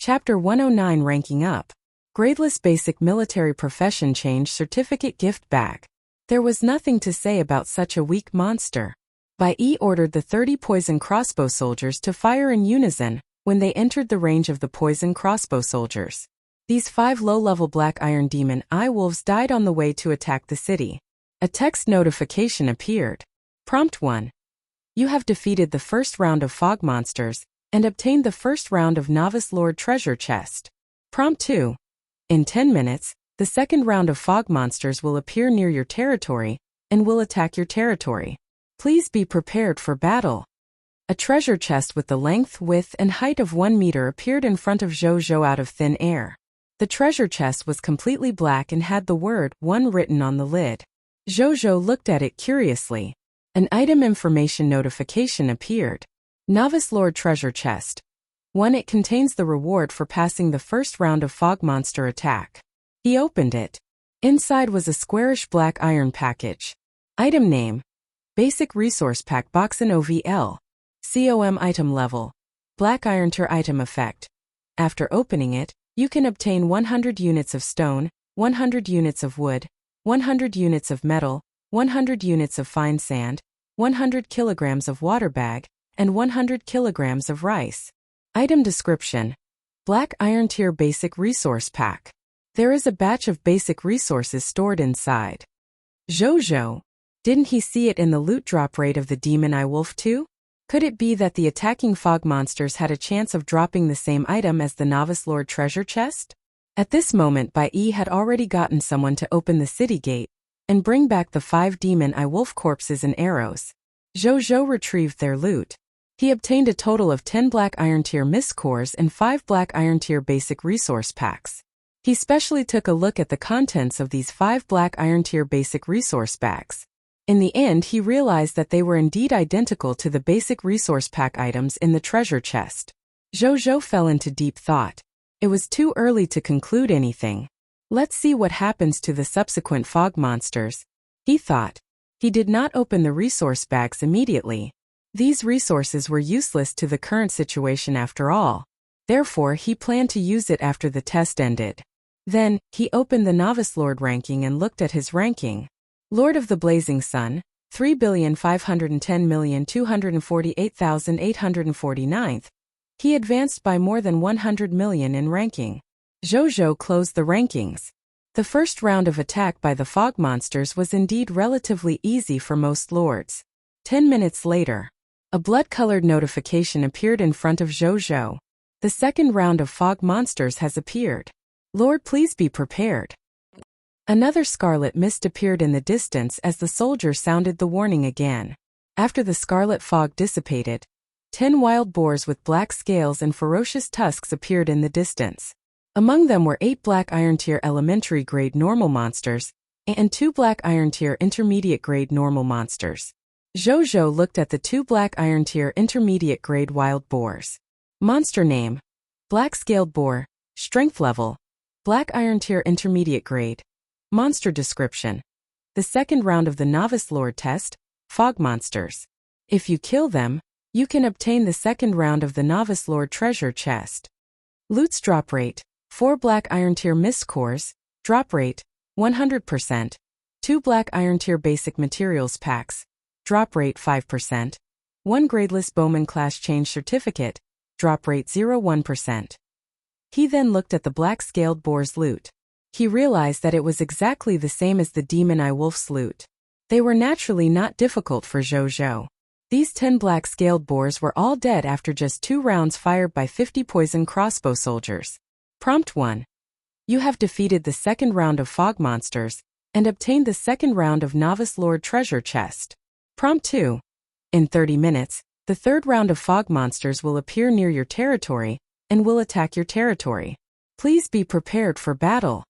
Chapter 109 Ranking Up. Gradeless Basic Military Profession Change Certificate Gift Bag. There was nothing to say about such a weak monster. Bai Yi ordered the 30 poison crossbow soldiers to fire in unison when they entered the range of the poison crossbow soldiers. These 5 low-level black iron demon eye wolves died on the way to attack the city. A text notification appeared. Prompt 1. You have defeated the first round of fog monsters and obtained the first round of Novice Lord Treasure Chest. Prompt 2. In 10 minutes, the second round of fog monsters will appear near your territory and will attack your territory. Please be prepared for battle. A treasure chest with the length, width, and height of 1 meter appeared in front of Zhou Zhou out of thin air. The treasure chest was completely black and had the word 1 written on the lid. Zhou Zhou looked at it curiously. An item information notification appeared. Novice Lord Treasure Chest. 1. It contains the reward for passing the first round of fog monster attack. He opened it. Inside was a squarish black iron package. Item name: Basic Resource Pack Boxin OVL. COM item level: Black Iron Tier item effect. After opening it, you can obtain 100 units of stone, 100 units of wood, 100 units of metal, 100 units of fine sand, 100 kilograms of water bag, and 100 kilograms of rice. Item description: Black Iron Tier Basic Resource Pack. There is a batch of basic resources stored inside. Zhou Zhou. Didn't he see it in the loot drop rate of the Demon Eye Wolf too? Could it be that the attacking fog monsters had a chance of dropping the same item as the Novice Lord Treasure Chest? At this moment, Bai Yi had already gotten someone to open the city gate and bring back the 5 Demon Eye Wolf corpses and arrows. Zhou Zhou retrieved their loot. He obtained a total of 10 Black Iron Tier Mist Cores and 5 Black Iron Tier Basic Resource Packs. He specially took a look at the contents of these 5 Black Iron Tier Basic Resource Bags. In the end, he realized that they were indeed identical to the Basic Resource Pack items in the treasure chest. Zhou Zhou fell into deep thought. It was too early to conclude anything. Let's see what happens to the subsequent fog monsters, he thought. He did not open the resource bags immediately. These resources were useless to the current situation after all. Therefore, he planned to use it after the test ended. Then, he opened the Novice Lord ranking and looked at his ranking. Lord of the Blazing Sun, 3,510,248,849th. He advanced by more than 100 million in ranking. Zhou Zhou closed the rankings. The first round of attack by the fog monsters was indeed relatively easy for most lords. 10 minutes later, a blood-colored notification appeared in front of Zhou Zhou. The second round of fog monsters has appeared. Lord, please be prepared. Another scarlet mist appeared in the distance as the soldier sounded the warning again. After the scarlet fog dissipated, 10 wild boars with black scales and ferocious tusks appeared in the distance. Among them were 8 Black Iron Tier Elementary Grade Normal Monsters and 2 Black Iron Tier Intermediate Grade Normal Monsters. Zhou Zhou looked at the 2 Black Iron Tier Intermediate Grade Wild Boars. Monster name: Black Scaled Boar. Strength level: Black Iron Tier Intermediate Grade. Monster description: the second round of the Novice Lord test, fog monsters. If you kill them, you can obtain the second round of the Novice Lord Treasure Chest. Loot's drop rate: 4 Black Iron Tier Mist Cores. Drop rate: 100%. 2 Black Iron Tier Basic Materials Packs. Drop rate: 5%. 1 Gradeless Bowman Class Change Certificate. Drop rate: 0.1%. He then looked at the Black Scaled Boar's loot. He realized that it was exactly the same as the Demon Eye Wolf's loot. They were naturally not difficult for Zhou Zhou. These 10 Black Scaled Boars were all dead after just 2 rounds fired by 50 poison crossbow soldiers. Prompt 1. You have defeated the second round of fog monsters and obtained the second round of Novice Lord Treasure Chest. Prompt 2. In 30 minutes, the third round of fog monsters will appear near your territory and will attack your territory. Please be prepared for battle.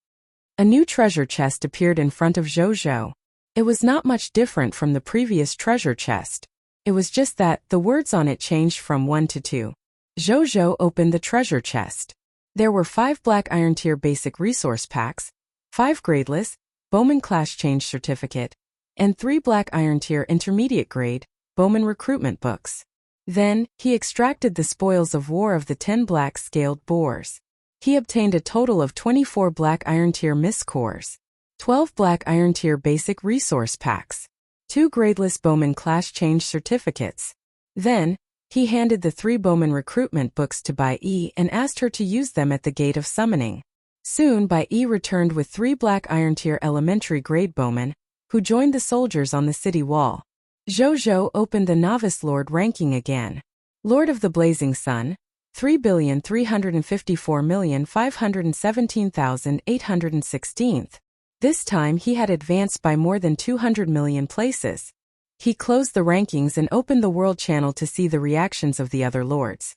A new treasure chest appeared in front of Zhou Zhou. It was not much different from the previous treasure chest. It was just that the words on it changed from 1 to 2. Zhou Zhou opened the treasure chest. There were 5 Black Iron Tier Basic Resource Packs, 5 Gradeless Bowman Class Change Certificate, and 3 Black Iron Tier Intermediate Grade Bowman Recruitment Books. Then, he extracted the spoils of war of the 10 Black Scaled Boars. He obtained a total of 24 Black Iron Tier Miss Cores, 12 Black Iron Tier Basic Resource Packs, 2 Gradeless Bowman Class Change Certificates. Then, he handed the 3 Bowman recruitment books to Bai Yi and asked her to use them at the Gate of Summoning. Soon Bai Yi returned with 3 Black Iron Tier Elementary Grade Bowmen, who joined the soldiers on the city wall. Zhou opened the Novice Lord ranking again. Lord of the Blazing Sun, 3,354,517,816th. This time he had advanced by more than 200 million places. He closed the rankings and opened the world channel to see the reactions of the other lords.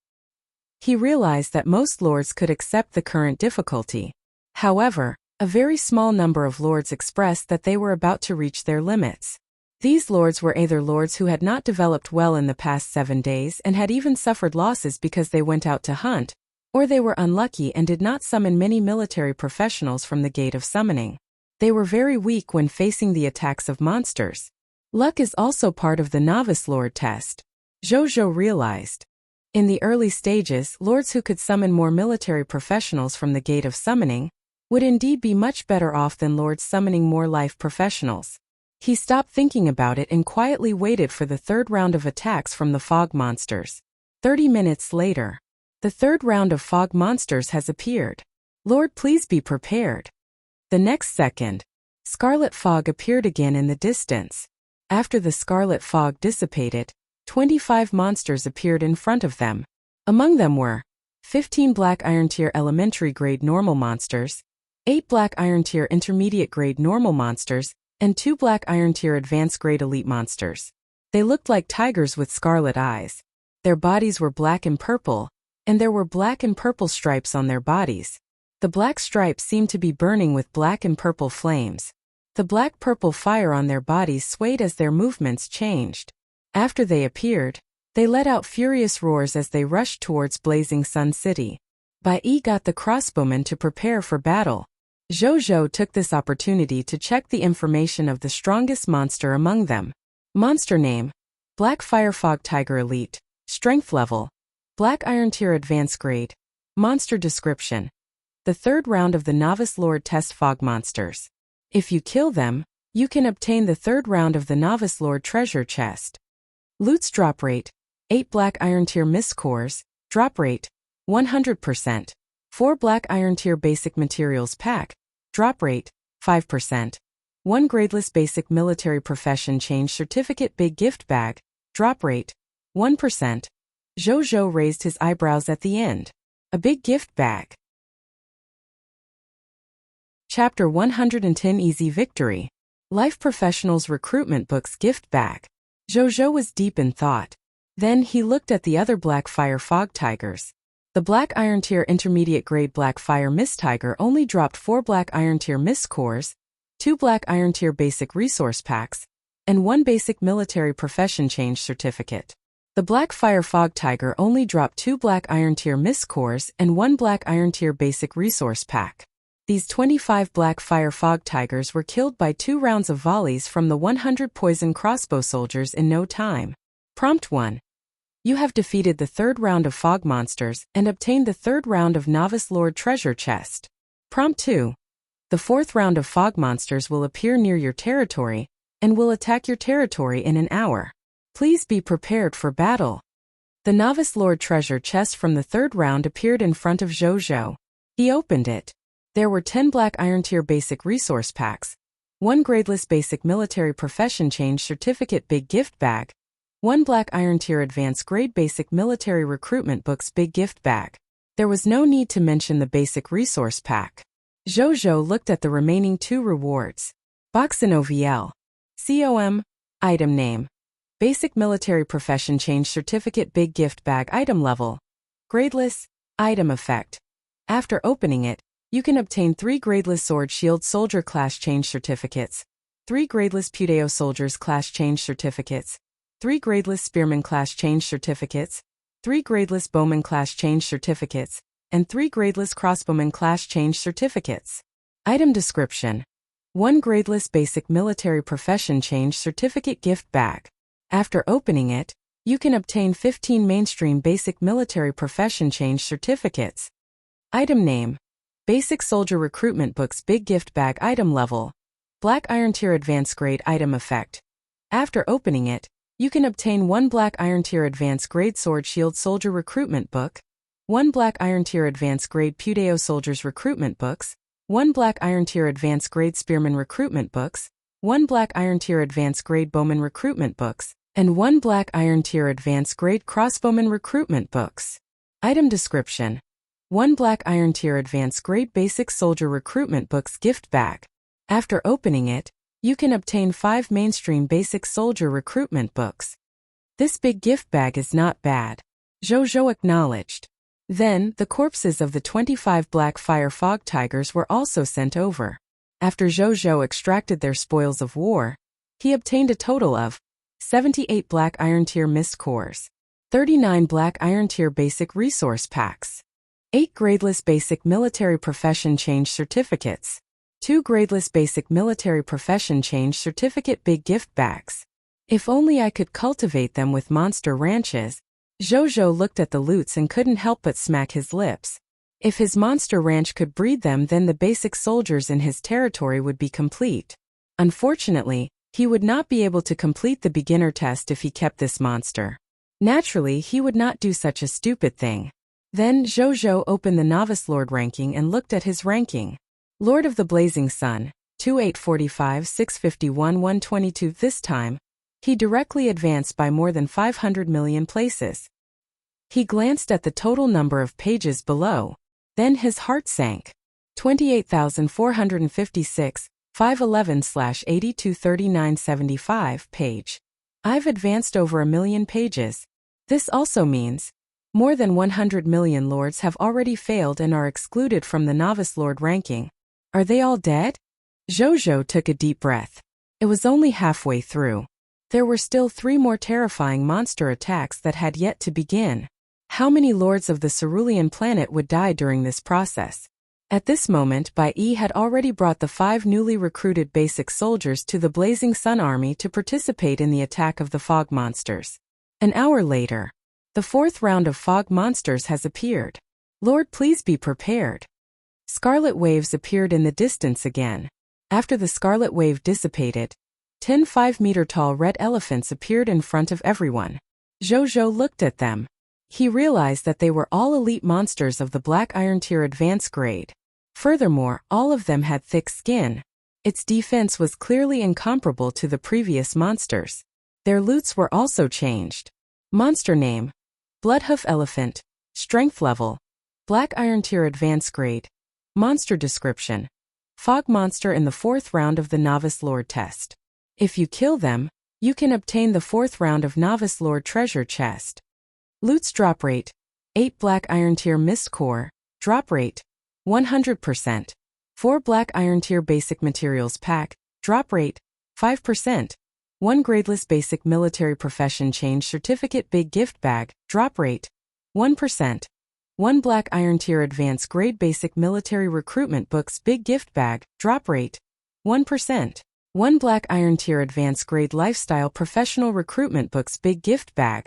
He realized that most lords could accept the current difficulty. However, a very small number of lords expressed that they were about to reach their limits. These lords were either lords who had not developed well in the past 7 days and had even suffered losses because they went out to hunt, or they were unlucky and did not summon many military professionals from the Gate of Summoning. They were very weak when facing the attacks of monsters. Luck is also part of the Novice Lord test, Zhou realized. In the early stages, lords who could summon more military professionals from the Gate of Summoning would indeed be much better off than lords summoning more life professionals. He stopped thinking about it and quietly waited for the 3rd round of attacks from the fog monsters. 30 minutes later, the 3rd round of fog monsters has appeared. Lord, please be prepared. The next second, scarlet fog appeared again in the distance. After the scarlet fog dissipated, 25 monsters appeared in front of them. Among them were 15 Black Iron Tier Elementary Grade Normal Monsters, 8 Black Iron Tier Intermediate Grade Normal Monsters, and 2 Black Iron Tier Advanced Grade Elite Monsters. They looked like tigers with scarlet eyes. Their bodies were black and purple, and there were black and purple stripes on their bodies. The black stripes seemed to be burning with black and purple flames. The black-purple fire on their bodies swayed as their movements changed. After they appeared, they let out furious roars as they rushed towards Blazing Sun City. Bai Yi got the crossbowmen to prepare for battle. Zhou took this opportunity to check the information of the strongest monster among them. Monster name: Black Fire Fog Tiger Elite. Strength level: Black Iron Tier Advanced Grade. Monster description: the 3rd round of the Novice Lord test fog monsters. If you kill them, you can obtain the 3rd round of the Novice Lord treasure chest. Loot's drop rate: 8 Black Iron Tier Miss Cores. Drop rate: 100%. 4 Black Iron Tier Basic Materials Pack. Drop rate: 5%. 1 Gradeless Basic Military Profession Change Certificate Big Gift Bag. Drop rate: 1%. Zhou raised his eyebrows at the end. A big gift bag. Chapter 110 Easy Victory. Life Professionals Recruitment Books Gift Bag. Zhou was deep in thought. Then he looked at the other Black Fire Fog Tigers. The Black Iron Tier Intermediate Grade Black Fire Mist Tiger only dropped 4 Black Iron Tier Mist Cores, 2 Black Iron Tier Basic Resource Packs, and 1 Basic Military Profession Change Certificate. The Black Fire Fog Tiger only dropped 2 Black Iron Tier Mist Cores and 1 Black Iron Tier Basic Resource Pack. These 25 Black Fire Fog Tigers were killed by 2 rounds of volleys from the 100 poison crossbow soldiers in no time. Prompt 1. You have defeated the 3rd round of fog monsters and obtained the 3rd round of Novice Lord treasure chest. Prompt 2. The 4th round of fog monsters will appear near your territory and will attack your territory in an hour. Please be prepared for battle. The Novice Lord treasure chest from the 3rd round appeared in front of Zhou. He opened it. There were 10 Black Iron Tier Basic Resource Packs, 1 Gradeless Basic Military Profession Change Certificate Big Gift Bag, 1 Black Iron Tier Advanced Grade Basic Military Recruitment Books Big Gift Bag. There was no need to mention the Basic Resource Pack. Zhou looked at the remaining 2 rewards. Box in OVL. COM. Item name: Basic Military Profession Change Certificate Big Gift Bag. Item level: Gradeless. Item effect: after opening it, you can obtain 3 Gradeless Sword Shield Soldier Class Change Certificates, 3 Gradeless Puteo Soldiers Class Change Certificates, 3 Gradeless Spearman Class Change Certificates, 3 Gradeless Bowman Class Change Certificates, and 3 Gradeless Crossbowman Class Change Certificates. Item description: 1 Gradeless Basic Military Profession Change Certificate Gift Bag. After opening it, you can obtain 15 Mainstream Basic Military Profession Change Certificates. Item name. Basic Soldier Recruitment Books Big Gift Bag. Item level. Black Iron Tier Advanced Grade. Item effect. After opening it, you can obtain 1 Black Iron Tier Advanced Grade Sword Shield Soldier Recruitment Book, 1 Black Iron Tier Advanced Grade Pudeo Soldiers Recruitment Books, 1 Black Iron Tier Advanced Grade Spearman Recruitment Books, 1 Black Iron Tier Advanced Grade Bowman Recruitment Books, and 1 Black Iron Tier Advanced Grade Crossbowman Recruitment Books. Item description. 1 Black Iron Tier Advanced Grade Basic Soldier Recruitment Books Gift Bag. After opening it, you can obtain 5 mainstream Basic Soldier Recruitment Books. This big gift bag is not bad, Jojo acknowledged. Then, the corpses of the 25 Black Fire Fog Tigers were also sent over. After Jojo extracted their spoils of war, he obtained a total of 78 Black Iron Tier Mist Cores, 39 Black Iron Tier Basic Resource Packs, 8 Gradeless Basic Military Profession Change Certificates, 2 Gradeless Basic Military Profession Change Certificate Big Gift Bags. If only I could cultivate them with monster ranches. Jojo looked at the loots and couldn't help but smack his lips. If his monster ranch could breed them, then the basic soldiers in his territory would be complete. Unfortunately, he would not be able to complete the beginner test if he kept this monster. Naturally, he would not do such a stupid thing. Then Jojo opened the Novice Lord ranking and looked at his ranking. Lord of the Blazing Sun, 2845 651 122. This time, he directly advanced by more than 500 million places. He glanced at the total number of pages below. Then his heart sank. 28,456, 511/823975 page. I've advanced over 1 million pages. This also means more than 100 million lords have already failed and are excluded from the Novice Lord ranking. Are they all dead? Jojo took a deep breath. It was only halfway through. There were still 3 more terrifying monster attacks that had yet to begin. How many lords of the Cerulean planet would die during this process? At this moment, Bai Yi had already brought the 5 newly recruited basic soldiers to the Blazing Sun Army to participate in the attack of the fog monsters. An hour later, the 4th round of fog monsters has appeared. Lord, please be prepared. Scarlet waves appeared in the distance again. After the scarlet wave dissipated, 10 5-meter-tall red elephants appeared in front of everyone. Jojo looked at them. He realized that they were all elite monsters of the Black Iron Tier Advanced Grade. Furthermore, all of them had thick skin. Its defense was clearly incomparable to the previous monsters. Their loots were also changed. Monster name: Bloodhoof Elephant. Strength level: Black Iron Tier Advanced Grade. Monster description: Fog monster in the 4th round of the Novice Lord test. If you kill them, you can obtain the 4th round of Novice Lord treasure chest. Loots drop rate: 8 Black Iron Tier Mist Core. Drop rate: 100%. 4 Black Iron Tier Basic Materials Pack. Drop rate: 5%. 1 Gradeless Basic Military Profession Change Certificate Big Gift Bag. Drop rate: 1%. 1 Black Iron Tier Advanced Grade Basic Military Recruitment Books Big Gift Bag. Drop rate: 1%. 1 Black Iron Tier Advanced Grade Lifestyle Professional Recruitment Books Big Gift Bag.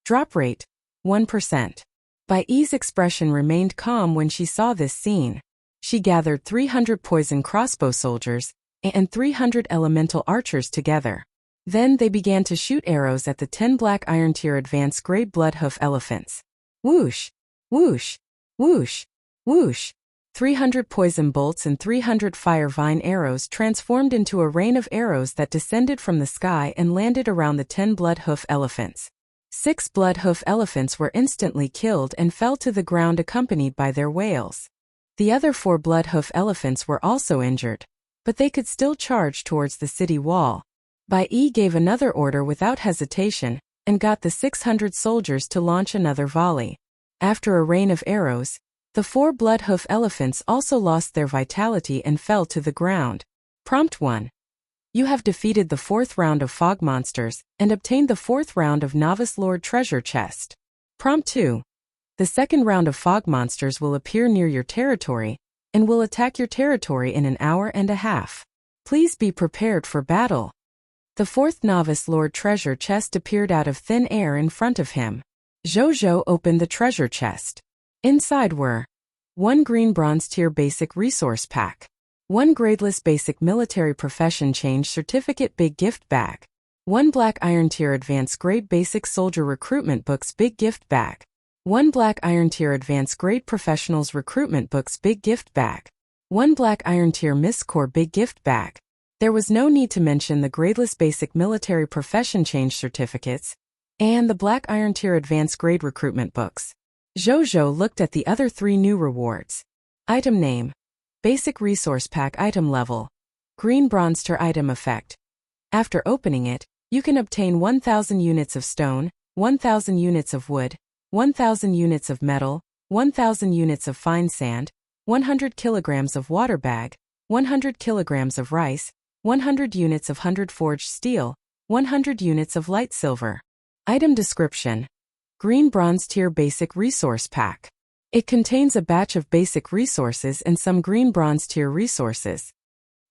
Drop rate: 1%. Bai Yi's expression remained calm when she saw this scene. She gathered 300 poison crossbow soldiers and 300 elemental archers together. Then they began to shoot arrows at the 10 Black Iron Tier Advanced Grade Bloodhoof elephants. Whoosh! Whoosh! Whoosh! Whoosh! 300 poison bolts and 300 fire vine arrows transformed into a rain of arrows that descended from the sky and landed around the 10 Bloodhoof elephants. 6 Bloodhoof elephants were instantly killed and fell to the ground accompanied by their wails. The other 4 Bloodhoof elephants were also injured, but they could still charge towards the city wall. Bai Yi gave another order without hesitation and got the 600 soldiers to launch another volley. After a rain of arrows, the 4 Bloodhoof elephants also lost their vitality and fell to the ground. Prompt 1. You have defeated the 4th round of fog monsters and obtained the 4th round of Novice Lord treasure chest. Prompt 2. The 2nd round of fog monsters will appear near your territory and will attack your territory in an hour and a half. Please be prepared for battle. The 4th Novice Lord treasure chest appeared out of thin air in front of him. Jojo opened the treasure chest. Inside were 1 Green Bronze Tier Basic Resource Pack. 1 Gradeless Basic Military Profession Change Certificate Big Gift Bag. 1 Black Iron Tier Advanced Grade Basic Soldier Recruitment Books Big Gift Bag. 1 Black Iron Tier Advanced Grade Professionals Recruitment Books Big Gift Bag. 1 Black Iron Tier Miss Corps Big Gift Bag. There was no need to mention the Gradeless Basic Military Profession Change Certificates and the Black Iron Tier Advanced Grade Recruitment Books. Zhou looked at the other 3 new rewards. Item Name. Basic Resource Pack Item Level. Green Bronze Tier Item Effect. After opening it, you can obtain 1,000 units of stone, 1,000 units of wood, 1,000 units of metal, 1,000 units of fine sand, 100 kilograms of water bag, 100 kilograms of rice, 100 units of 100 forged steel, 100 units of light silver. Item Description. Green Bronze Tier Basic Resource Pack. It contains a batch of basic resources and some Green Bronze Tier resources.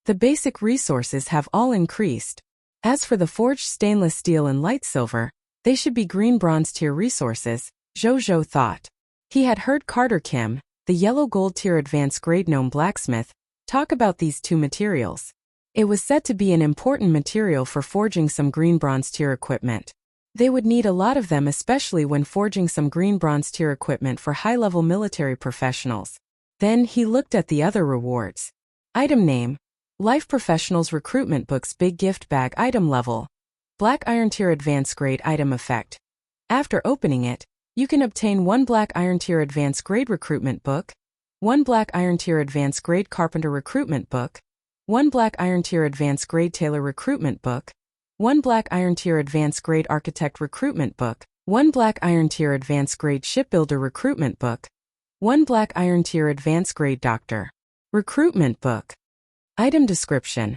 The basic resources have all increased. As for the forged stainless steel and light silver, they should be Green Bronze Tier resources, Zhou thought. He had heard Carter Kim, the Yellow Gold Tier Advanced Grade Gnome Blacksmith, talk about these 2 materials. It was said to be an important material for forging some Green Bronze Tier equipment. They would need a lot of them, especially when forging some Green Bronze Tier equipment for high-level military professionals. Then he looked at the other rewards. Item Name. Life Professionals Recruitment Books Big Gift Bag Item Level. Black Iron Tier Advanced Grade Item Effect. After opening it, you can obtain 1 Black Iron Tier Advanced Grade Recruitment Book, 1 Black Iron Tier Advanced Grade Carpenter Recruitment Book, 1 Black Iron Tier Advanced Grade Tailor Recruitment Book, 1 Black Iron Tier Advanced Grade Architect Recruitment Book, 1 Black Iron Tier Advanced Grade Shipbuilder Recruitment Book, 1 Black Iron Tier Advanced Grade Doctor Recruitment Book. Item Description.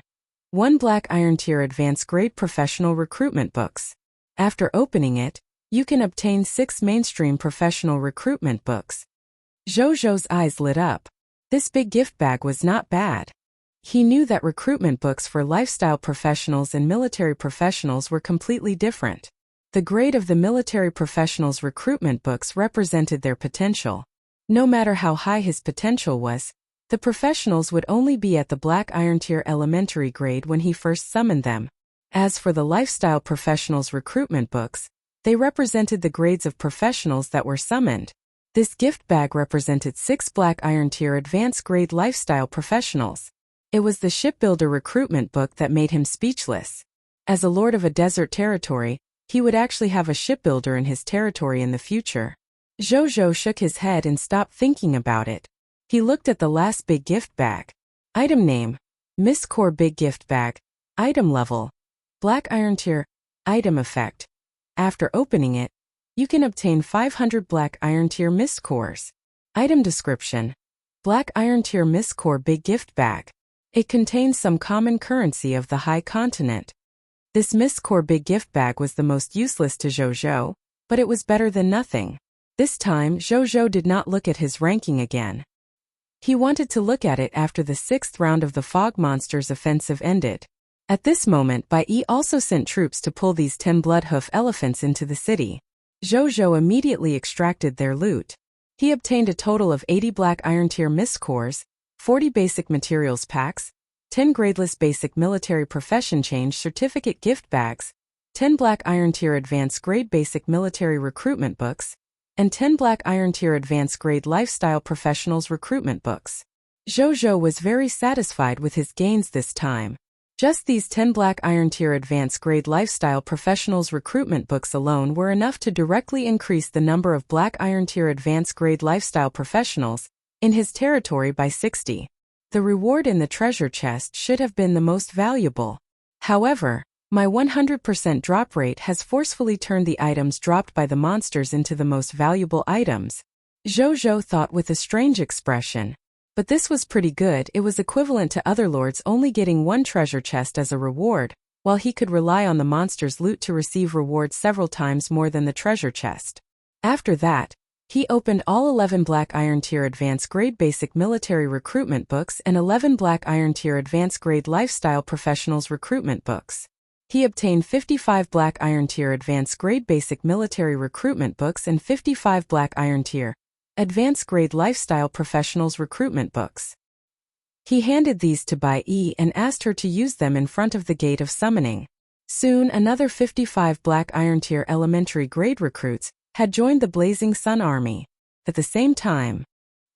1 Black Iron Tier Advanced Grade Professional Recruitment Books. After opening it, you can obtain 6 Mainstream Professional Recruitment Books. Zhou's eyes lit up. This big gift bag was not bad. He knew that recruitment books for lifestyle professionals and military professionals were completely different. The grade of the military professionals' recruitment books represented their potential. No matter how high his potential was, the professionals would only be at the Black Iron Tier elementary grade when he first summoned them. As for the lifestyle professionals' recruitment books, they represented the grades of professionals that were summoned. This gift bag represented 6 Black Iron Tier advanced grade lifestyle professionals. It was the shipbuilder recruitment book that made him speechless. As a lord of a desert territory, he would actually have a shipbuilder in his territory in the future. Zhou shook his head and stopped thinking about it. He looked at the last big gift bag. Item Name. Miss Corps Big Gift Bag. Item Level. Black Iron Tier. Item Effect. After opening it, you can obtain 500 Black Iron Tier Miss Corps. Item Description. Black Iron Tier Miss Corps Big Gift Bag. It contains some common currency of the high continent. This Miss Corps Big Gift Bag was the most useless to Zhou, but it was better than nothing. This time Zhou did not look at his ranking again. He wanted to look at it after the 6th round of the Fog Monsters offensive ended. At this moment Bai Yi also sent troops to pull these 10 Bloodhoof elephants into the city. Zhou immediately extracted their loot. He obtained a total of 80 Black Iron Tier Miss Corps, 40 Basic Materials Packs, 10 Gradeless Basic Military Profession Change Certificate Gift Bags, 10 Black Iron Tier Advanced Grade Basic Military Recruitment Books, and 10 Black Iron Tier Advanced Grade Lifestyle Professionals Recruitment Books. Zhou was very satisfied with his gains this time. Just these 10 Black Iron Tier Advanced Grade Lifestyle Professionals Recruitment Books alone were enough to directly increase the number of Black Iron Tier Advanced Grade Lifestyle Professionals in his territory by 60. The reward in the treasure chest should have been the most valuable. However, my 100% drop rate has forcefully turned the items dropped by the monsters into the most valuable items. Zhou thought with a strange expression. But this was pretty good. It was equivalent to other lords only getting 1 treasure chest as a reward, while he could rely on the monster's loot to receive rewards several times more than the treasure chest. After that, he opened all 11 Black Iron Tier Advanced Grade Basic Military Recruitment Books and 11 Black Iron Tier Advanced Grade Lifestyle Professionals Recruitment Books. He obtained 55 Black Iron Tier Advanced Grade Basic Military Recruitment Books and 55 Black Iron Tier Advanced Grade Lifestyle Professionals Recruitment Books. He handed these to Bai Yi and asked her to use them in front of the Gate of Summoning. Soon another 55 Black Iron Tier elementary grade recruits had joined the Blazing Sun Army. At the same time,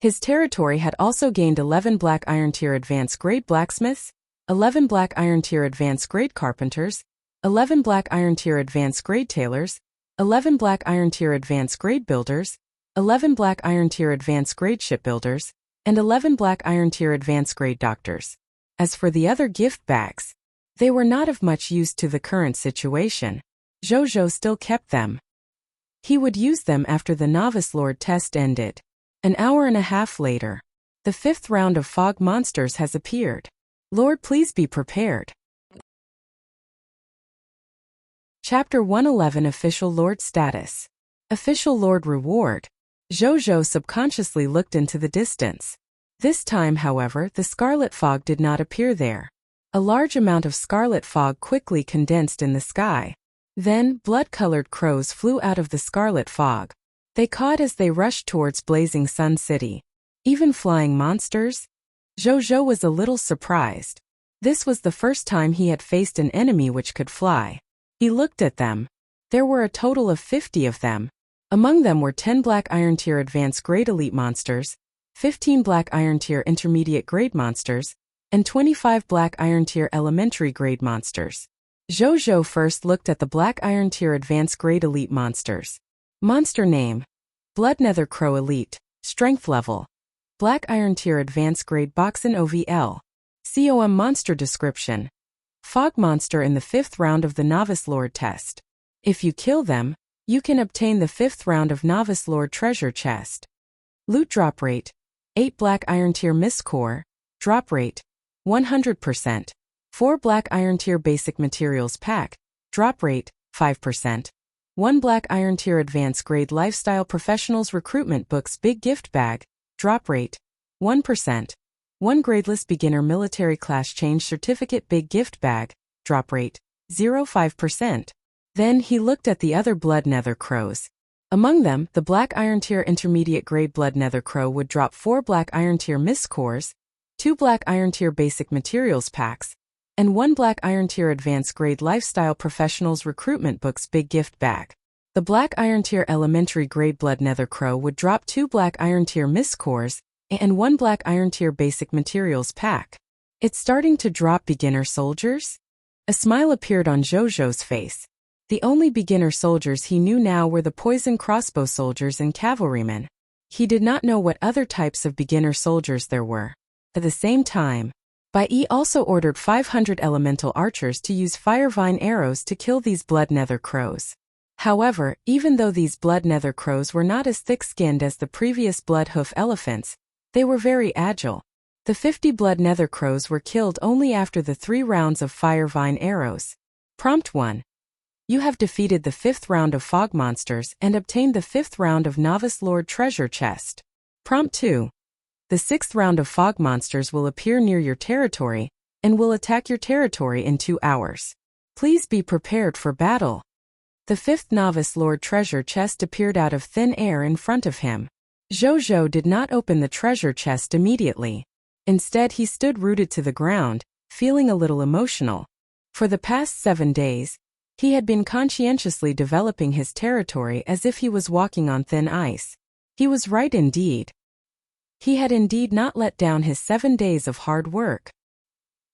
his territory had also gained 11 Black Iron Tier Advanced Grade Blacksmiths, 11 Black Iron Tier Advanced Grade Carpenters, 11 Black Iron Tier Advanced Grade Tailors, 11 Black Iron Tier Advanced Grade Builders, 11 Black Iron Tier Advanced Grade Shipbuilders, and 11 Black Iron Tier Advanced Grade Doctors. As for the other gift bags, they were not of much use to the current situation. Zhou still kept them. He would use them after the Novice Lord test ended. An hour and a half later, the 5th round of fog monsters has appeared. Lord, please be prepared. Chapter 111 Official Lord Status. Official Lord Reward. Zhou subconsciously looked into the distance. This time, however, the scarlet fog did not appear there. A large amount of scarlet fog quickly condensed in the sky. Then, blood-colored crows flew out of the scarlet fog. They cawed as they rushed towards Blazing Sun City. Even flying monsters? Zhou was a little surprised. This was the first time he had faced an enemy which could fly. He looked at them. There were a total of 50 of them. Among them were 10 Black Iron Tier Advanced Grade Elite Monsters, 15 Black Iron Tier Intermediate Grade Monsters, and 25 Black Iron Tier Elementary Grade Monsters. Zhou first looked at the Black Iron Tier Advanced Grade Elite Monsters. Monster name: Blood Nether Crow Elite. Strength level: Black Iron Tier Advanced Grade Boxen OVL. COM Monster description: Fog monster in the 5th round of the Novice Lord test. If you kill them, you can obtain the 5th round of Novice Lord treasure chest. Loot drop rate: 8 Black Iron Tier Mist Core. Drop rate: 100%. 4 Black Iron Tier Basic Materials Pack. Drop rate: 5%. 1 Black Iron Tier Advanced Grade Lifestyle Professionals Recruitment Books Big Gift Bag. Drop rate: 1%. 1 Gradeless Beginner Military Class Change Certificate Big Gift Bag. Drop rate: 0.5%. Then he looked at the other Blood Nether Crows. Among them, the Black Iron Tier Intermediate Grade Blood Nether Crow would drop 4 Black Iron Tier Mist Cores, 2 Black Iron Tier Basic Materials Packs, and 1 Black Iron Tier Advanced Grade Lifestyle Professionals Recruitment Books Big Gift Bag. The Black Iron Tier Elementary Grade Blood Nether Crow would drop 2 Black Iron Tier Mist Cores and 1 Black Iron Tier Basic Materials Pack. It's starting to drop beginner soldiers? A smile appeared on Zhou's face. The only beginner soldiers he knew now were the poison crossbow soldiers and cavalrymen. He did not know what other types of beginner soldiers there were. At the same time, Bai Yi also ordered 500 elemental archers to use firevine arrows to kill these Blood Nether Crows. However, even though these Blood Nether Crows were not as thick-skinned as the previous Blood Hoof Elephants, they were very agile. The 50 Blood Nether Crows were killed only after the 3 rounds of firevine arrows. Prompt 1. You have defeated the 5th round of Fog Monsters and obtained the 5th round of Novice Lord Treasure Chest. Prompt 2. The 6th round of Fog Monsters will appear near your territory and will attack your territory in 2 hours. Please be prepared for battle. The 5th Novice Lord Treasure Chest appeared out of thin air in front of him. Zhou did not open the treasure chest immediately. Instead, he stood rooted to the ground, feeling a little emotional. For the past 7 days, he had been conscientiously developing his territory as if he was walking on thin ice. He was right indeed. He had indeed not let down his 7 days of hard work.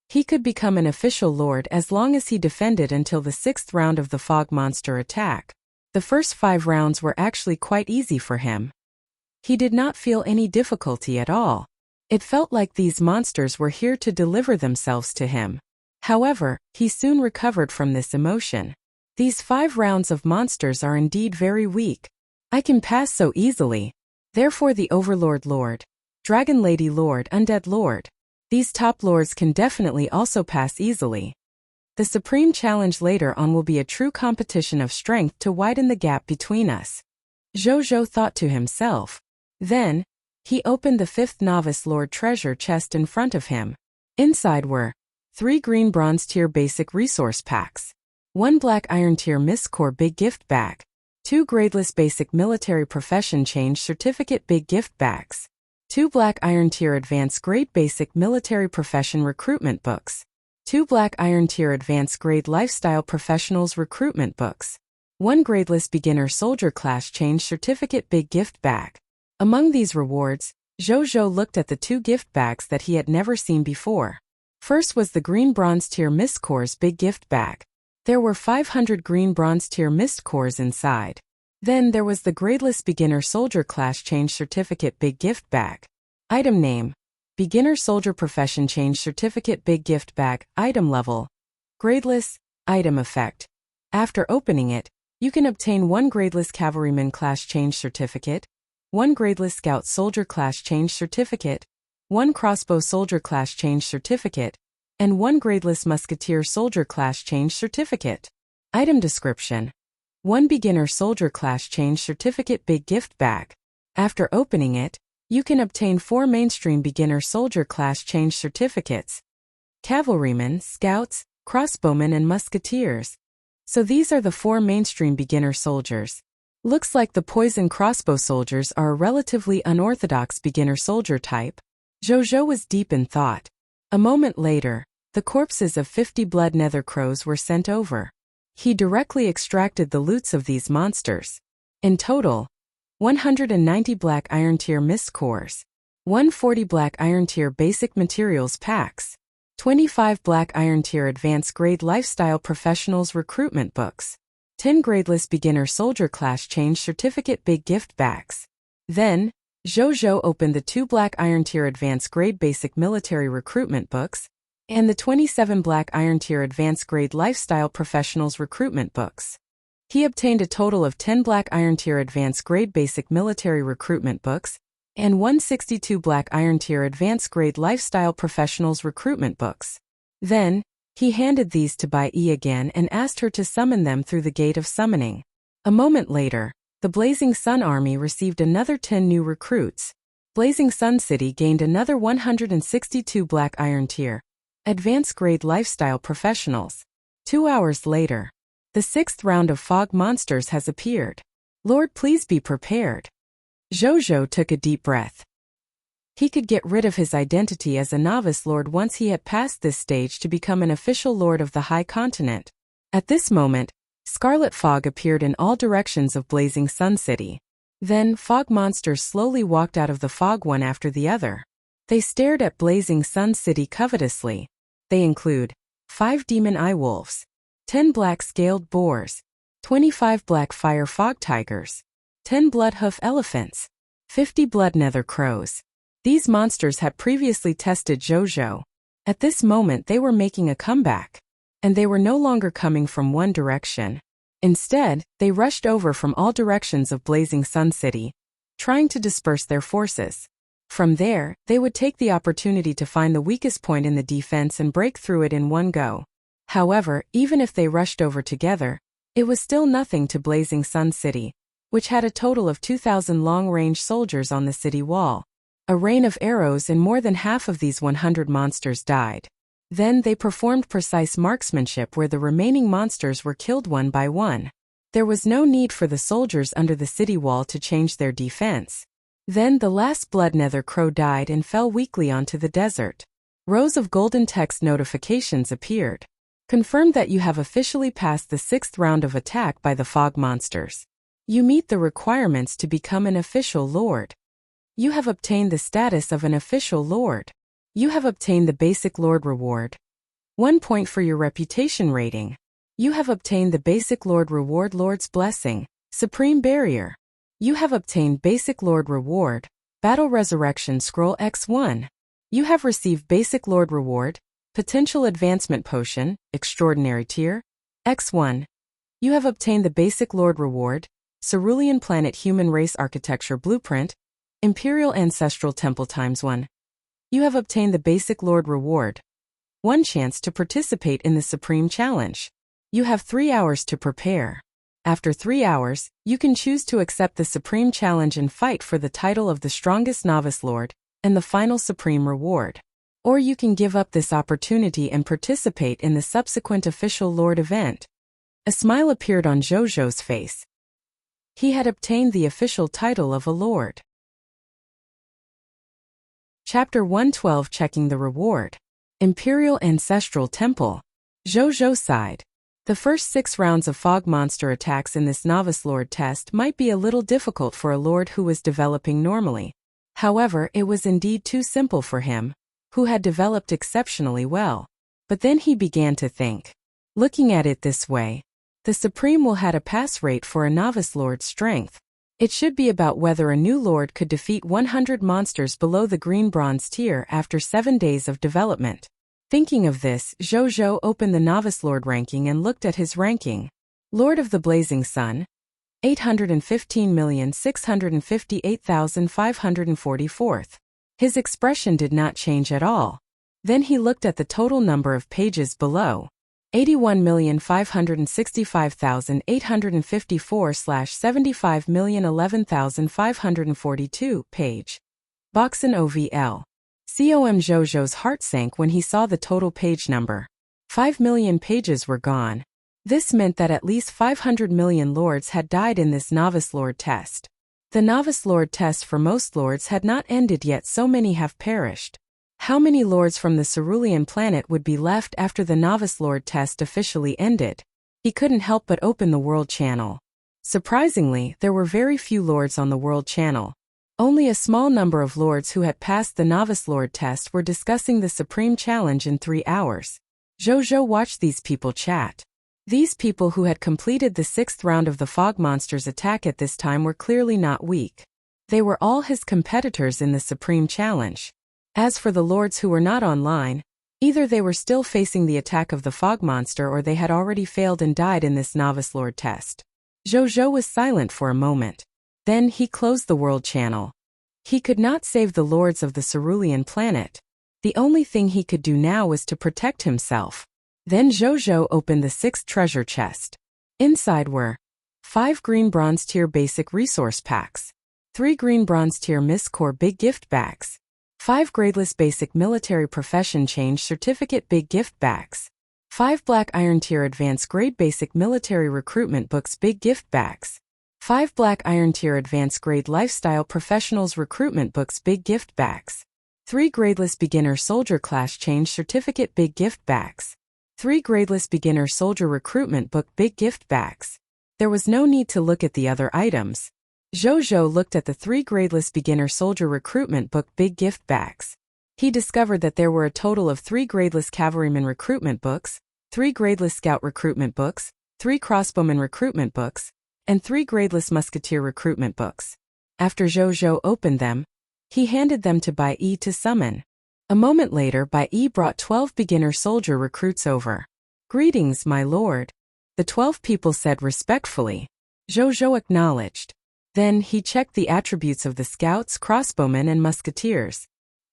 He could become an official lord as long as he defended until the 6th round of the fog monster attack. The first 5 rounds were actually quite easy for him. He did not feel any difficulty at all. It felt like these monsters were here to deliver themselves to him. However, he soon recovered from this emotion. These 5 rounds of monsters are indeed very weak. I can pass so easily. Therefore the Overlord Lord, Dragon Lady Lord, Undead Lord. These top lords can definitely also pass easily. The supreme challenge later on will be a true competition of strength to widen the gap between us. Zhou thought to himself. Then, he opened the 5th Novice Lord treasure chest in front of him. Inside were 3 green bronze tier basic resource packs, 1 black iron tier Mist Core big gift bag, 2 gradeless basic military profession change certificate big gift bags. 2 black iron tier advanced grade basic military profession recruitment books. 2 black iron tier advanced grade lifestyle professionals recruitment books. 1 gradeless beginner soldier class change certificate big gift bag. Among these rewards, Zhou looked at the 2 gift bags that he had never seen before. First was the green bronze tier mist cores big gift bag. There were 500 green bronze tier mist cores inside. Then there was the gradeless beginner soldier class change certificate big gift bag. Item name: Beginner soldier profession change certificate big gift bag. Item level: gradeless. Item effect: after opening it, you can obtain 1 gradeless cavalryman class change certificate, 1 gradeless scout soldier class change certificate, 1 crossbow soldier class change certificate, and 1 gradeless musketeer soldier class change certificate. Item description: 1 beginner soldier class change certificate big gift bag. After opening it, you can obtain 4 mainstream beginner soldier class change certificates: cavalrymen, scouts, crossbowmen, and musketeers. So these are the 4 mainstream beginner soldiers. Looks like the poison crossbow soldiers are a relatively unorthodox beginner soldier type. Zhou was deep in thought. A moment later, the corpses of 50 blood nether crows were sent over. He directly extracted the loots of these monsters. In total, 190 black iron tier mist cores, 140 black iron tier basic materials packs, 25 black iron tier advanced grade lifestyle professionals recruitment books, 10 gradeless beginner soldier class change certificate big gift bags. Then, Zhou opened the 2 black iron tier advanced grade basic military recruitment books, and the 27 black iron tier advanced grade lifestyle professionals recruitment books. He obtained a total of 10 black iron tier advanced grade basic military recruitment books, and 162 black iron tier advanced grade lifestyle professionals recruitment books. Then, he handed these to Bai Yi again and asked her to summon them through the gate of summoning. A moment later, the Blazing Sun Army received another 10 new recruits. Blazing Sun City gained another 162 black iron tier advanced grade lifestyle professionals. 2 hours later, the 6th round of fog monsters has appeared. Lord, please be prepared. Zhou took a deep breath. He could get rid of his identity as a novice lord once he had passed this stage to become an official lord of the High Continent. At this moment, scarlet fog appeared in all directions of Blazing Sun City. Then, fog monsters slowly walked out of the fog one after the other. They stared at Blazing Sun City covetously. They include 5 demon eye wolves, 10 black scaled boars, 25 black fire fog tigers, 10 blood hoof elephants, 50 blood nether crows. These monsters had previously tested Zhou. At this moment they were making a comeback. And they were no longer coming from one direction. Instead, they rushed over from all directions of Blazing Sun City, trying to disperse their forces. From there, they would take the opportunity to find the weakest point in the defense and break through it in one go. However, even if they rushed over together, it was still nothing to Blazing Sun City, which had a total of 2,000 long-range soldiers on the city wall. A rain of arrows, and more than half of these 100 monsters died. Then they performed precise marksmanship where the remaining monsters were killed one by one. There was no need for the soldiers under the city wall to change their defense. Then the last blood nether crow died and fell weakly onto the desert. Rows of golden text notifications appeared. Confirmed that you have officially passed the 6th round of attack by the fog monsters. You meet the requirements to become an official lord. You have obtained the status of an official lord. You have obtained the basic lord reward. 1 point for your reputation rating. You have obtained the basic lord reward Lord's Blessing, Supreme Barrier. You have obtained basic lord reward, Battle Resurrection Scroll X1. You have received basic lord reward, Potential Advancement Potion, Extraordinary Tier, X1. You have obtained the basic lord reward, Cerulean Planet Human Race Architecture Blueprint, Imperial Ancestral Temple ×1. You have obtained the basic lord reward, 1 chance to participate in the Supreme Challenge. You have 3 hours to prepare. After 3 hours, you can choose to accept the Supreme Challenge and fight for the title of the strongest novice lord, and the final Supreme Reward. Or you can give up this opportunity and participate in the subsequent official lord event. A smile appeared on Zhou's face. He had obtained the official title of a lord. Chapter 112, Checking the Reward. Imperial Ancestral Temple. Zhou sighed. The first 6 rounds of fog monster attacks in this novice lord test might be a little difficult for a lord who was developing normally. However, it was indeed too simple for him, who had developed exceptionally well. But then he began to think. Looking at it this way, the Supreme will had a pass rate for a novice lord's strength. It should be about whether a new lord could defeat 100 monsters below the green bronze tier after 7 days of development. Thinking of this, Zhou opened the novice lord ranking and looked at his ranking. Lord of the Blazing Sun, 815,658,544. His expression did not change at all. Then he looked at the total number of pages below. 81,565,854/75,011,542 page. Boxen OVL. Zhou's heart sank when he saw the total page number. 5 million pages were gone. This meant that at least 500 million lords had died in this novice lord test. The novice lord test for most lords had not ended yet, so many have perished. How many lords from the cerulean planet would be left after the novice lord test officially ended? He couldn't help but open the world channel. Surprisingly, there were very few lords on the world channel. Only a small number of lords who had passed the novice lord test were discussing the supreme challenge in 3 hours. Zhou watched these people chat. These people who had completed the 6th round of the fog monster's attack at this time were clearly not weak. They were all his competitors in the supreme challenge. As for the lords who were not online, either they were still facing the attack of the fog monster or they had already failed and died in this novice lord test. Zhou was silent for a moment. Then he closed the world channel. He could not save the lords of the cerulean planet. The only thing he could do now was to protect himself. Then Zhou opened the 6th treasure chest. Inside were 5 green bronze tier basic resource packs, 3 green bronze tier Miss Core big gift bags, 5 gradeless basic military profession change certificate big gift bags, 5 black iron tier advanced grade basic military recruitment books big gift bags, 5 black iron tier advanced grade lifestyle professionals recruitment books big gift bags, 3 gradeless beginner soldier class change certificate big gift bags, 3 gradeless beginner soldier recruitment book big gift bags. There was no need to look at the other items. Zhou looked at the 3 gradeless beginner soldier recruitment book big gift bags. He discovered that there were a total of 3 gradeless cavalryman recruitment books, 3 gradeless scout recruitment books, 3 crossbowman recruitment books, and 3 gradeless musketeer recruitment books. After Zhou opened them, he handed them to Bai Yi to summon. A moment later, Bai Yi brought 12 beginner soldier recruits over. "Greetings, my lord," the 12 people said respectfully. Zhou acknowledged. Then he checked the attributes of the scouts, crossbowmen, and musketeers.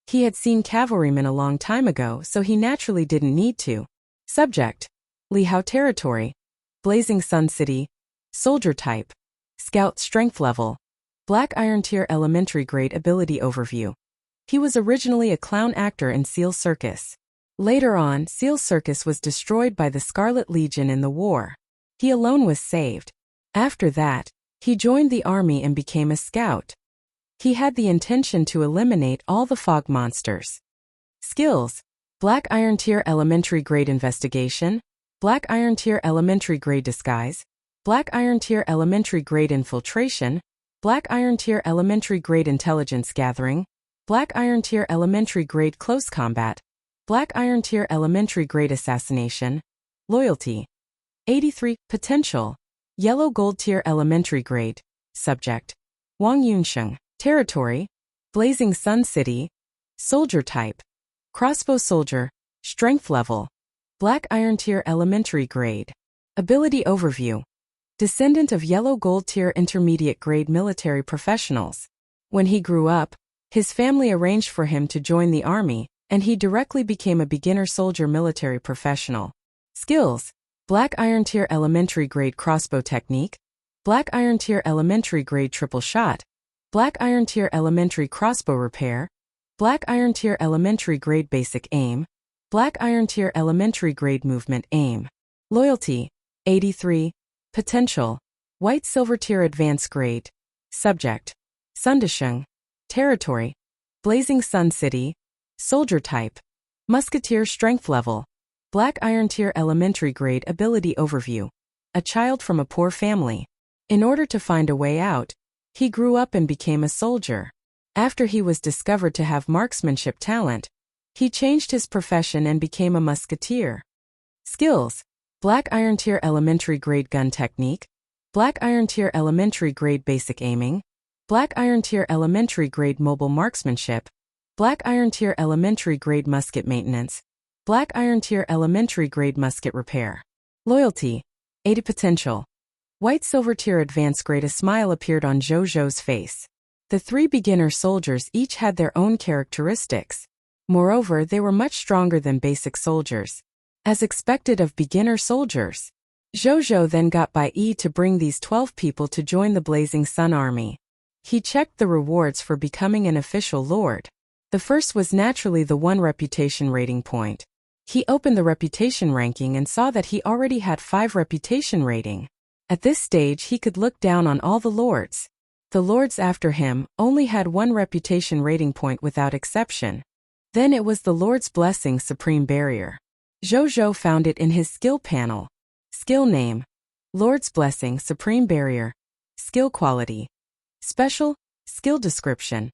He had seen cavalrymen a long time ago, so he naturally didn't need to. Subject: Lihao Territory, Blazing Sun City, Soldier Type, Scout Strength Level, Black Iron Tier Elementary Grade Ability Overview. He was originally a clown actor in Seal Circus. Later on, Seal Circus was destroyed by the Scarlet Legion in the war. He alone was saved. After that, he joined the army and became a scout. He had the intention to eliminate all the fog monsters. Skills: Black Iron Tier Elementary Grade Investigation, Black Iron Tier Elementary Grade Disguise, Black Iron Tier Elementary Grade Infiltration, Black Iron Tier Elementary Grade Intelligence Gathering, Black Iron Tier Elementary Grade Close Combat, Black Iron Tier Elementary Grade Assassination. Loyalty: 83. Potential: Yellow Gold Tier Elementary Grade. Subject: Wang Yunsheng. Territory: Blazing Sun City. Soldier Type: Crossbow Soldier. Strength Level: Black Iron Tier Elementary Grade. Ability Overview: Descendant of Yellow Gold Tier Intermediate Grade Military Professionals. When he grew up, his family arranged for him to join the army, and he directly became a beginner soldier military professional. Skills: Black Iron Tier Elementary Grade Crossbow Technique, Black Iron Tier Elementary Grade Triple Shot, Black Iron Tier Elementary Crossbow Repair, Black Iron Tier Elementary Grade Basic Aim, Black Iron Tier Elementary Grade Movement Aim. Loyalty: 83. Potential: White Silver Tier Advanced Grade. Subject: Sundashung. Territory: Blazing Sun City. Soldier Type: Musketeer. Strength Level: Black Iron Tier. Elementary Grade. Ability Overview: A child from a poor family. In order to find a way out, he grew up and became a soldier. After he was discovered to have marksmanship talent, he changed his profession and became a musketeer. Skills: Black Iron Tier. Elementary Grade Gun Technique. Black Iron Tier. Elementary Grade Basic Aiming. Black Iron Tier. Elementary Grade Mobile Marksmanship. Black Iron Tier. Elementary Grade Musket Maintenance. Black Iron Tier. Elementary Grade Musket Repair. Loyalty: 80 Potential. White Silver Tier. Advanced Grade. A smile appeared on Zhou face. The three beginner soldiers each had their own characteristics. Moreover, they were much stronger than basic soldiers, as expected of beginner soldiers. Zhou then got by E to bring these 12 people to join the Blazing Sun Army. He checked the rewards for becoming an official lord. The first was naturally the 1 reputation rating point. He opened the reputation ranking and saw that he already had 5 reputation rating. At this stage he could look down on all the lords. The lords after him only had 1 reputation rating point without exception. Then it was the Lord's Blessing Supreme Barrier. Zhou found it in his skill panel. Skill name: Lord's Blessing Supreme Barrier. Skill quality: Special. Skill description: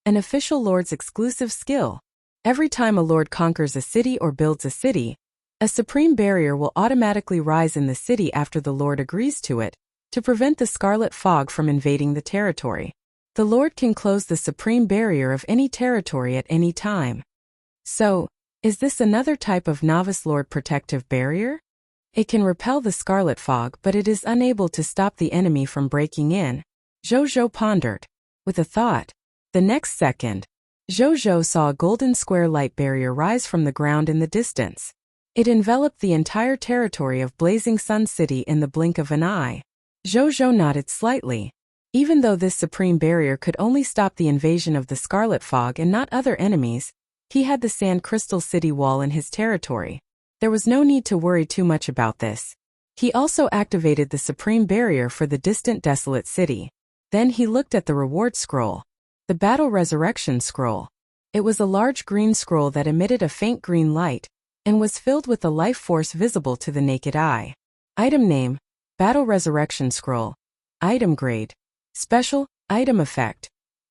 An official lord's exclusive skill. Every time a lord conquers a city or builds a city, a supreme barrier will automatically rise in the city after the lord agrees to it, to prevent the scarlet fog from invading the territory. The lord can close the supreme barrier of any territory at any time. So, is this another type of novice lord protective barrier? It can repel the scarlet fog, but it is unable to stop the enemy from breaking in. Zhou pondered. With a thought. The next second, Zhou saw a golden square light barrier rise from the ground in the distance. It enveloped the entire territory of Blazing Sun City in the blink of an eye. Zhou nodded slightly. Even though this supreme barrier could only stop the invasion of the scarlet fog and not other enemies, he had the Sand Crystal City wall in his territory. There was no need to worry too much about this. He also activated the supreme barrier for the distant desolate city. Then he looked at the reward scroll. The Battle Resurrection Scroll. It was a large green scroll that emitted a faint green light, and was filled with a life force visible to the naked eye. Item name: Battle Resurrection Scroll. Item grade: Special. Item effect: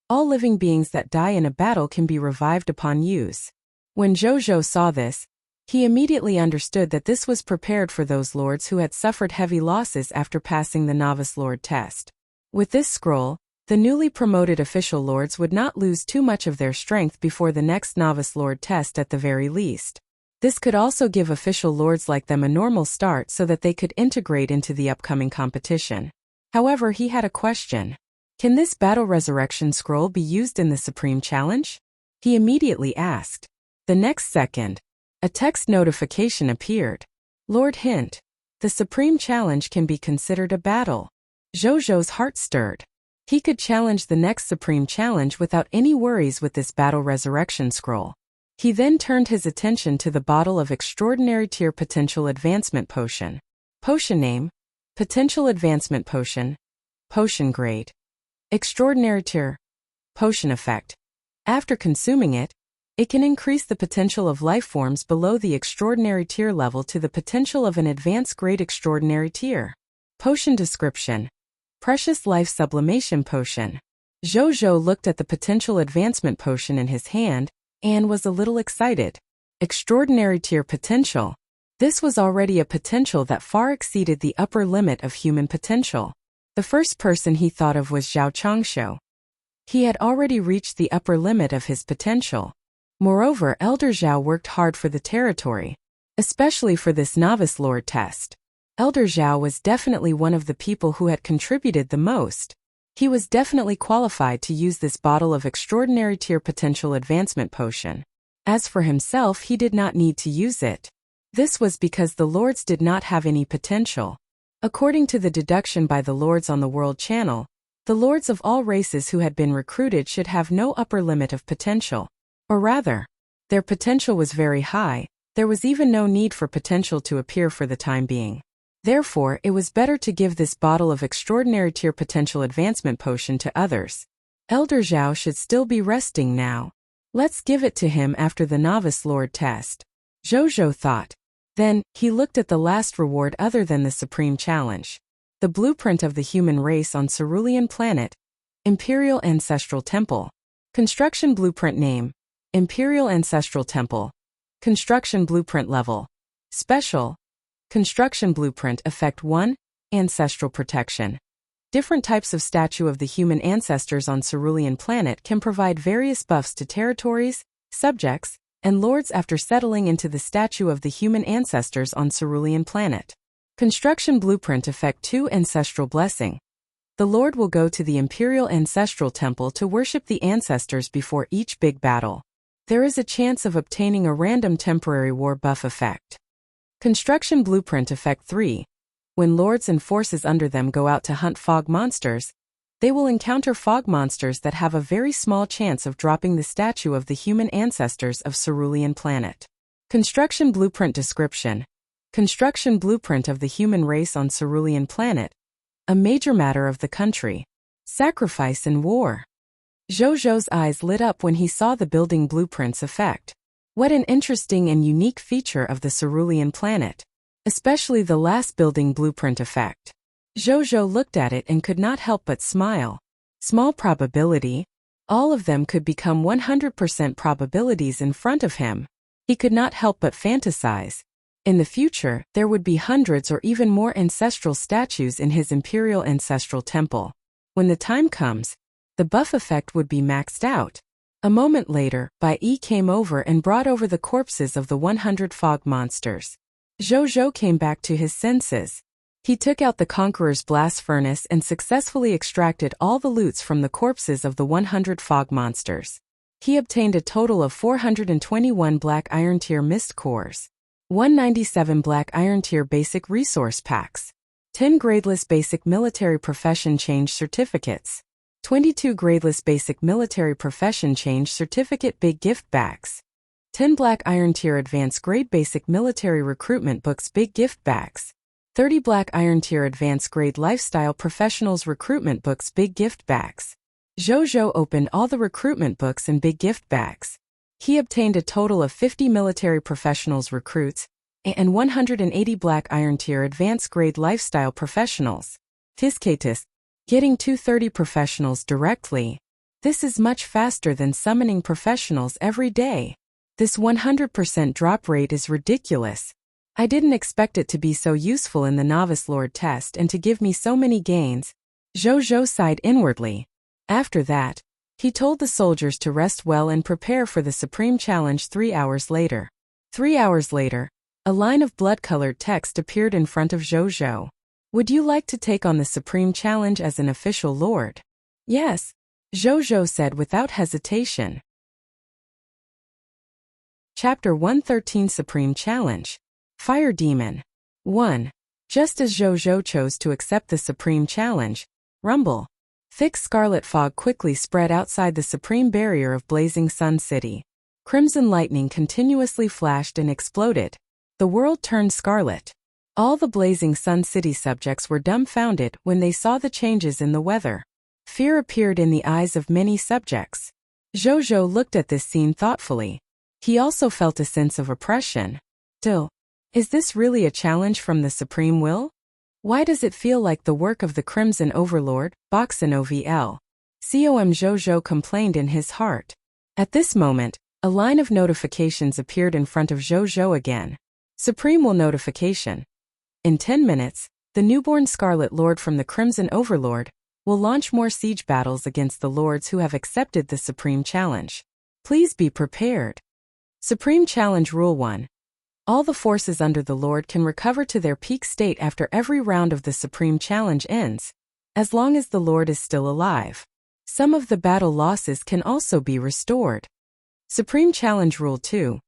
All living beings that die in a battle can be revived upon use. When Zhou saw this, he immediately understood that this was prepared for those lords who had suffered heavy losses after passing the novice lord test. With this scroll, the newly promoted official lords would not lose too much of their strength before the next novice lord test at the very least. This could also give official lords like them a normal start so that they could integrate into the upcoming competition. However, he had a question. Can this Battle Resurrection Scroll be used in the Supreme Challenge? He immediately asked. The next second, a text notification appeared. Lord Hint. The Supreme Challenge can be considered a battle. Zhou's heart stirred. He could challenge the next Supreme Challenge without any worries with this Battle Resurrection Scroll. He then turned his attention to the bottle of Extraordinary Tier Potential Advancement Potion. Potion name: Potential Advancement Potion. Potion grade: Extraordinary Tier. Potion effect: After consuming it, it can increase the potential of life forms below the Extraordinary Tier level to the potential of an Advanced Grade Extraordinary Tier. Potion description: Precious Life Sublimation Potion. Zhou looked at the Potential Advancement Potion in his hand, and was a little excited. Extraordinary Tier Potential. This was already a potential that far exceeded the upper limit of human potential. The first person he thought of was Zhao Changshu. He had already reached the upper limit of his potential. Moreover, Elder Zhao worked hard for the territory, especially for this novice lord test. Elder Zhao was definitely one of the people who had contributed the most. He was definitely qualified to use this bottle of Extraordinary Tier Potential Advancement Potion. As for himself, he did not need to use it. This was because the lords did not have any potential. According to the deduction by the lords on the World Channel, the lords of all races who had been recruited should have no upper limit of potential. Or rather, their potential was very high. There was even no need for potential to appear for the time being. Therefore, it was better to give this bottle of extraordinary tier potential advancement potion to others. Elder Zhao should still be resting now. Let's give it to him after the novice lord test. Zhou thought. Then, he looked at the last reward other than the supreme challenge. The blueprint of the human race on Cerulean Planet. Imperial Ancestral Temple. Construction Blueprint Name. Imperial Ancestral Temple. Construction Blueprint Level. Special. Construction Blueprint Effect 1. Ancestral Protection. Different types of statue of the human ancestors on Cerulean Planet can provide various buffs to territories, subjects, and lords after settling into the statue of the human ancestors on Cerulean Planet. Construction Blueprint Effect 2. Ancestral Blessing. The lord will go to the Imperial Ancestral Temple to worship the ancestors before each big battle. There is a chance of obtaining a random temporary war buff effect. Construction Blueprint Effect 3. When lords and forces under them go out to hunt fog monsters, they will encounter fog monsters that have a very small chance of dropping the statue of the human ancestors of Cerulean Planet. Construction Blueprint Description. Construction Blueprint of the human race on Cerulean Planet. A major matter of the country. Sacrifice and war. Zhou's eyes lit up when he saw the building blueprints effect. What an interesting and unique feature of the Cerulean Planet. Especially the last building blueprint effect. Zhou looked at it and could not help but smile. Small probability. All of them could become 100% probabilities in front of him. He could not help but fantasize. In the future, there would be hundreds or even more ancestral statues in his Imperial Ancestral Temple. When the time comes, the buff effect would be maxed out. A moment later, Bai Yi came over and brought over the corpses of the 100 fog monsters. Zhou came back to his senses. He took out the Conqueror's blast furnace and successfully extracted all the loots from the corpses of the 100 fog monsters. He obtained a total of 421 Black Iron Tier Mist Cores, 197 Black Iron Tier Basic Resource Packs, 10 Gradeless Basic Military Profession Change Certificates, 22 Gradeless Basic Military Profession Change Certificate Big Gift Bags, 10 Black Iron Tier Advanced Grade Basic Military Recruitment Books Big Gift Bags, 30 Black Iron Tier Advanced Grade Lifestyle Professionals Recruitment Books Big Gift Bags. Zhou opened all the recruitment books and big gift bags. He obtained a total of 50 military professionals recruits and 180 Black Iron Tier Advanced Grade Lifestyle Professionals. Tiscatus, getting 230 professionals directly. This is much faster than summoning professionals every day. This 100% drop rate is ridiculous. I didn't expect it to be so useful in the Novice Lord test and to give me so many gains. Zhou sighed inwardly. After that, he told the soldiers to rest well and prepare for the Supreme Challenge 3 hours later. 3 hours later, a line of blood-colored text appeared in front of Zhou. Would you like to take on the Supreme Challenge as an official lord? Yes, Zhou said without hesitation. Chapter 113 Supreme Challenge. Fire Demon. 1. Just as Zhou chose to accept the Supreme Challenge, rumble. Thick scarlet fog quickly spread outside the supreme barrier of Blazing Sun City. Crimson lightning continuously flashed and exploded. The world turned scarlet. All the Blazing Sun City subjects were dumbfounded when they saw the changes in the weather. Fear appeared in the eyes of many subjects. Zhou looked at this scene thoughtfully. He also felt a sense of oppression. Still, is this really a challenge from the Supreme Will? Why does it feel like the work of the Crimson Overlord, Boxin OVL? Com Zhou complained in his heart. At this moment, a line of notifications appeared in front of Zhou again. Supreme Will notification. In 10 minutes, the newborn Scarlet Lord from the Crimson Overlord will launch more siege battles against the lords who have accepted the Supreme Challenge. Please be prepared. Supreme Challenge Rule 1. All the forces under the Lord can recover to their peak state after every round of the Supreme Challenge ends, as long as the Lord is still alive. Some of the battle losses can also be restored. Supreme Challenge Rule 2.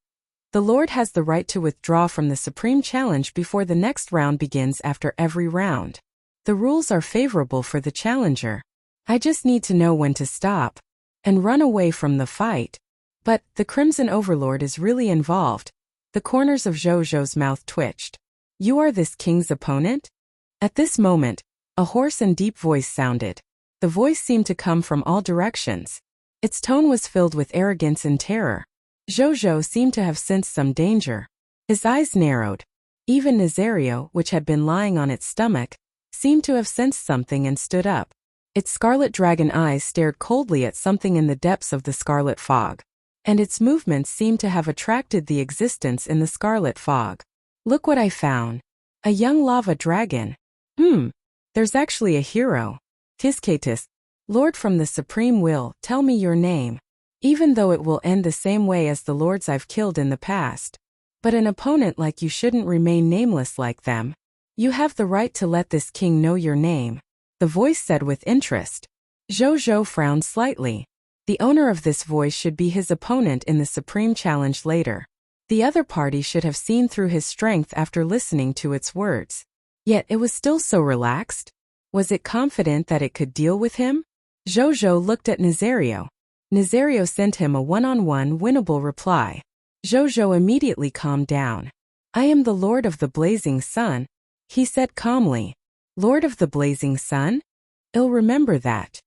The Lord has the right to withdraw from the Supreme Challenge before the next round begins after every round. The rules are favorable for the challenger. I just need to know when to stop and run away from the fight. But the Crimson Overlord is really involved. The corners of Zhou's mouth twitched. You are this king's opponent? At this moment, a hoarse and deep voice sounded. The voice seemed to come from all directions. Its tone was filled with arrogance and terror. Zhou seemed to have sensed some danger. His eyes narrowed. Even Nazario, which had been lying on its stomach, seemed to have sensed something and stood up. Its scarlet dragon eyes stared coldly at something in the depths of the scarlet fog. And its movements seemed to have attracted the existence in the scarlet fog. Look what I found. A young lava dragon. There's actually a hero. Tiscatus, Lord from the Supreme Will, tell me your name. Even though it will end the same way as the lords I've killed in the past. But an opponent like you shouldn't remain nameless like them. You have the right to let this king know your name, the voice said with interest. Zhou frowned slightly. The owner of this voice should be his opponent in the Supreme Challenge later. The other party should have seen through his strength after listening to its words. Yet it was still so relaxed. Was it confident that it could deal with him? Zhou looked at Nazario. Nazario sent him a one-on-one winnable reply. Zhou immediately calmed down. I am the Lord of the Blazing Sun, he said calmly. Lord of the Blazing Sun? I'll remember that.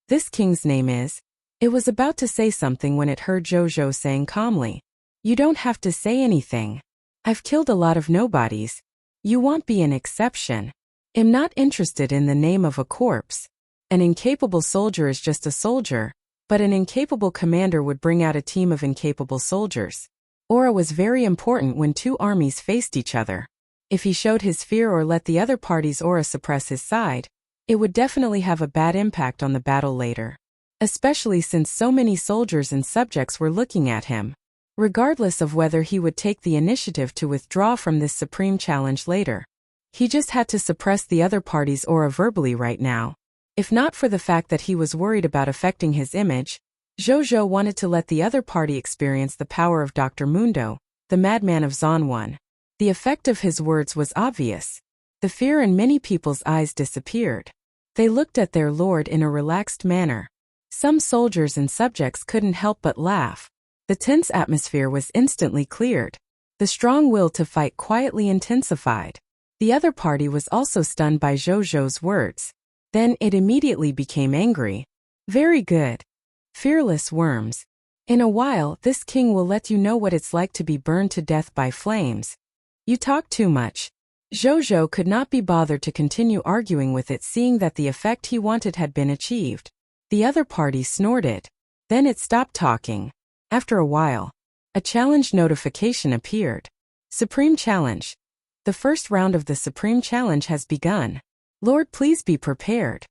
This king's name is... It was about to say something when it heard Zhou saying calmly. You don't have to say anything. I've killed a lot of nobodies. You won't be an exception. I'm not interested in the name of a corpse. An incapable soldier is just a soldier, but an incapable commander would bring out a team of incapable soldiers. Aura was very important when two armies faced each other. If he showed his fear or let the other party's aura suppress his side, it would definitely have a bad impact on the battle later. Especially since so many soldiers and subjects were looking at him. Regardless of whether he would take the initiative to withdraw from this Supreme Challenge later. He just had to suppress the other party's aura verbally right now. If not for the fact that he was worried about affecting his image, Zhou wanted to let the other party experience the power of Dr. Mundo, the madman of Zanwan. The effect of his words was obvious. The fear in many people's eyes disappeared. They looked at their lord in a relaxed manner. Some soldiers and subjects couldn't help but laugh. The tense atmosphere was instantly cleared. The strong will to fight quietly intensified. The other party was also stunned by Zhou's words. Then it immediately became angry. Very good. Fearless worms. In a while, this king will let you know what it's like to be burned to death by flames. You talk too much. Zhou could not be bothered to continue arguing with it, seeing that the effect he wanted had been achieved. The other party snorted. Then it stopped talking. After a while, a challenge notification appeared. Supreme Challenge. The first round of the Supreme Challenge has begun. Lord, please be prepared.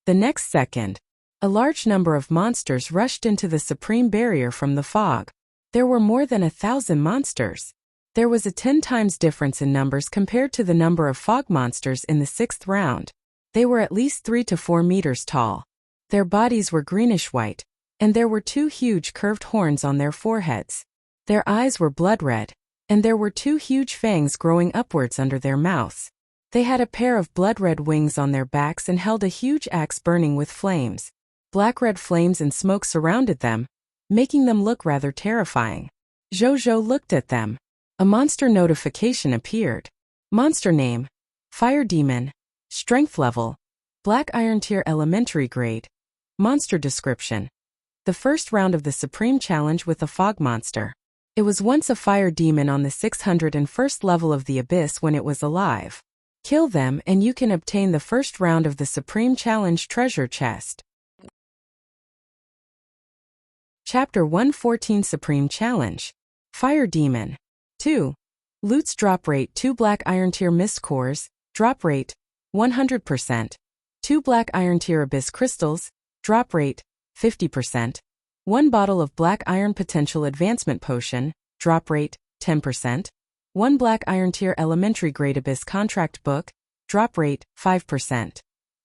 The next second, a large number of monsters rushed into the Supreme Barrier from the fog. There were more than 1,000 monsters. There was a 10 times difference in numbers compared to the number of fog monsters in the 6th round. They were at least 3 to 4 meters tall. Their bodies were greenish-white, and there were 2 huge curved horns on their foreheads. Their eyes were blood-red, and there were 2 huge fangs growing upwards under their mouths. They had a pair of blood-red wings on their backs and held a huge axe burning with flames. Black-red flames and smoke surrounded them, making them look rather terrifying. Zhou looked at them. A monster notification appeared. Monster name: Fire Demon. Strength level: Black Iron Tier Elementary Grade. Monster description: the first round of the Supreme Challenge with a fog monster. It was once a fire demon on the 601st level of the Abyss when it was alive. Kill them and you can obtain the first round of the Supreme Challenge treasure chest. Chapter 114 Supreme Challenge. Fire Demon. 2. Loots drop rate 2 Black Iron Tier Mist Cores, drop rate 100%. 2 Black Iron Tier Abyss Crystals, drop rate 50%. 1 bottle of Black Iron Potential Advancement Potion, drop rate 10%. 1 Black Iron Tier Elementary Grade Abyss Contract Book, drop rate 5%.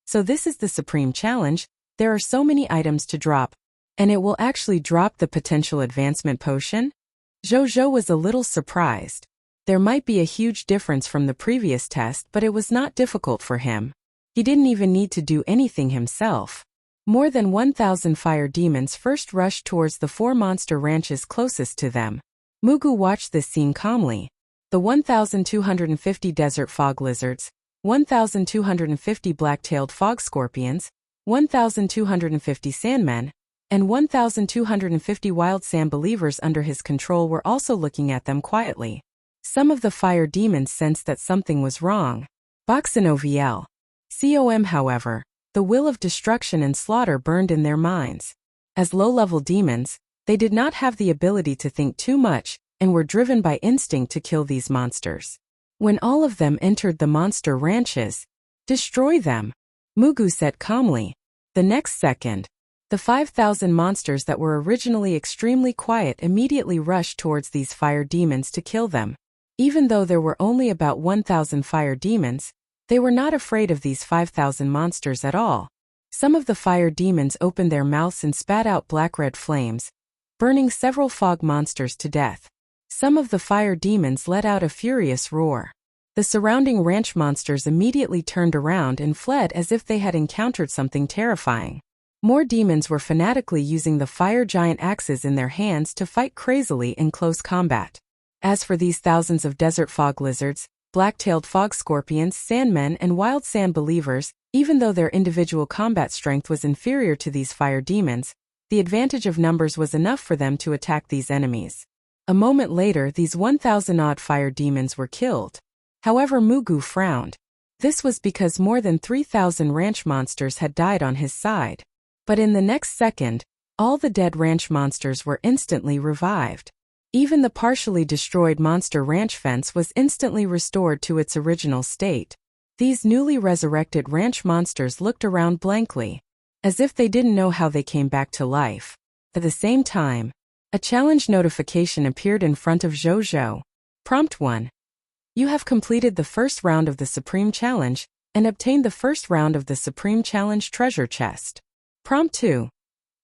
So this is the Supreme Challenge. There are so many items to drop, and it will actually drop the Potential Advancement Potion? Zhou was a little surprised. There might be a huge difference from the previous test, but it was not difficult for him. He didn't even need to do anything himself. More than 1,000 fire demons first rushed towards the 4 monster ranches closest to them. Mugu watched this scene calmly. the 1,250 desert fog lizards, 1,250 black-tailed fog scorpions, 1,250 sandmen, and 1,250 wild sand believers under his control were also looking at them quietly. Some of the fire demons sensed that something was wrong. Boxin Com, however, the will of destruction and slaughter burned in their minds. As low-level demons, they did not have the ability to think too much and were driven by instinct to kill these monsters. When all of them entered the monster ranches, destroy them, Mugu said calmly. The next second, the 5,000 monsters that were originally extremely quiet immediately rushed towards these fire demons to kill them. Even though there were only about 1,000 fire demons, they were not afraid of these 5,000 monsters at all. Some of the fire demons opened their mouths and spat out black-red flames, burning several fog monsters to death. Some of the fire demons let out a furious roar. The surrounding ranch monsters immediately turned around and fled as if they had encountered something terrifying. More demons were fanatically using the fire giant axes in their hands to fight crazily in close combat. As for these thousands of desert fog lizards, black-tailed fog scorpions, sandmen, and wild sand believers, even though their individual combat strength was inferior to these fire demons, the advantage of numbers was enough for them to attack these enemies. A moment later, these 1,000-odd fire demons were killed. However, Mugu frowned. This was because more than 3,000 ranch monsters had died on his side. But in the next second, all the dead ranch monsters were instantly revived. Even the partially destroyed monster ranch fence was instantly restored to its original state. These newly resurrected ranch monsters looked around blankly, as if they didn't know how they came back to life. At the same time, a challenge notification appeared in front of Zhou. Prompt 1. You have completed the first round of the Supreme Challenge and obtained the first round of the Supreme Challenge treasure chest. Prompt 2.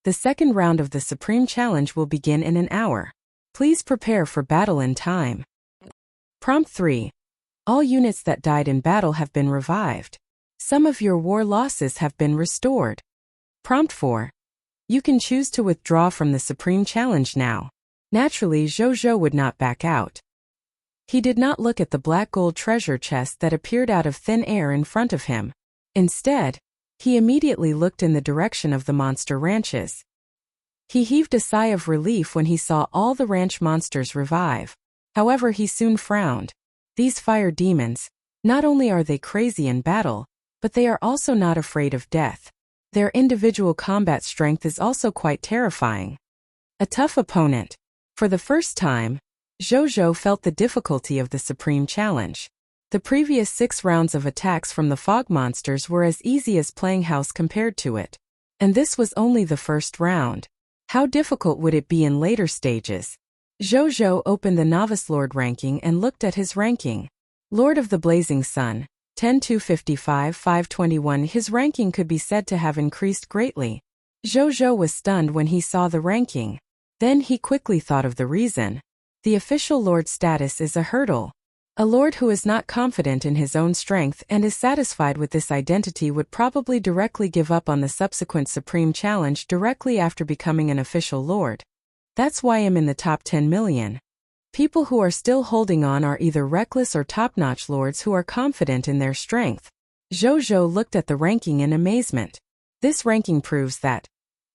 The second round of the Supreme Challenge will begin in an hour. Please prepare for battle in time. Prompt 3. All units that died in battle have been revived. Some of your war losses have been restored. Prompt 4. You can choose to withdraw from the Supreme Challenge now. Naturally, Zhou would not back out. He did not look at the black gold treasure chest that appeared out of thin air in front of him. Instead, he immediately looked in the direction of the monster ranches. He heaved a sigh of relief when he saw all the ranch monsters revive. However, he soon frowned. These fire demons, not only are they crazy in battle, but they are also not afraid of death. Their individual combat strength is also quite terrifying. A tough opponent. For the first time, Zhou felt the difficulty of the Supreme Challenge. The previous 6 rounds of attacks from the fog monsters were as easy as playing house compared to it. And this was only the first round. How difficult would it be in later stages? Zhou opened the Novice Lord ranking and looked at his ranking. Lord of the Blazing Sun, 10-255-521. His ranking could be said to have increased greatly. Zhou was stunned when he saw the ranking. Then he quickly thought of the reason. The official lord status is a hurdle. A lord who is not confident in his own strength and is satisfied with this identity would probably directly give up on the subsequent Supreme Challenge directly after becoming an official lord. That's why I'm in the top 10 million. People who are still holding on are either reckless or top-notch lords who are confident in their strength. Zhou looked at the ranking in amazement. This ranking proves that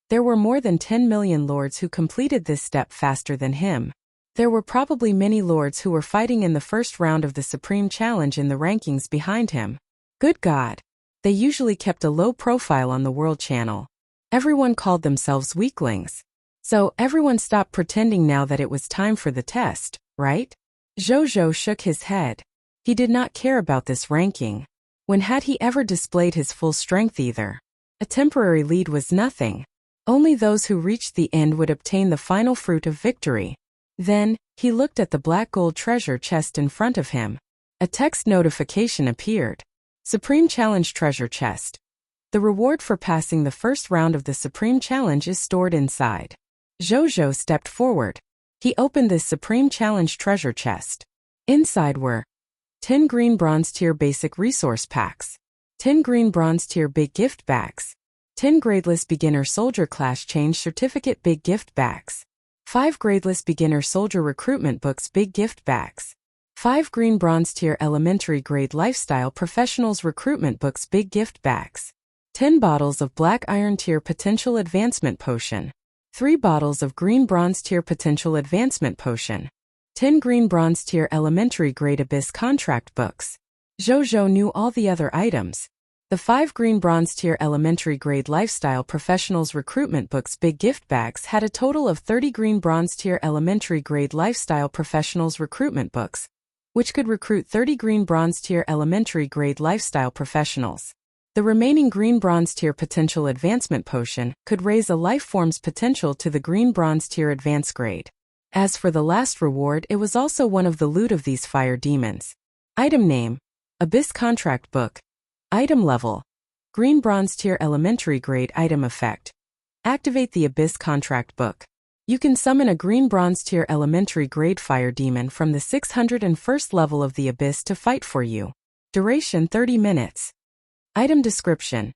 there were more than 10 million lords who completed this step faster than him. There were probably many lords who were fighting in the first round of the Supreme Challenge in the rankings behind him. Good God! They usually kept a low profile on the World Channel. Everyone called themselves weaklings. So everyone stopped pretending now that it was time for the test, right? Zhou shook his head. He did not care about this ranking. When had he ever displayed his full strength either? A temporary lead was nothing. Only those who reached the end would obtain the final fruit of victory. Then, he looked at the black gold treasure chest in front of him. A text notification appeared. Supreme Challenge treasure chest. The reward for passing the first round of the Supreme Challenge is stored inside. Zhou stepped forward. He opened this Supreme Challenge treasure chest. Inside were 10 green bronze tier basic resource packs, 10 green bronze tier big gift bags, 10 gradeless beginner soldier class change certificate big gift bags, 5 gradeless beginner soldier recruitment books big gift bags, 5 Green Bronze Tier Elementary Grade Lifestyle Professionals Recruitment Books Big Gift Bags. 10 bottles of Black Iron Tier Potential Advancement Potion. 3 bottles of Green Bronze Tier Potential Advancement Potion. 10 Green Bronze Tier Elementary Grade Abyss Contract Books. Zhou knew all the other items. The 5 Green Bronze Tier Elementary Grade Lifestyle Professionals Recruitment Books Big Gift Bags had a total of 30 Green Bronze Tier Elementary Grade Lifestyle Professionals Recruitment Books, which could recruit 30 Green Bronze Tier Elementary Grade Lifestyle Professionals. The remaining Green Bronze Tier Potential Advancement Potion could raise a life form's potential to the Green Bronze Tier Advanced Grade. As for the last reward, it was also one of the loot of these fire demons. Item name: Abyss Contract Book. Item level: Green Bronze Tier Elementary Grade. Item effect: activate the Abyss Contract Book. You can summon a Green Bronze Tier Elementary Grade Fire Demon from the 601st level of the Abyss to fight for you. Duration 30 minutes. Item description: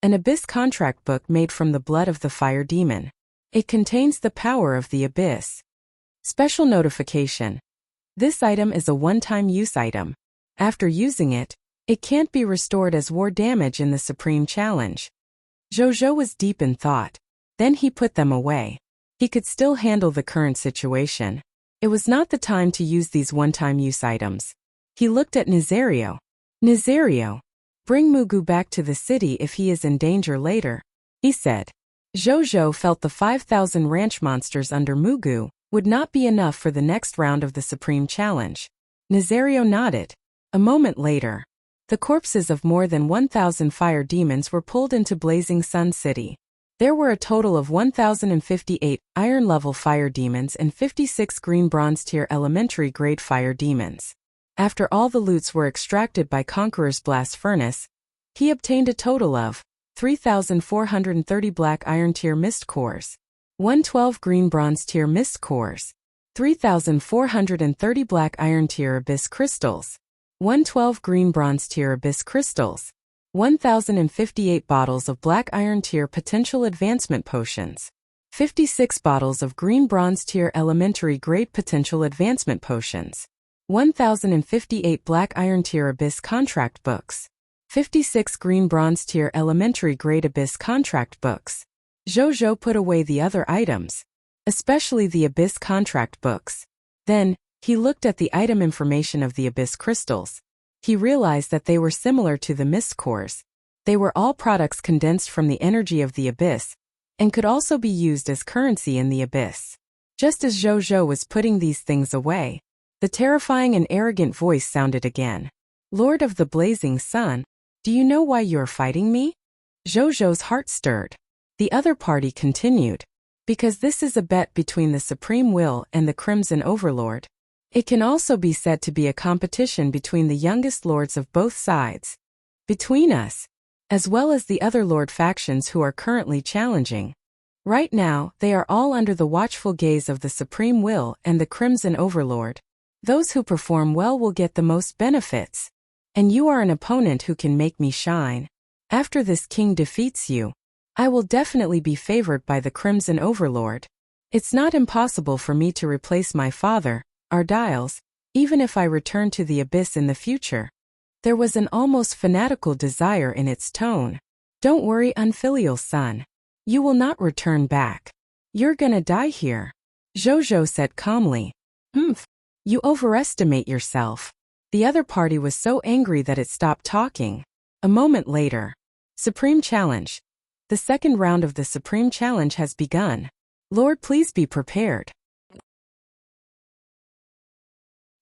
an Abyss Contract Book made from the blood of the Fire Demon. It contains the power of the Abyss. Special notification: this item is a one-time use item. After using it, it can't be restored as war damage in the Supreme Challenge. Zhou was deep in thought. Then he put them away. He could still handle the current situation. It was not the time to use these one-time use items. He looked at Nazario. Nazario, bring Mugu back to the city if he is in danger later, he said. Zhou felt the 5,000 ranch monsters under Mugu would not be enough for the next round of the Supreme Challenge. Nazario nodded. A moment later, the corpses of more than 1,000 fire demons were pulled into Blazing Sun City. There were a total of 1,058 iron-level fire demons and 56 Green Bronze Tier Elementary Grade fire demons. After all the loots were extracted by Conqueror's Blast Furnace, he obtained a total of 3,430 Black Iron Tier Mist Cores, 112 Green Bronze Tier Mist Cores, 3,430 Black Iron Tier Abyss Crystals, 112 Green Bronze Tier Abyss Crystals, 1,058 bottles of Black Iron Tier Potential Advancement Potions, 56 bottles of Green Bronze Tier Elementary Grade Potential Advancement Potions, 1,058 Black Iron Tier Abyss Contract Books, 56 Green Bronze Tier Elementary Grade Abyss Contract Books. Zhou put away the other items, especially the Abyss Contract Books. Then, he looked at the item information of the Abyss Crystals. He realized that they were similar to the Mist Cores. They were all products condensed from the energy of the Abyss, and could also be used as currency in the Abyss. Just as Zhou was putting these things away, the terrifying and arrogant voice sounded again. Lord of the Blazing Sun, do you know why you're fighting me? Zhou's heart stirred. The other party continued. Because this is a bet between the Supreme Will and the Crimson Overlord. It can also be said to be a competition between the youngest lords of both sides. Between us, as well as the other lord factions who are currently challenging. Right now, they are all under the watchful gaze of the Supreme Will and the Crimson Overlord. Those who perform well will get the most benefits. And you are an opponent who can make me shine. After this king defeats you, I will definitely be favored by the Crimson Overlord. It's not impossible for me to replace my father, Ardiles, even if I return to the Abyss in the future. There was an almost fanatical desire in its tone. Don't worry, unfilial son. You will not return back. You're gonna die here. Zhou said calmly. You overestimate yourself. The other party was so angry that it stopped talking. A moment later. Supreme Challenge. The second round of the Supreme Challenge has begun. Lord, please be prepared.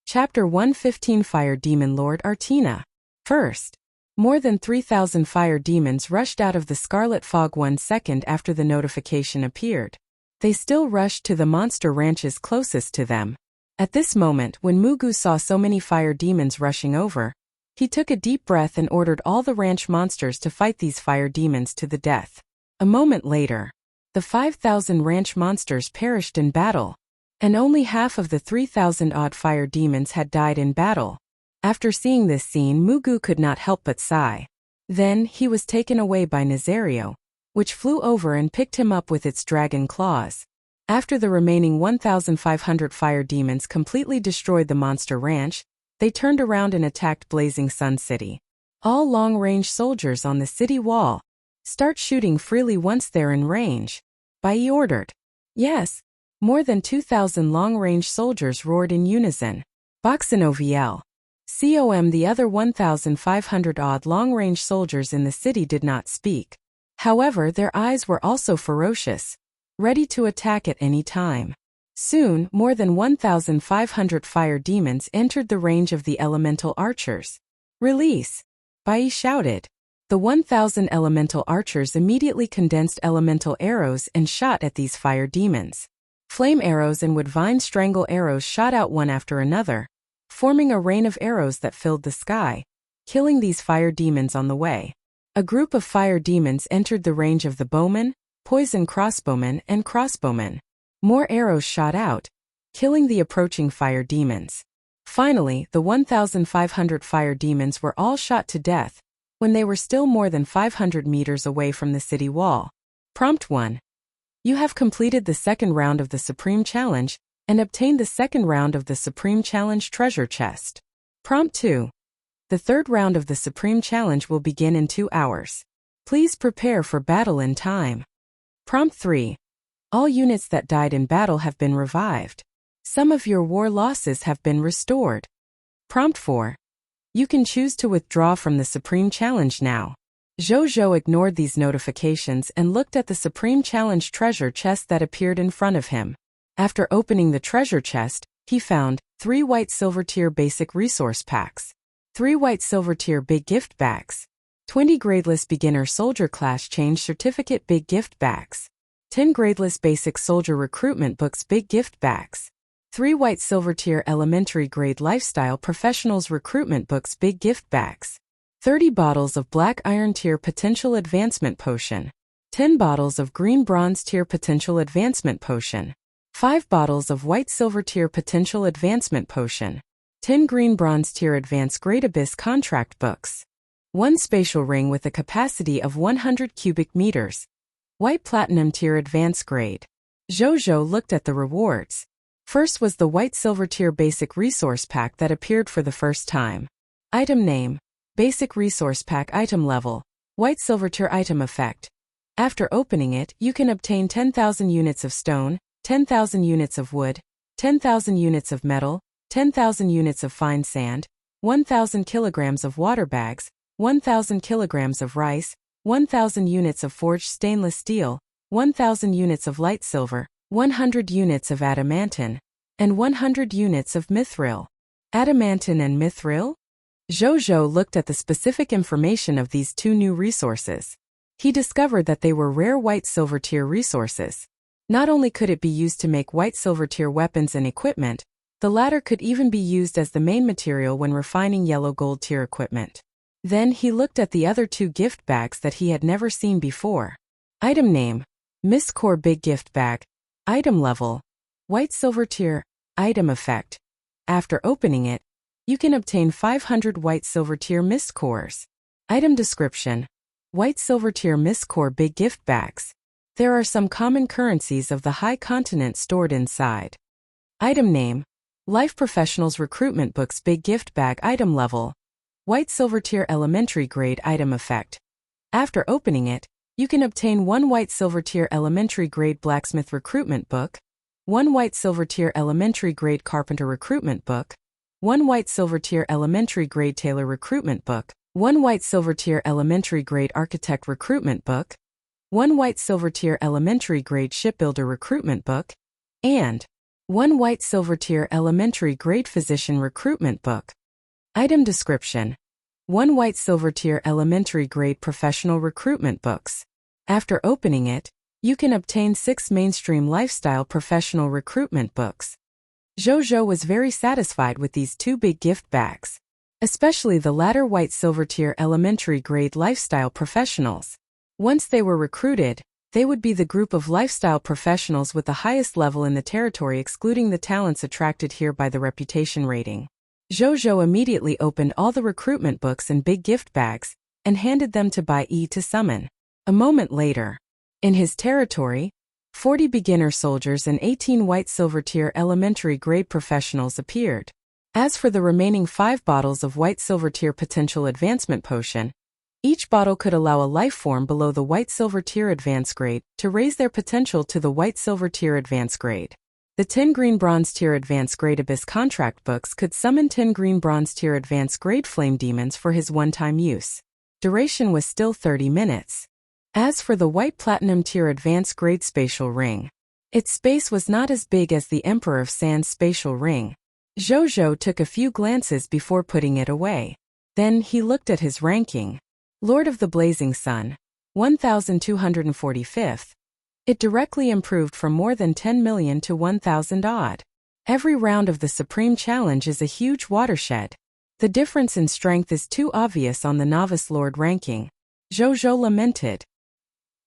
Chapter 115 Fire Demon Lord Artina. First, more than 3,000 fire demons rushed out of the Scarlet Fog 1 second after the notification appeared. They still rushed to the monster ranches closest to them. At this moment, when Mugu saw so many fire demons rushing over, he took a deep breath and ordered all the ranch monsters to fight these fire demons to the death. A moment later, the 5,000 ranch monsters perished in battle, and only half of the 3,000-odd fire demons had died in battle. After seeing this scene, Mugu could not help but sigh. Then, he was taken away by Nazario, which flew over and picked him up with its dragon claws. After the remaining 1,500 fire demons completely destroyed the monster ranch, They turned around and attacked Blazing Sun City. All long-range soldiers on the city wall. Start shooting freely once they're in range. Bai ordered. Yes. More than 2,000 long-range soldiers roared in unison. Boxin-OVL. COM the other 1,500-odd long-range soldiers in the city did not speak. However, their eyes were also ferocious, ready to attack at any time. Soon, more than 1,500 fire demons entered the range of the elemental archers. Release! Bai shouted. The 1,000 elemental archers immediately condensed elemental arrows and shot at these fire demons. Flame arrows and wood-vine strangle arrows shot out one after another, forming a rain of arrows that filled the sky, killing these fire demons on the way. A group of fire demons entered the range of the bowmen, poison crossbowmen, and crossbowmen. More arrows shot out, killing the approaching fire demons. Finally, the 1,500 fire demons were all shot to death when they were still more than 500 meters away from the city wall. Prompt 1. You have completed the second round of the Supreme Challenge and obtained the second round of the Supreme Challenge treasure chest. Prompt 2. The third round of the Supreme Challenge will begin in 2 hours. Please prepare for battle in time. Prompt 3. All units that died in battle have been revived. Some of your war losses have been restored. Prompt 4. You can choose to withdraw from the Supreme Challenge now. Zhou ignored these notifications and looked at the Supreme Challenge treasure chest that appeared in front of him. After opening the treasure chest, he found 3 white silver tier basic resource packs, 3 white silver tier big gift bags, 20 gradeless beginner soldier class change certificate big gift bags, 10 gradeless basic soldier recruitment books big gift bags, 3 white silver tier elementary grade lifestyle professionals recruitment books big gift bags, 30 bottles of black iron tier potential advancement potion, 10 bottles of green bronze tier potential advancement potion, 5 bottles of white silver tier potential advancement potion, 10 green bronze tier advanced grade abyss contract books, 1 spatial ring with a capacity of 100 cubic meters, white platinum tier advanced grade. Zhou looked at the rewards. First was the white silver tier basic resource pack that appeared for the first time. Item name: Basic resource pack. Item level: white silver tier. Item effect: after opening it, you can obtain 10,000 units of stone, 10,000 units of wood, 10,000 units of metal, 10,000 units of fine sand, 1,000 kilograms of water bags, 1,000 kilograms of rice, 1,000 units of forged stainless steel, 1,000 units of light silver, 100 units of adamantine, and 100 units of mithril. Adamantine and mithril? Zhou looked at the specific information of these 2 new resources. He discovered that they were rare white silver tier resources. Not only could it be used to make white silver tier weapons and equipment, the latter could even be used as the main material when refining yellow gold tier equipment. Then he looked at the other 2 gift bags that he had never seen before. Item name: Mist Core Big Gift Bag. Item level: white silver tier. Item effect: after opening it, you can obtain 500 white silver tier mist cores. Item description: white silver tier mist core big gift bags. There are some common currencies of the high continent stored inside. Item name: Life Professionals Recruitment Books Big Gift Bag. Item level: white silver tier elementary grade. Item effect: after opening it, you can obtain 1 white silver tier elementary grade blacksmith recruitment book, 1 white silver tier elementary grade carpenter recruitment book, 1 white silver tier elementary grade tailor recruitment book, 1 white silver tier elementary grade architect recruitment book, 1 white silver tier elementary grade shipbuilder recruitment book, and 1 white silver tier elementary grade physician recruitment book. Item description: 1 white silver tier elementary grade professional recruitment books. After opening it, you can obtain 6 mainstream lifestyle professional recruitment books. Zhou was very satisfied with these 2 big gift bags, especially the latter white silver tier elementary grade lifestyle professionals. Once they were recruited, they would be the group of lifestyle professionals with the highest level in the territory, excluding the talents attracted here by the reputation rating. Zhou immediately opened all the recruitment books and big gift bags and handed them to Bai Yi to summon. A moment later, in his territory, 40 beginner soldiers and 18 white silver tier elementary grade professionals appeared. As for the remaining 5 bottles of White Silver Tier Potential Advancement Potion, each bottle could allow a life form below the White Silver Tier Advanced Grade to raise their potential to the White Silver Tier Advanced Grade. The 10 Green Bronze Tier Advanced Grade Abyss contract books could summon 10 Green Bronze Tier Advanced Grade Flame Demons for his one-time use. Duration was still 30 minutes. As for the White Platinum Tier Advanced Grade Spatial Ring, its space was not as big as the Emperor of Sand's Spatial Ring. Zhou took a few glances before putting it away. Then he looked at his ranking. Lord of the Blazing Sun, 1245th. It directly improved from more than 10 million to 1,000 odd. Every round of the Supreme Challenge is a huge watershed. The difference in strength is too obvious on the Novice Lord ranking. Zhou lamented.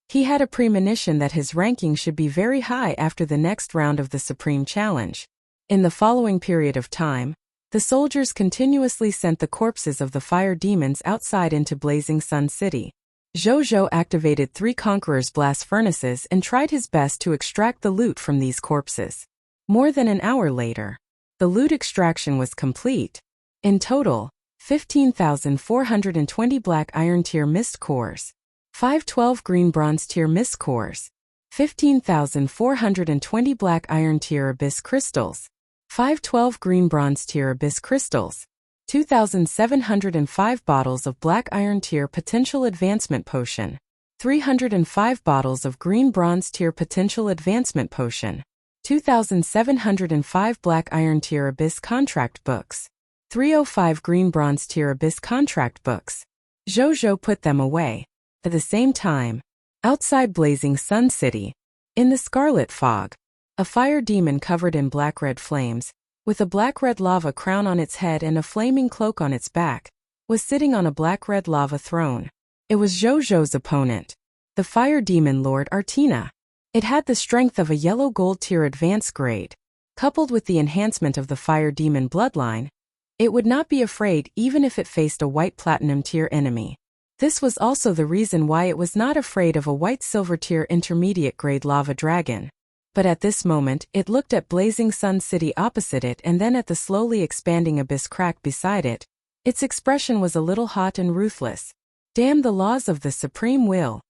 He had a premonition that his ranking should be very high after the next round of the Supreme Challenge. In the following period of time, the soldiers continuously sent the corpses of the fire demons outside into Blazing Sun City. Zhou activated 3 Conqueror's blast furnaces and tried his best to extract the loot from these corpses. More than an hour later, the loot extraction was complete. In total, 15,420 Black Iron Tier Mist Cores, 512 Green Bronze Tier Mist Cores, 15,420 Black Iron Tier Abyss Crystals, 512 Green Bronze Tier Abyss Crystals, 2,705 bottles of Black Iron Tier Potential Advancement Potion, 305 bottles of Green Bronze Tier Potential Advancement Potion, 2,705 Black Iron Tier Abyss Contract Books, 305 Green Bronze Tier Abyss Contract Books. Zhou put them away. At the same time, outside Blazing Sun City, in the Scarlet Fog, a fire demon covered in black-red flames, with a black-red lava crown on its head and a flaming cloak on its back, was sitting on a black-red lava throne. It was Zhou's opponent, the fire demon Lord Artina. It had the strength of a yellow gold tier advanced grade. Coupled with the enhancement of the fire demon bloodline, it would not be afraid even if it faced a white platinum tier enemy. This was also the reason why it was not afraid of a white silver tier intermediate grade lava dragon. But at this moment, it looked at Blazing Sun City opposite it and then at the slowly expanding abyss crack beside it. Its expression was a little hot and ruthless. Damn the laws of the Supreme Will.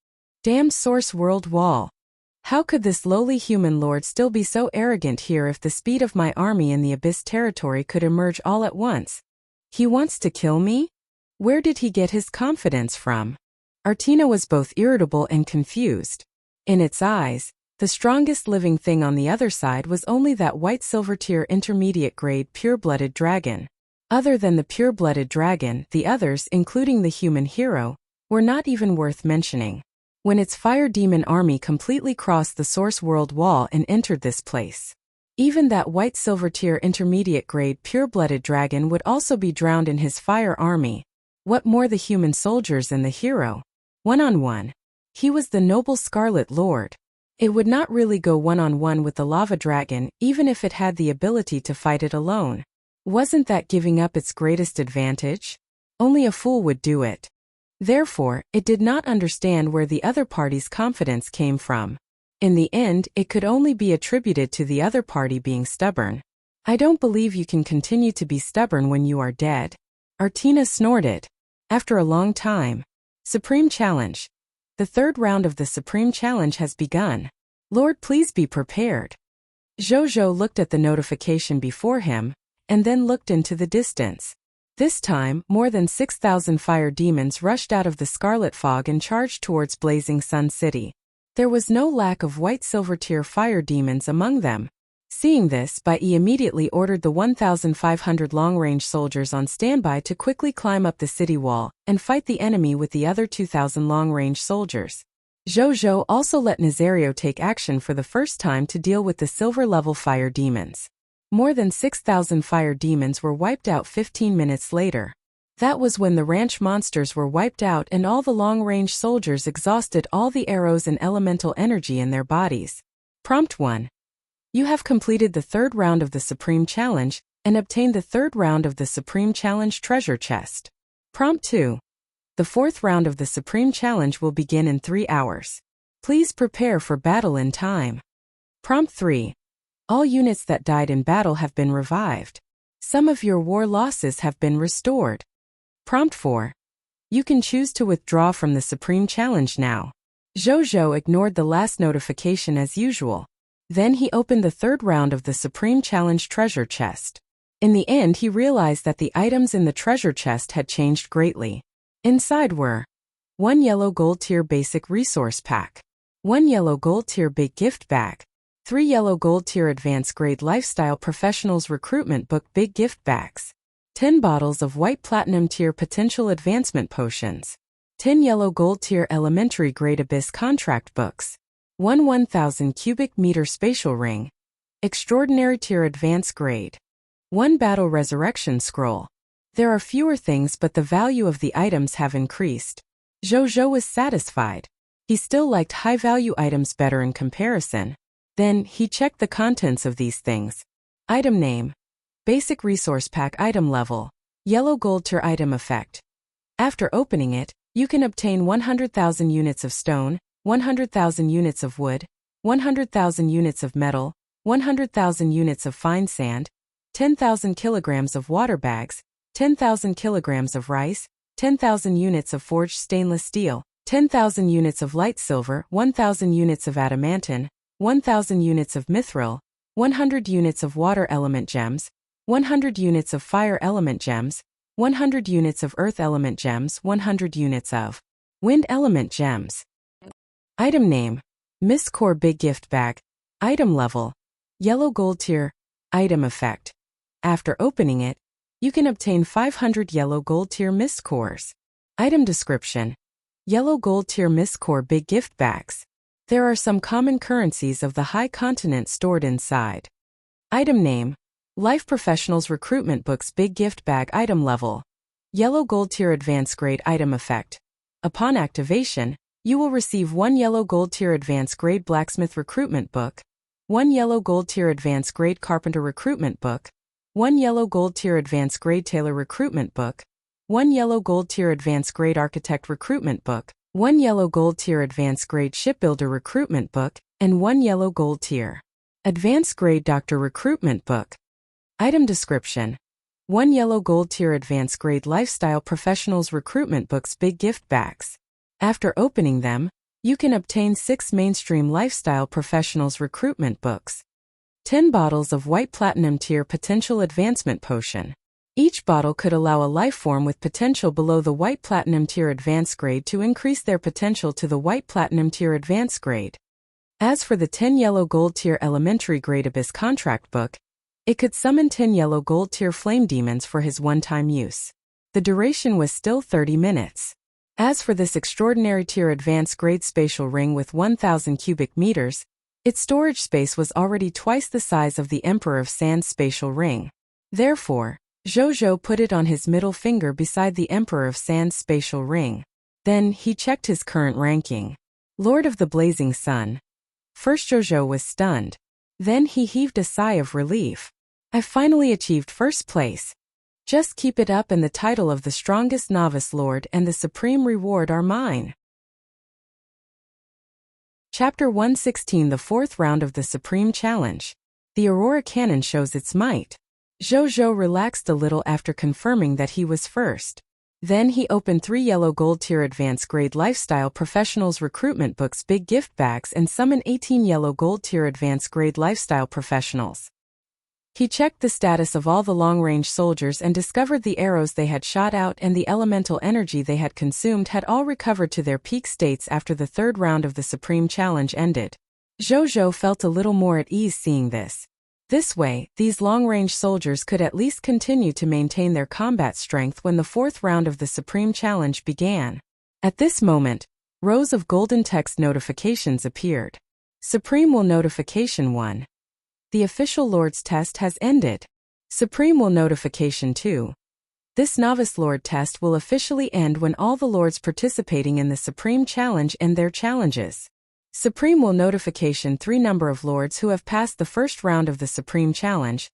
Damn Source World Wall. How could this lowly human lord still be so arrogant here if the speed of my army in the abyss territory could emerge all at once? He wants to kill me? Where did he get his confidence from? Artina was both irritable and confused. In its eyes, the strongest living thing on the other side was only that white silver tier intermediate grade pure-blooded dragon. Other than the pure-blooded dragon, the others, including the human hero, were not even worth mentioning. When its fire demon army completely crossed the Source World Wall and entered this place, even that white silver tier intermediate grade pure-blooded dragon would also be drowned in his fire army. What more the human soldiers and the hero? One-on-one. He was the noble Scarlet Lord. It would not really go one-on-one with the lava dragon, even if it had the ability to fight it alone. Wasn't that giving up its greatest advantage? Only a fool would do it. Therefore, it did not understand where the other party's confidence came from. In the end, it could only be attributed to the other party being stubborn. I don't believe you can continue to be stubborn when you are dead. Artina snorted. After a long time. Supreme Challenge. The third round of the Supreme Challenge has begun. Lord, please be prepared. Zhou looked at the notification before him, and then looked into the distance. This time, more than 6,000 fire demons rushed out of the Scarlet Fog and charged towards Blazing Sun City. There was no lack of white silver tier fire demons among them. Seeing this, Bai immediately ordered the 1,500 long-range soldiers on standby to quickly climb up the city wall and fight the enemy with the other 2,000 long-range soldiers. Zhou also let Nazario take action for the first time to deal with the silver-level fire demons. More than 6,000 fire demons were wiped out 15 minutes later. That was when the ranch monsters were wiped out and all the long-range soldiers exhausted all the arrows and elemental energy in their bodies. Prompt 1. You have completed the third round of the Supreme Challenge and obtained the third round of the Supreme Challenge treasure chest. Prompt 2. The fourth round of the Supreme Challenge will begin in 3 hours. Please prepare for battle in time. Prompt 3. All units that died in battle have been revived. Some of your war losses have been restored. Prompt 4. You can choose to withdraw from the Supreme Challenge now. Zhou ignored the last notification as usual. Then he opened the third round of the Supreme Challenge treasure chest. In the end, he realized that the items in the treasure chest had changed greatly. Inside were 1 yellow gold tier basic resource pack, 1 yellow gold tier big gift bag, 3 yellow gold tier advanced grade lifestyle professionals recruitment book big gift bags, 10 bottles of white platinum tier potential advancement potions, 10 yellow gold tier elementary grade abyss contract books, 1,000 cubic meter spatial ring, extraordinary tier advanced grade, 1 battle resurrection scroll. There are fewer things, but the value of the items have increased. Zhou was satisfied. He still liked high-value items better in comparison. Then, he checked the contents of these things. Item name. Basic resource pack item level. Yellow gold tier item effect. After opening it, you can obtain 100,000 units of stone, 100,000 units of wood, 100,000 units of metal, 100,000 units of fine sand, 10,000 kilograms of water bags, 10,000 kilograms of rice, 10,000 units of forged stainless steel, 10,000 units of light silver, 1,000 units of adamantine, 1,000 units of mithril, 100 units of water element gems, 100 units of fire element gems, 100 units of earth element gems, 100 units of wind element gems. Item name. Mist Core Big Gift Bag. Item level. Yellow gold tier. Item effect. After opening it, you can obtain 500 yellow gold tier mist cores. Item description. Yellow gold tier mist core big gift bags. There are some common currencies of the high continent stored inside. Item name. Life Professionals Recruitment Books Big Gift Bag Item Level. Yellow gold tier advanced grade item effect. Upon activation, you will receive 1 yellow gold tier advanced grade blacksmith recruitment book, 1 yellow gold tier advanced grade carpenter recruitment book, 1 yellow gold tier advanced grade tailor recruitment book, 1 yellow gold tier advanced grade architect recruitment book, 1 yellow gold tier advanced grade shipbuilder recruitment book, and 1 yellow gold tier advanced grade doctor recruitment book. Item description. 1 yellow gold tier advanced grade lifestyle professionals recruitment books big gift bags. After opening them, you can obtain 6 mainstream lifestyle professionals recruitment books. 10 bottles of white platinum tier potential advancement potion. Each bottle could allow a life form with potential below the white platinum tier advanced grade to increase their potential to the white platinum tier advanced grade. As for the 10 yellow gold tier elementary grade abyss contract book, it could summon 10 yellow gold tier flame demons for his one-time use. The duration was still 30 minutes. As for this extraordinary tier advanced grade spatial ring with 1,000 cubic meters, its storage space was already twice the size of the Emperor of Sand's spatial ring. Therefore, Zhou put it on his middle finger beside the Emperor of Sand's spatial ring. Then he checked his current ranking. Lord of the Blazing Sun. First Zhou was stunned. Then he heaved a sigh of relief. I finally achieved first place. Just keep it up and the title of the strongest novice lord and the supreme reward are mine. Chapter 116 The fourth round of the Supreme Challenge. The Aurora Cannon shows its might. Zhou relaxed a little after confirming that he was first. Then he opened 3 yellow gold tier advanced grade lifestyle professionals recruitment books big gift bags and summoned 18 yellow gold tier advanced grade lifestyle professionals. He checked the status of all the long-range soldiers and discovered the arrows they had shot out and the elemental energy they had consumed had all recovered to their peak states after the third round of the Supreme Challenge ended. Zhou felt a little more at ease seeing this. This way, these long-range soldiers could at least continue to maintain their combat strength when the fourth round of the Supreme Challenge began. At this moment, rows of golden text notifications appeared. Supreme Will Notification 1. The official Lord's test has ended. Supreme Will Notification 2. This Novice Lord test will officially end when all the Lords participating in the Supreme Challenge end their challenges. Supreme Will Notification 3 Number of Lords who have passed the first round of the Supreme Challenge,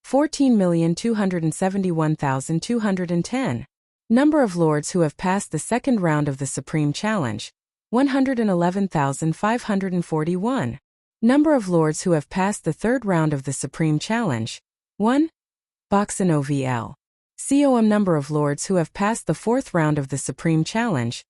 14,271,210. Number of Lords who have passed the second round of the Supreme Challenge, 111,541. Number of Lords who have passed the third round of the Supreme Challenge, 1. Boxen OVL. COM number of lords who have passed the 4th round of the Supreme Challenge.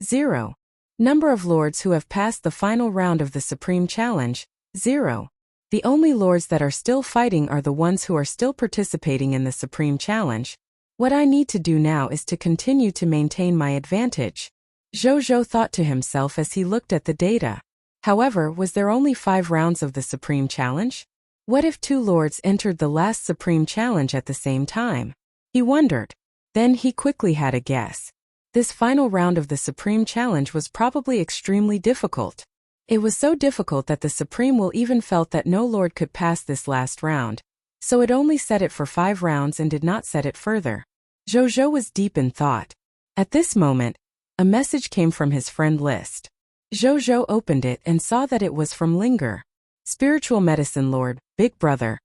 0. Number of lords who have passed the final round of the Supreme Challenge. 0. The only lords that are still fighting are the ones who are still participating in the Supreme Challenge. What I need to do now is to continue to maintain my advantage. Zhou thought to himself as he looked at the data. However, was there only 5 rounds of the Supreme Challenge? What if 2 lords entered the last Supreme Challenge at the same time? He wondered. Then he quickly had a guess. This final round of the Supreme Challenge was probably extremely difficult. It was so difficult that the Supreme Will even felt that no lord could pass this last round. So it only set it for 5 rounds and did not set it further. Zhou was deep in thought. At this moment, a message came from his friend list. Zhou opened it and saw that it was from Linger. Spiritual Medicine Lord, Big Brother.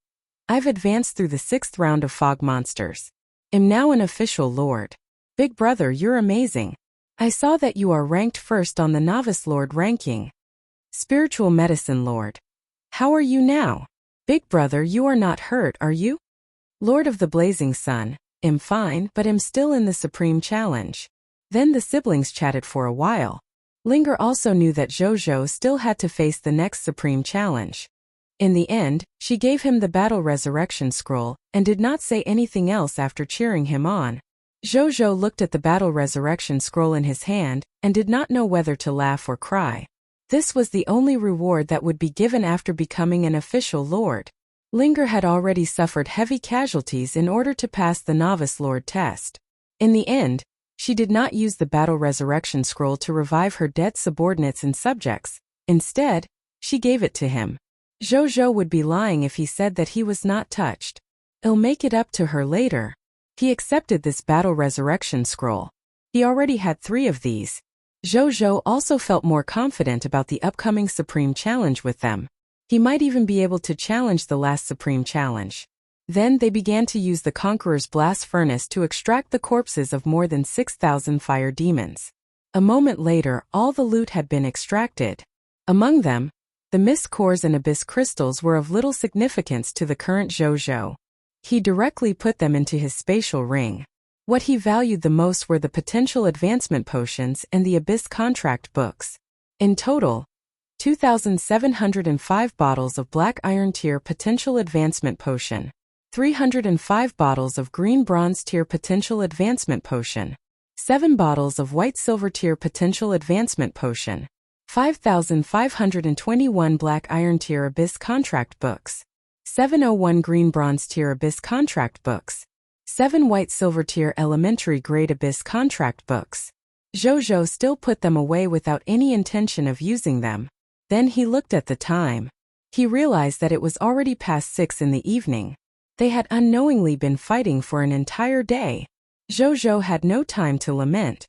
I've advanced through the 6th round of Fog Monsters. Am now an official lord. Big Brother, you're amazing. I saw that you are ranked 1st on the Novice Lord ranking. Spiritual Medicine Lord. How are you now? Big Brother, you are not hurt, are you? Lord of the Blazing Sun. Am fine, but am still in the Supreme Challenge. Then the siblings chatted for a while. Linger also knew that Zhou still had to face the next Supreme Challenge. In the end, she gave him the Battle Resurrection Scroll, and did not say anything else after cheering him on. Zhou looked at the Battle Resurrection Scroll in his hand, and did not know whether to laugh or cry. This was the only reward that would be given after becoming an official lord. Linger had already suffered heavy casualties in order to pass the Novice Lord test. In the end, she did not use the Battle Resurrection Scroll to revive her dead subordinates and subjects. Instead, she gave it to him. Zhou would be lying if he said that he was not touched. I'll make it up to her later. He accepted this Battle Resurrection Scroll. He already had 3 of these. Zhou also felt more confident about the upcoming Supreme Challenge with them. He might even be able to challenge the last Supreme Challenge. Then they began to use the Conqueror's Blast Furnace to extract the corpses of more than 6,000 fire demons. A moment later, all the loot had been extracted. Among them, the Mist Cores and Abyss Crystals were of little significance to the current Zhou. He directly put them into his spatial ring. What he valued the most were the Potential Advancement Potions and the Abyss Contract Books. In total, 2,705 bottles of Black Iron Tier Potential Advancement Potion, 305 bottles of Green Bronze Tier Potential Advancement Potion, 7 bottles of White Silver Tier Potential Advancement Potion, 5,521 Black Iron Tier Abyss Contract Books, 701 Green Bronze Tier Abyss Contract Books, 7 White Silver Tier Elementary Grade Abyss Contract Books. Zhou still put them away without any intention of using them. Then he looked at the time. He realized that it was already past 6 in the evening. They had unknowingly been fighting for an entire day. Zhou had no time to lament.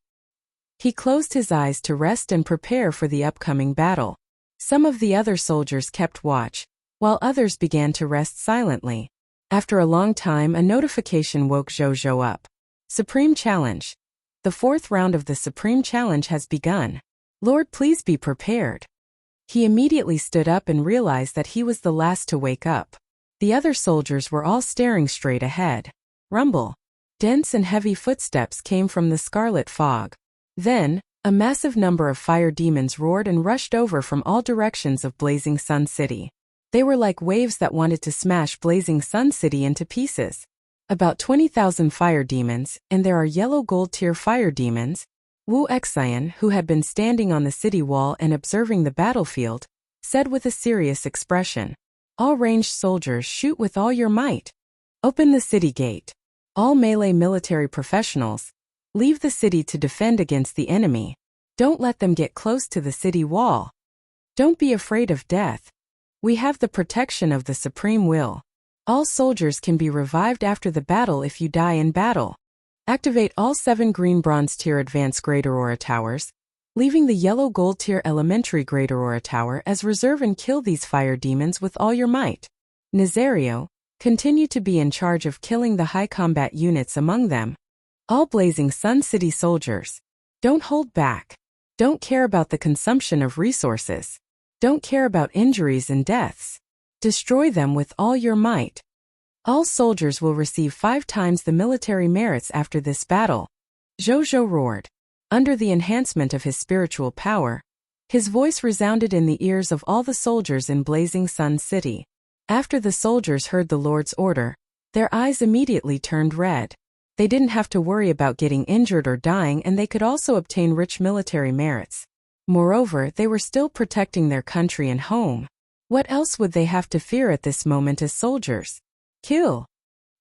He closed his eyes to rest and prepare for the upcoming battle. Some of the other soldiers kept watch, while others began to rest silently. After a long time, a notification woke Zhou up. Supreme Challenge. The 4th round of the Supreme Challenge has begun. Lord, please be prepared. He immediately stood up and realized that he was the last to wake up. The other soldiers were all staring straight ahead. Rumble. Dense and heavy footsteps came from the scarlet fog. Then, a massive number of fire demons roared and rushed over from all directions of Blazing Sun City. They were like waves that wanted to smash Blazing Sun City into pieces. About 20,000 fire demons, and there are yellow gold tier fire demons. Wuxia, who had been standing on the city wall and observing the battlefield, said with a serious expression, "All ranged soldiers, shoot with all your might. Open the city gate. All melee military professionals, leave the city to defend against the enemy. Don't let them get close to the city wall. Don't be afraid of death. We have the protection of the Supreme Will. All soldiers can be revived after the battle if you die in battle. Activate all 7 Green Bronze Tier Advanced Grade Aurora Towers, leaving the Yellow Gold Tier Elementary Grade Aurora Tower as reserve and kill these fire demons with all your might. Nazario, continue to be in charge of killing the high combat units among them. All Blazing Sun City soldiers, don't hold back. Don't care about the consumption of resources. Don't care about injuries and deaths. Destroy them with all your might. All soldiers will receive 5 times the military merits after this battle. Zhou roared. Under the enhancement of his spiritual power, his voice resounded in the ears of all the soldiers in Blazing Sun City. After the soldiers heard the Lord's order, their eyes immediately turned red. They didn't have to worry about getting injured or dying, and they could also obtain rich military merits. Moreover, they were still protecting their country and home. What else would they have to fear at this moment as soldiers? Kill.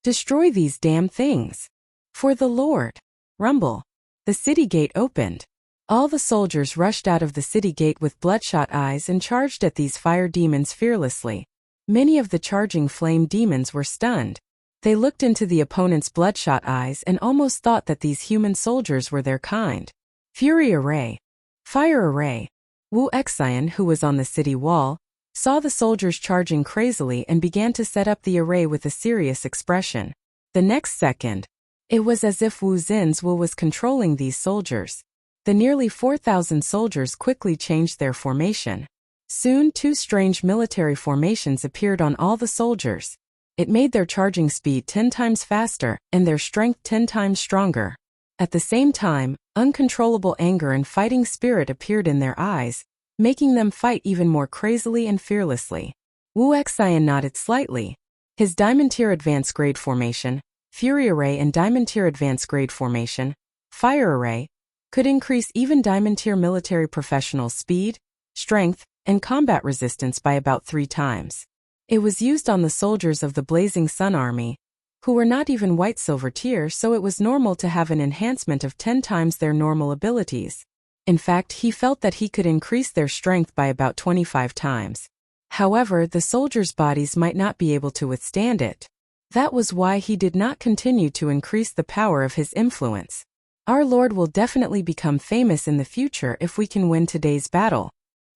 Destroy these damn things. For the Lord. Rumble. The city gate opened. All the soldiers rushed out of the city gate with bloodshot eyes and charged at these fire demons fearlessly. Many of the charging flame demons were stunned. They looked into the opponent's bloodshot eyes and almost thought that these human soldiers were their kind. Fury array. Fire array. Wuxia, who was on the city wall, saw the soldiers charging crazily and began to set up the array with a serious expression. The next second, it was as if Wu Xin's will was controlling these soldiers. The nearly 4,000 soldiers quickly changed their formation. Soon 2 strange military formations appeared on all the soldiers. It made their charging speed 10 times faster and their strength 10 times stronger. At the same time, uncontrollable anger and fighting spirit appeared in their eyes, making them fight even more crazily and fearlessly. Wuxia nodded slightly. His Diamond Tier Advanced Grade Formation, Fury Array and Diamond Tier Advanced Grade Formation, Fire Array, could increase even Diamond Tier Military Professional's speed, strength, and combat resistance by about 3 times. It was used on the soldiers of the Blazing Sun Army, who were not even White Silver Tier, so it was normal to have an enhancement of 10 times their normal abilities. In fact, he felt that he could increase their strength by about 25 times. However, the soldiers' bodies might not be able to withstand it. That was why he did not continue to increase the power of his influence. Our Lord will definitely become famous in the future if we can win today's battle.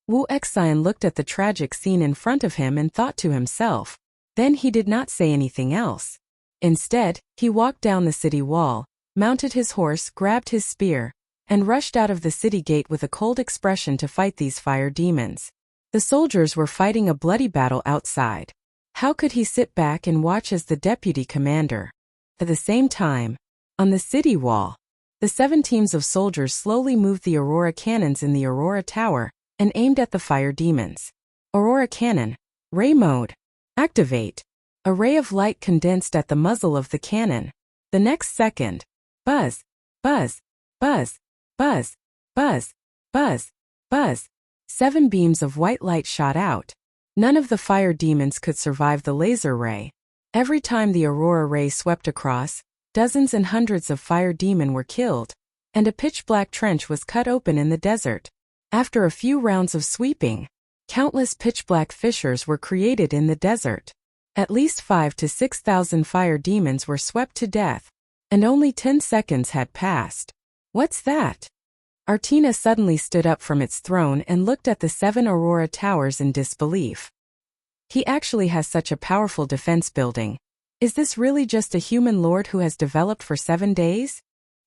Wuxia looked at the tragic scene in front of him and thought to himself. Then he did not say anything else. Instead, he walked down the city wall, mounted his horse, grabbed his spear, and rushed out of the city gate with a cold expression to fight these fire demons. The soldiers were fighting a bloody battle outside. How could he sit back and watch as the deputy commander? At the same time, on the city wall, the 7 teams of soldiers slowly moved the Aurora cannons in the Aurora Tower and aimed at the fire demons. Aurora Cannon. Ray Mode. Activate. A ray of light condensed at the muzzle of the cannon. The next second. Buzz. Buzz. Buzz. Buzz. Buzz. Buzz. Buzz. 7 beams of white light shot out. None of the fire demons could survive the laser ray. Every time the Aurora ray swept across, dozens and hundreds of fire demon were killed, and a pitch-black trench was cut open in the desert. After a few rounds of sweeping, countless pitch-black fissures were created in the desert. At least 5,000 to 6,000 fire demons were swept to death, and only 10 seconds had passed. What's that? Artina suddenly stood up from its throne and looked at the 7 Aurora towers in disbelief. He actually has such a powerful defense building. Is this really just a human lord who has developed for 7 days?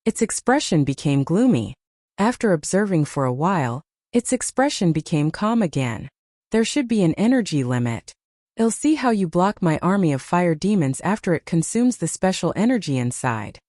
Its expression became gloomy. After observing for a while, its expression became calm again. There should be an energy limit. I'll see how you block my army of fire demons after it consumes the special energy inside.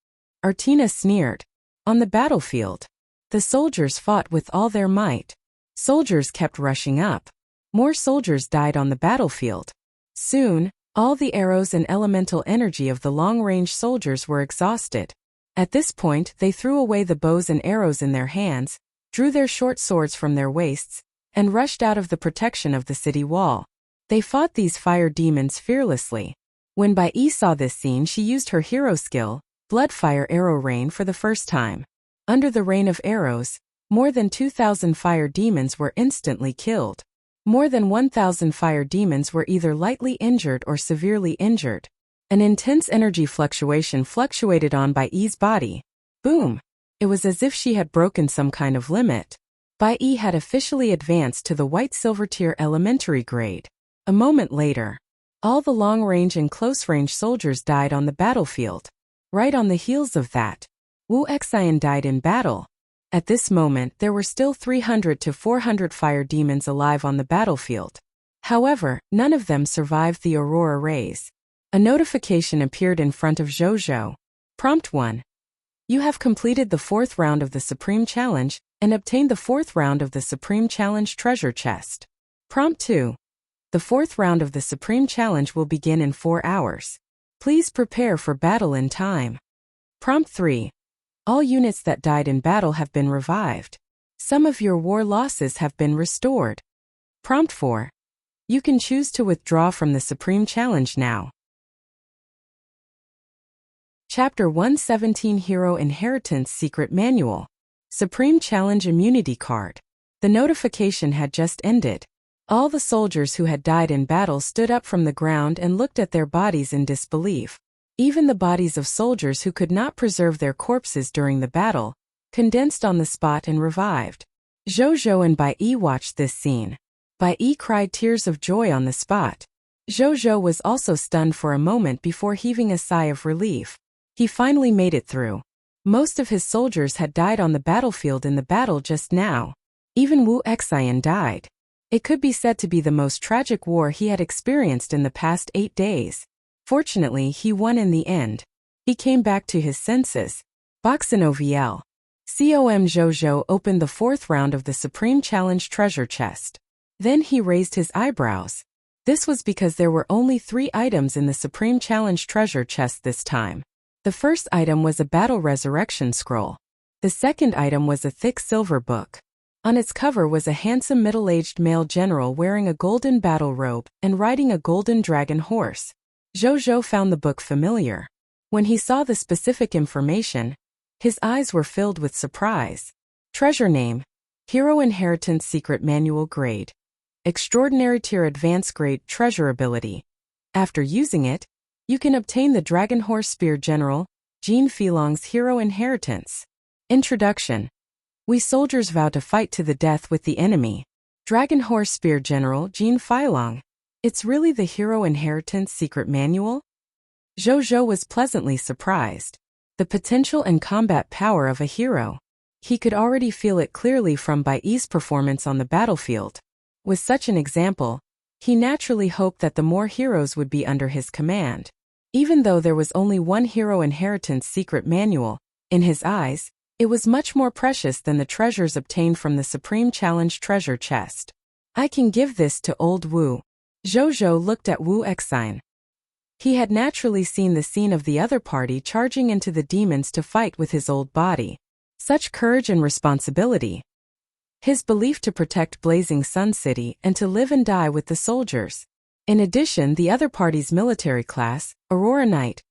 Artina sneered. On the battlefield, the soldiers fought with all their might. Soldiers kept rushing up. More soldiers died on the battlefield. Soon, all the arrows and elemental energy of the long-range soldiers were exhausted. At this point, they threw away the bows and arrows in their hands, drew their short swords from their waists, and rushed out of the protection of the city wall. They fought these fire demons fearlessly. When Bai Yi saw this scene, she used her hero skill, Bloodfire Arrow Rain, for the first time. Under the rain of arrows, more than 2,000 fire demons were instantly killed. More than 1,000 fire demons were either lightly injured or severely injured. An intense energy fluctuation fluctuated on Bai Yi's body. Boom! It was as if she had broken some kind of limit. Bai Yi had officially advanced to the White Silver Tier Elementary grade. A moment later, all the long-range and close-range soldiers died on the battlefield. Right on the heels of that, Wuxia died in battle. At this moment, there were still 300 to 400 fire demons alive on the battlefield. However, none of them survived the Aurora rays. A notification appeared in front of Zhou. Prompt 1. You have completed the 4th round of the Supreme Challenge and obtained the 4th round of the Supreme Challenge treasure chest. Prompt 2. The 4th round of the Supreme Challenge will begin in 4 hours. Please prepare for battle in time. Prompt 3. All units that died in battle have been revived. Some of your war losses have been restored. Prompt 4. You can choose to withdraw from the Supreme Challenge now. Chapter 117 Hero Inheritance Secret Manual. Supreme Challenge Immunity Card. The notification had just ended. All the soldiers who had died in battle stood up from the ground and looked at their bodies in disbelief. Even the bodies of soldiers who could not preserve their corpses during the battle condensed on the spot and revived. Zhou and Bai Yi watched this scene. Bai Yi cried tears of joy on the spot. Zhou was also stunned for a moment before heaving a sigh of relief. He finally made it through. Most of his soldiers had died on the battlefield in the battle just now. Even Wuxia died. It could be said to be the most tragic war he had experienced in the past 8 days. Fortunately, he won in the end. He came back to his senses. Boxin Zhou opened the 4th round of the Supreme Challenge treasure chest. Then he raised his eyebrows. This was because there were only 3 items in the Supreme Challenge treasure chest this time. The first item was a battle resurrection scroll. The second item was a thick silver book. On its cover was a handsome middle-aged male general wearing a golden battle robe and riding a golden dragon horse. Zhou found the book familiar. When he saw the specific information, his eyes were filled with surprise. Treasure name: Hero Inheritance Secret Manual Grade. Extraordinary Tier Advanced Grade Treasure Ability. After using it, you can obtain the Dragon Horse Spear General, Jin Filong's Hero Inheritance. Introduction. We soldiers vow to fight to the death with the enemy. Dragon Horse Spear General Jin Filong. It's really the Hero Inheritance Secret Manual? Zhou was pleasantly surprised. The potential and combat power of a hero. He could already feel it clearly from Bai Yi's performance on the battlefield. With such an example, he naturally hoped that the more heroes would be under his command. Even though there was only one Hero Inheritance Secret Manual, in his eyes, it was much more precious than the treasures obtained from the Supreme Challenge treasure chest. I can give this to old Wu. Zhou looked at Wuxia. He had naturally seen the scene of the other party charging into the demons to fight with his old body. Such courage and responsibility. His belief to protect Blazing Sun City and to live and die with the soldiers. In addition, the other party's military class, Aurora Knight,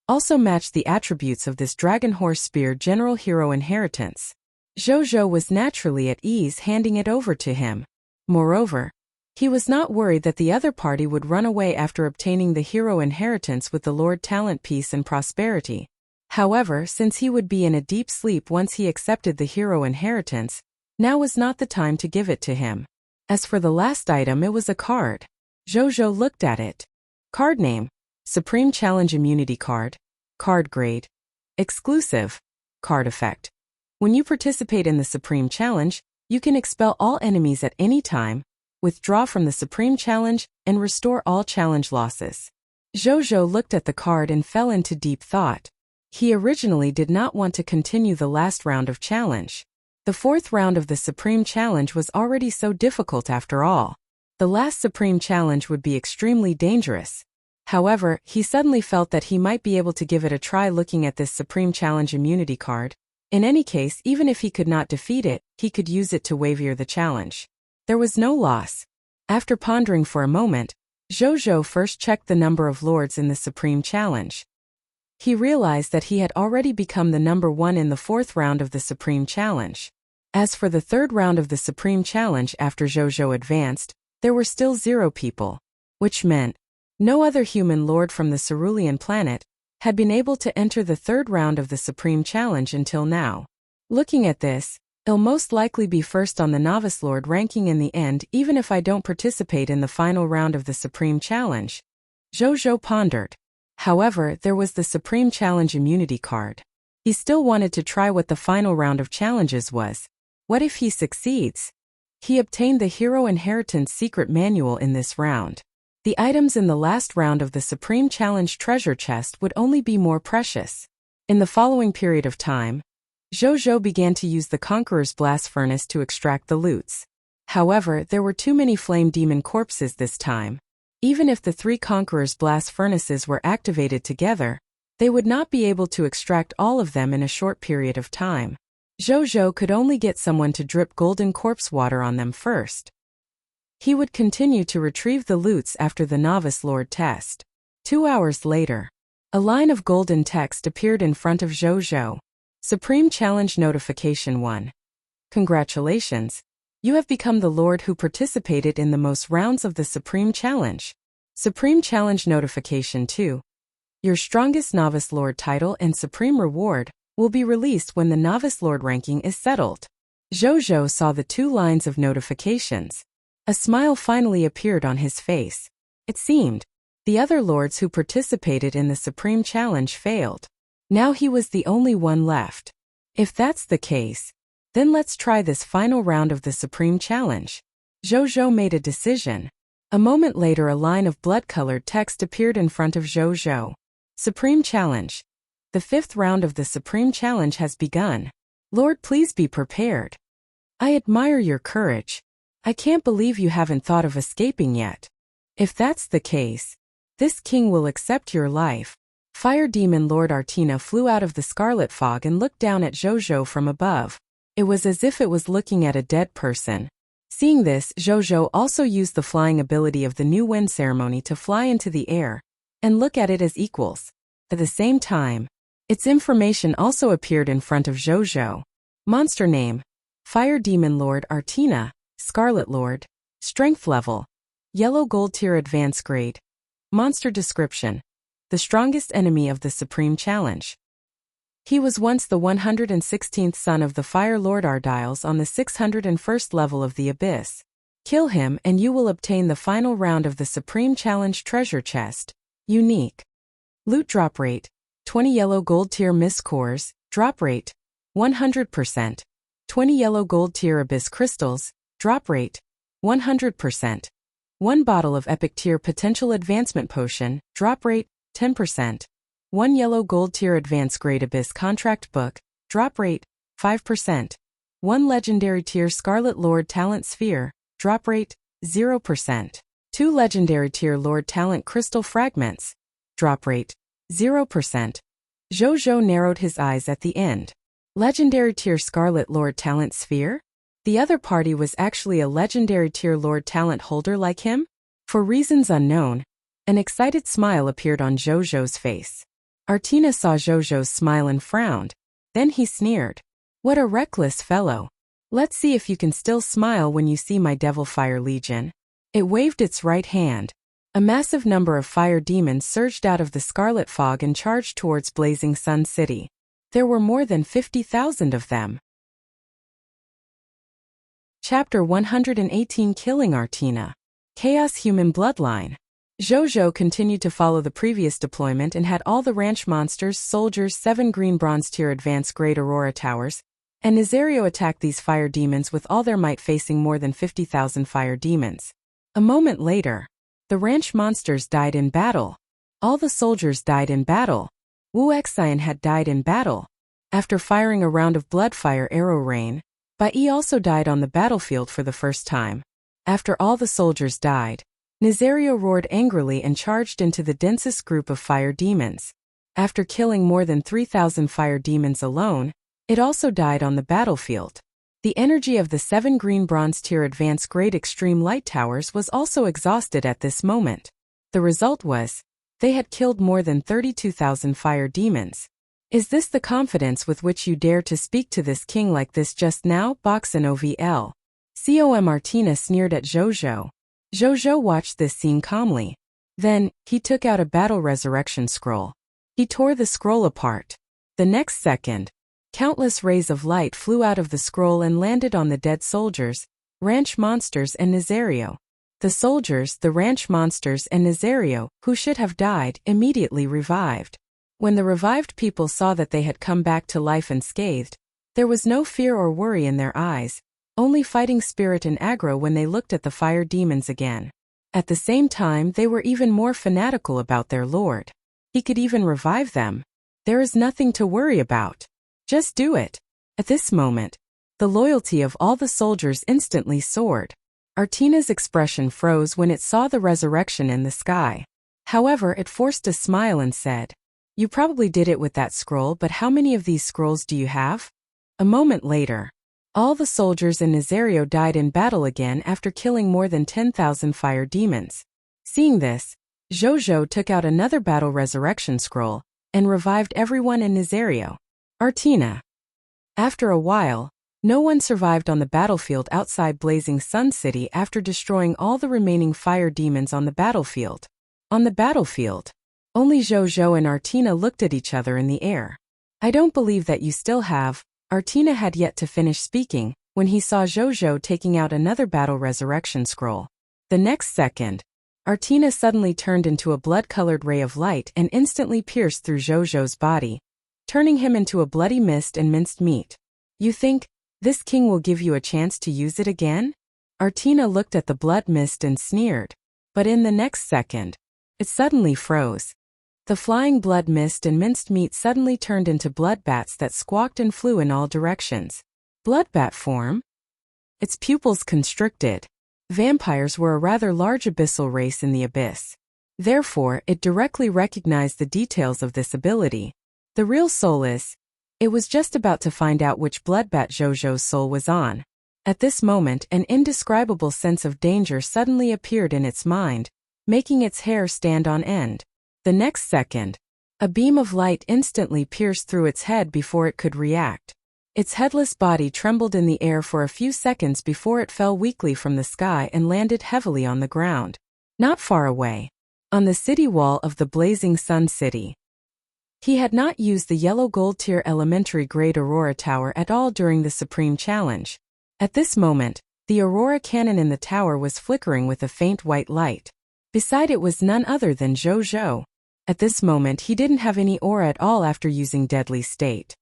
also matched the attributes of this Dragon Horse Spear General Hero Inheritance. Zhou was naturally at ease handing it over to him. Moreover, he was not worried that the other party would run away after obtaining the Hero Inheritance with the Lord Talent, Peace and Prosperity. However, since he would be in a deep sleep once he accepted the Hero Inheritance, now was not the time to give it to him. As for the last item, it was a card. Zhou looked at it. Card name: Supreme Challenge Immunity Card. Card grade: Exclusive. Card effect: when you participate in the Supreme Challenge, you can expel all enemies at any time, withdraw from the Supreme Challenge, and restore all challenge losses. Zhou looked at the card and fell into deep thought. He originally did not want to continue the last round of challenge. The 4th round of the Supreme Challenge was already so difficult after all. The last Supreme Challenge would be extremely dangerous. However, he suddenly felt that he might be able to give it a try looking at this Supreme Challenge immunity card. In any case, even if he could not defeat it, he could use it to wavier the challenge. There was no loss. After pondering for a moment, Zhou first checked the number of lords in the Supreme Challenge. He realized that he had already become the number 1 in the 4th round of the Supreme Challenge. As for the 3rd round of the Supreme Challenge after Zhou advanced, there were still 0 people, which meant no other human lord from the Cerulean planet had been able to enter the 3rd round of the Supreme Challenge until now. Looking at this, I'll most likely be first on the Novice Lord ranking in the end even if I don't participate in the final round of the Supreme Challenge. Zhou pondered. However, there was the Supreme Challenge immunity card. He still wanted to try what the final round of challenges was. What if he succeeds? He obtained the Hero Inheritance Secret Manual in this round. The items in the last round of the Supreme Challenge treasure chest would only be more precious. In the following period of time, Zhou began to use the Conqueror's blast furnace to extract the loots. However, there were too many flame demon corpses this time. Even if the 3 Conqueror's blast furnaces were activated together, they would not be able to extract all of them in a short period of time. Zhou could only get someone to drip golden corpse water on them first. He would continue to retrieve the loots after the Novice Lord test. 2 hours later, a line of golden text appeared in front of Zhou. Supreme Challenge Notification 1. Congratulations! You have become the Lord who participated in the most rounds of the Supreme Challenge. Supreme Challenge Notification 2. Your strongest Novice Lord title and Supreme Reward will be released when the Novice Lord ranking is settled. Zhou saw the 2 lines of notifications. A smile finally appeared on his face. It seemed the other lords who participated in the Supreme Challenge failed. Now he was the only one left. If that's the case, then let's try this final round of the Supreme Challenge. Zhou made a decision. A moment later, a line of blood-colored text appeared in front of Zhou. Supreme Challenge. The 5th round of the Supreme Challenge has begun. Lord, please be prepared. I admire your courage. I can't believe you haven't thought of escaping yet. If that's the case, this king will accept your life. Fire Demon Lord Artina flew out of the scarlet fog and looked down at Zhou from above. It was as if it was looking at a dead person. Seeing this, Zhou also used the flying ability of the new wind ceremony to fly into the air and look at it as equals. At the same time, its information also appeared in front of Zhou. Monster name: Fire Demon Lord Artina. Scarlet Lord. Strength level: Yellow Gold Tier Advanced Grade. Monster description: the strongest enemy of the Supreme Challenge. He was once the 116th son of the Fire Lord Ardiles on the 601st level of the Abyss. Kill him and you will obtain the final round of the Supreme Challenge treasure chest. Unique. Loot drop rate: 20 yellow gold tier Miss Cores. Drop rate: 100%. 20 yellow gold tier Abyss Crystals. Drop rate: 100%. 1 bottle of Epic Tier Potential Advancement Potion. Drop rate: 10%. 1 yellow gold tier Advanced Grade Abyss Contract Book. Drop rate: 5%. 1 legendary tier Scarlet Lord Talent Sphere. Drop rate: 0%. 2 legendary tier Lord Talent Crystal Fragments. Drop rate: 0%. Zhou narrowed his eyes at the end. Legendary tier Scarlet Lord Talent Sphere? The other party was actually a legendary tier Lord Talent holder like him? For reasons unknown, an excited smile appeared on Zhou's face. Artina saw Zhou's smile and frowned. Then he sneered. What a reckless fellow. Let's see if you can still smile when you see my Devil Fire Legion. It waved its right hand. A massive number of fire demons surged out of the scarlet fog and charged towards Blazing Sun City. There were more than 50,000 of them. Chapter 118: Killing Artina. Chaos Human Bloodline. Zhou continued to follow the previous deployment and had all the ranch monsters, soldiers, 7 green bronze tier advanced grade Aurora towers, and Nazario attack these fire demons with all their might, facing more than 50,000 fire demons. A moment later, the ranch monsters died in battle. All the soldiers died in battle. Wuxia had died in battle. After firing a round of bloodfire arrow rain, Bai also died on the battlefield for the first time. After all the soldiers died, Nazario roared angrily and charged into the densest group of fire demons. After killing more than 3,000 fire demons alone, it also died on the battlefield. The energy of the 7 green bronze tier advanced grade extreme light towers was also exhausted at this moment. The result was, they had killed more than 32,000 fire demons. Is this the confidence with which you dare to speak to this king like this just now? Boxen OVL. Com Artina sneered at Zhou. Zhou watched this scene calmly. Then, he took out a battle resurrection scroll. He tore the scroll apart. The next second, countless rays of light flew out of the scroll and landed on the dead soldiers, ranch monsters and Nazario. The soldiers, the ranch monsters and Nazario, who should have died, immediately revived. When the revived people saw that they had come back to life unscathed, there was no fear or worry in their eyes, only fighting spirit and aggro when they looked at the fire demons again. At the same time, they were even more fanatical about their lord. He could even revive them. There is nothing to worry about. Just do it. At this moment, the loyalty of all the soldiers instantly soared. Artina's expression froze when it saw the resurrection in the sky. However, it forced a smile and said, "You probably did it with that scroll, but how many of these scrolls do you have?" A moment later, all the soldiers in Nazario died in battle again after killing more than 10,000 fire demons. Seeing this, Jojo took out another battle resurrection scroll and revived everyone in Nazario. Artina. After a while, no one survived on the battlefield outside Blazing Sun City after destroying all the remaining fire demons on the battlefield. On the battlefield, only Jojo and Artina looked at each other in the air. "I don't believe that you still have." Artina had yet to finish speaking when he saw Jojo taking out another battle resurrection scroll. The next second, Artina suddenly turned into a blood-colored ray of light and instantly pierced through Jojo's body, turning him into a bloody mist and minced meat. "You think this king will give you a chance to use it again?" Artina looked at the blood mist and sneered. But in the next second, it suddenly froze. The flying blood mist and minced meat suddenly turned into blood bats that squawked and flew in all directions. Blood bat form? Its pupils constricted. Vampires were a rather large abyssal race in the abyss. Therefore, it directly recognized the details of this ability. The real soul is. It was just about to find out which bloodbat Jojo's soul was on. At this moment, an indescribable sense of danger suddenly appeared in its mind, making its hair stand on end. The next second, a beam of light instantly pierced through its head before it could react. Its headless body trembled in the air for a few seconds before it fell weakly from the sky and landed heavily on the ground. Not far away, on the city wall of the Blazing Sun City. He had not used the yellow gold tier elementary grade Aurora Tower at all during the Supreme Challenge. At this moment, the Aurora cannon in the tower was flickering with a faint white light. Beside it was none other than Jojo. At this moment he didn't have any aura at all after using Deadly State.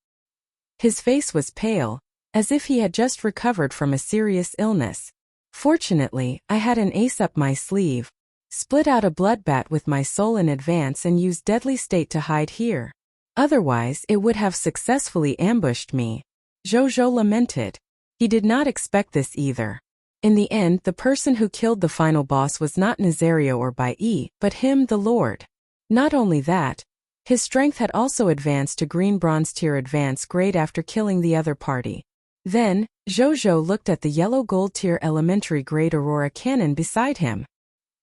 His face was pale, as if he had just recovered from a serious illness. "Fortunately, I had an ace up my sleeve. Split out a bloodbat with my soul in advance and used Deadly State to hide here. Otherwise, it would have successfully ambushed me." Jojo lamented. He did not expect this either. In the end, the person who killed the final boss was not Nazario or Bai, but him, the Lord. Not only that, his strength had also advanced to green bronze tier advance grade after killing the other party. Then, Jojo looked at the yellow gold tier elementary grade Aurora cannon beside him.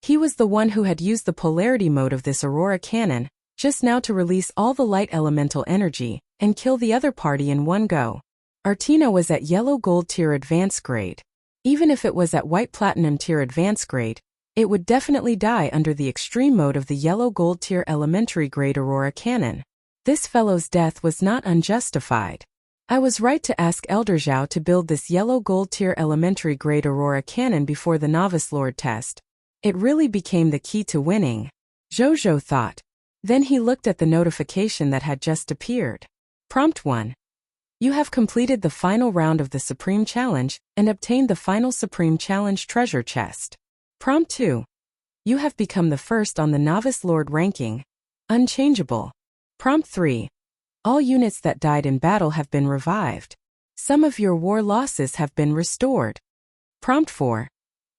He was the one who had used the polarity mode of this Aurora cannon, just now to release all the light elemental energy, and kill the other party in one go. Artina was at yellow gold tier advance grade. Even if it was at white platinum tier advance grade, it would definitely die under the extreme mode of the yellow gold tier elementary grade Aurora cannon. This fellow's death was not unjustified. I was right to ask Elder Zhao to build this yellow gold tier elementary grade Aurora cannon before the Novice Lord test. It really became the key to winning, Jojo thought. Then he looked at the notification that had just appeared. Prompt 1. You have completed the final round of the Supreme Challenge and obtained the final Supreme Challenge treasure chest. Prompt 2. You have become the first on the Novice Lord ranking. Unchangeable. Prompt 3. All units that died in battle have been revived. Some of your war losses have been restored. Prompt 4.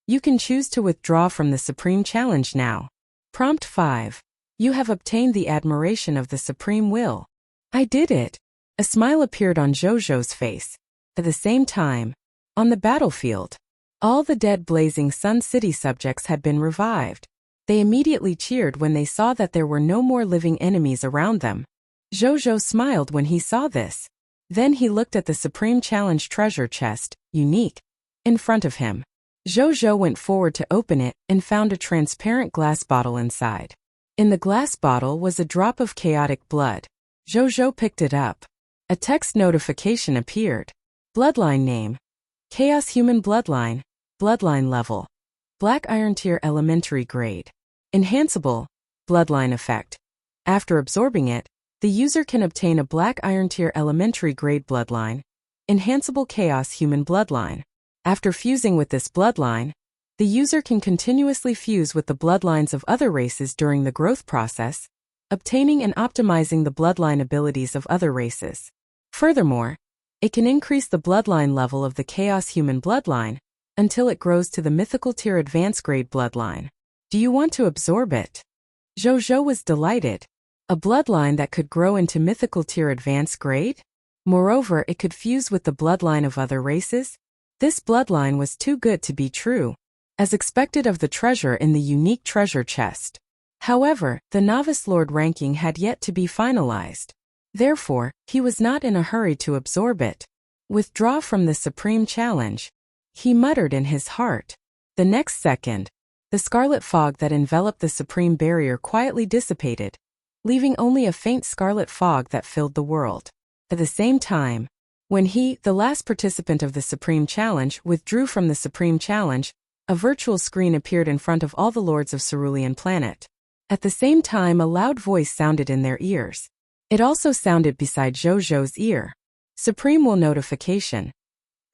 You can choose to withdraw from the Supreme Challenge now. Prompt 5. You have obtained the admiration of the Supreme Will. I did it. A smile appeared on Jojo's face. At the same time, on the battlefield, all the dead Blazing Sun City subjects had been revived. They immediately cheered when they saw that there were no more living enemies around them. Jojo smiled when he saw this. Then he looked at the Supreme Challenge treasure chest, unique, in front of him. Jojo went forward to open it and found a transparent glass bottle inside. In the glass bottle was a drop of chaotic blood. Jojo picked it up. A text notification appeared. Bloodline name. Chaos Human Bloodline. Bloodline level. Black Iron Tier Elementary Grade. Enhanceable. Bloodline effect. After absorbing it, the user can obtain a Black Iron Tier Elementary Grade Bloodline. Enhanceable Chaos Human Bloodline. After fusing with this bloodline, The user can continuously fuse with the bloodlines of other races during the growth process, obtaining and optimizing the bloodline abilities of other races. Furthermore, it can increase the bloodline level of the Chaos Human bloodline until it grows to the Mythical Tier Advanced Grade bloodline. Do you want to absorb it? Zhou was delighted. A bloodline that could grow into Mythical Tier Advanced Grade? Moreover, it could fuse with the bloodline of other races? This bloodline was too good to be true, as expected of the treasure in the unique treasure chest. However, the Novice Lord ranking had yet to be finalized. Therefore, he was not in a hurry to absorb it. Withdraw from the Supreme Challenge, he muttered in his heart. The next second, the scarlet fog that enveloped the Supreme Barrier quietly dissipated, leaving only a faint scarlet fog that filled the world. At the same time, when he, the last participant of the Supreme Challenge, withdrew from the Supreme Challenge, a virtual screen appeared in front of all the lords of Cerulean Planet. At the same time, a loud voice sounded in their ears. It also sounded beside Zhou's ear. Supreme will notification.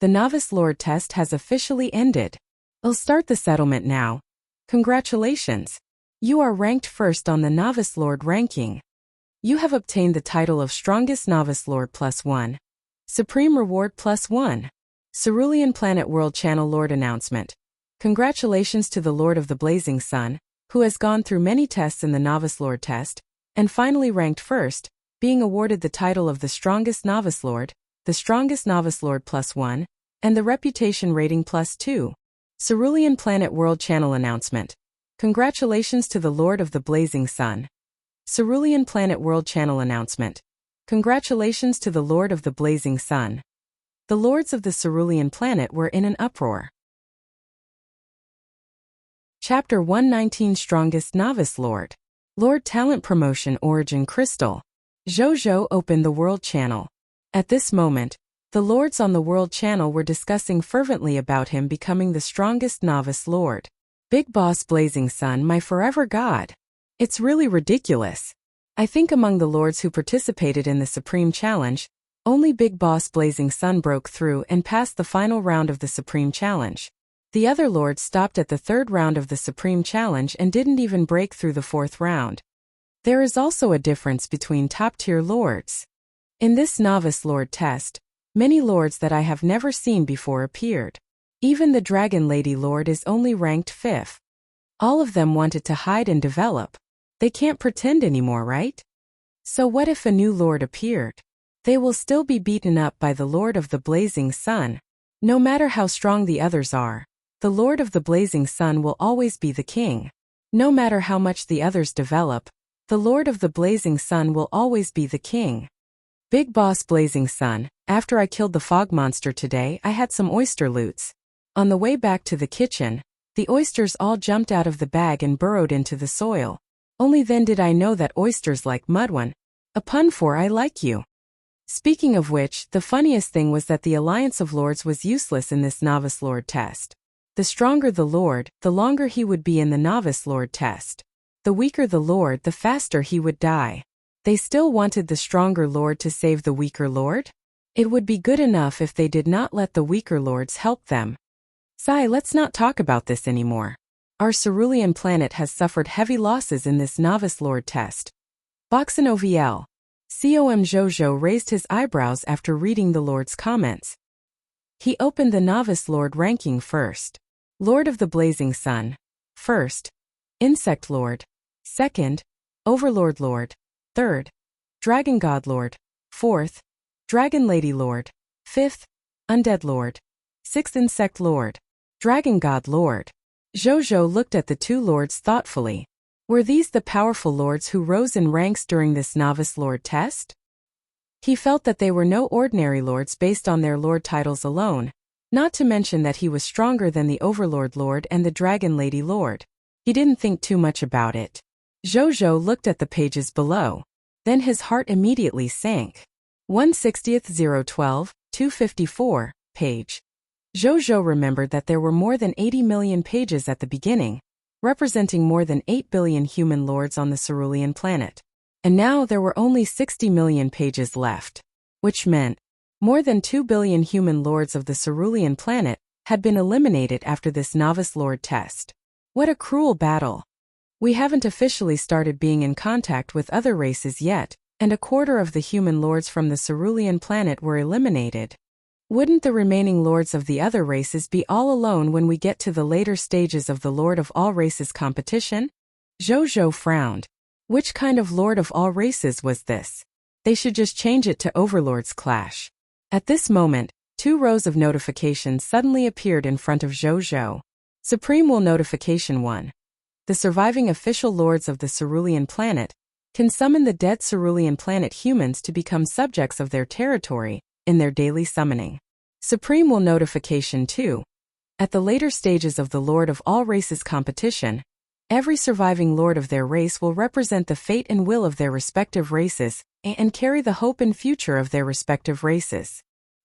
The Novice Lord test has officially ended. I'll start the settlement now. Congratulations. You are ranked first on the Novice Lord ranking. You have obtained the title of Strongest Novice Lord +1. Supreme Reward +1. Cerulean Planet World Channel Lord Announcement. Congratulations to the Lord of the Blazing Sun, who has gone through many tests in the Novice Lord test, and finally ranked first, being awarded the title of the Strongest Novice Lord, the Strongest Novice Lord +1, and the Reputation Rating +2. Cerulean Planet World Channel Announcement. Congratulations to the Lord of the Blazing Sun. Cerulean Planet World Channel Announcement. Congratulations to the Lord of the Blazing Sun. The lords of the Cerulean Planet were in an uproar. Chapter 119 Strongest Novice Lord. Lord Talent Promotion Origin Crystal. Zhou opened the World Channel. At this moment, the lords on the World Channel were discussing fervently about him becoming the strongest Novice Lord. Big Boss Blazing Sun, my forever god. It's really ridiculous. I think among the lords who participated in the Supreme Challenge, only Big Boss Blazing Sun broke through and passed the final round of the Supreme Challenge. The other lords stopped at the third round of the Supreme Challenge and didn't even break through the fourth round. There is also a difference between top-tier lords. In this Novice Lord test, many lords that I have never seen before appeared. Even the Dragon Lady Lord is only ranked 5th. All of them wanted to hide and develop. They can't pretend anymore, right? So what if a new lord appeared? They will still be beaten up by the Lord of the Blazing Sun. No matter how strong the others are, the Lord of the Blazing Sun will always be the king. No matter how much the others develop, the Lord of the Blazing Sun will always be the king. Big Boss Blazing Sun, after I killed the fog monster today, I had some oyster loots. On the way back to the kitchen, the oysters all jumped out of the bag and burrowed into the soil. Only then did I know that oysters like mudone. A pun for I like you. Speaking of which, the funniest thing was that the Alliance of Lords was useless in this Novice Lord test. The stronger the Lord, the longer he would be in the Novice Lord test. The weaker the Lord, the faster he would die. They still wanted the stronger Lord to save the weaker Lord? It would be good enough if they did not let the weaker Lords help them. Sigh, let's not talk about this anymore. Our Cerulean Planet has suffered heavy losses in this Novice Lord test. Boxin OVL. COM Zhou raised his eyebrows after reading the Lord's comments. He opened the Novice Lord ranking first. Lord of the Blazing Sun. First. Insect Lord. Second. Overlord Lord. Third. Dragon God Lord. Fourth. Dragon Lady Lord. Fifth. Undead Lord. Sixth. Insect Lord. Dragon God Lord. Zhou looked at the two lords thoughtfully. Were these the powerful lords who rose in ranks during this Novice Lord test? He felt that they were no ordinary lords based on their lord titles alone, not to mention that he was stronger than the Overlord Lord and the Dragon Lady Lord. He didn't think too much about it. Zhou looked at the pages below. Then his heart immediately sank. 1/60/012, 254, page. Zhou remembered that there were more than 80 million pages at the beginning, representing more than 8 billion human lords on the Cerulean Planet. And now there were only 60 million pages left, which meant more than 2 billion human lords of the Cerulean Planet had been eliminated after this novice lord test. What a cruel battle. We haven't officially started being in contact with other races yet, and a quarter of the human lords from the cerulean planet were eliminated. Wouldn't the remaining lords of the other races be all alone when we get to the later stages of the Lord of All Races competition? Zhou frowned. Which kind of Lord of All Races was this? They should just change it to Overlord's Clash. At this moment, 2 rows of notifications suddenly appeared in front of Zhou. Supreme Will Notification 1. The surviving official lords of the cerulean planet can summon the dead cerulean planet humans to become subjects of their territory in their daily summoning. Supreme Will Notification 2. At the later stages of the Lord of All Races competition, every surviving lord of their race will represent the fate and will of their respective races and carry the hope and future of their respective races.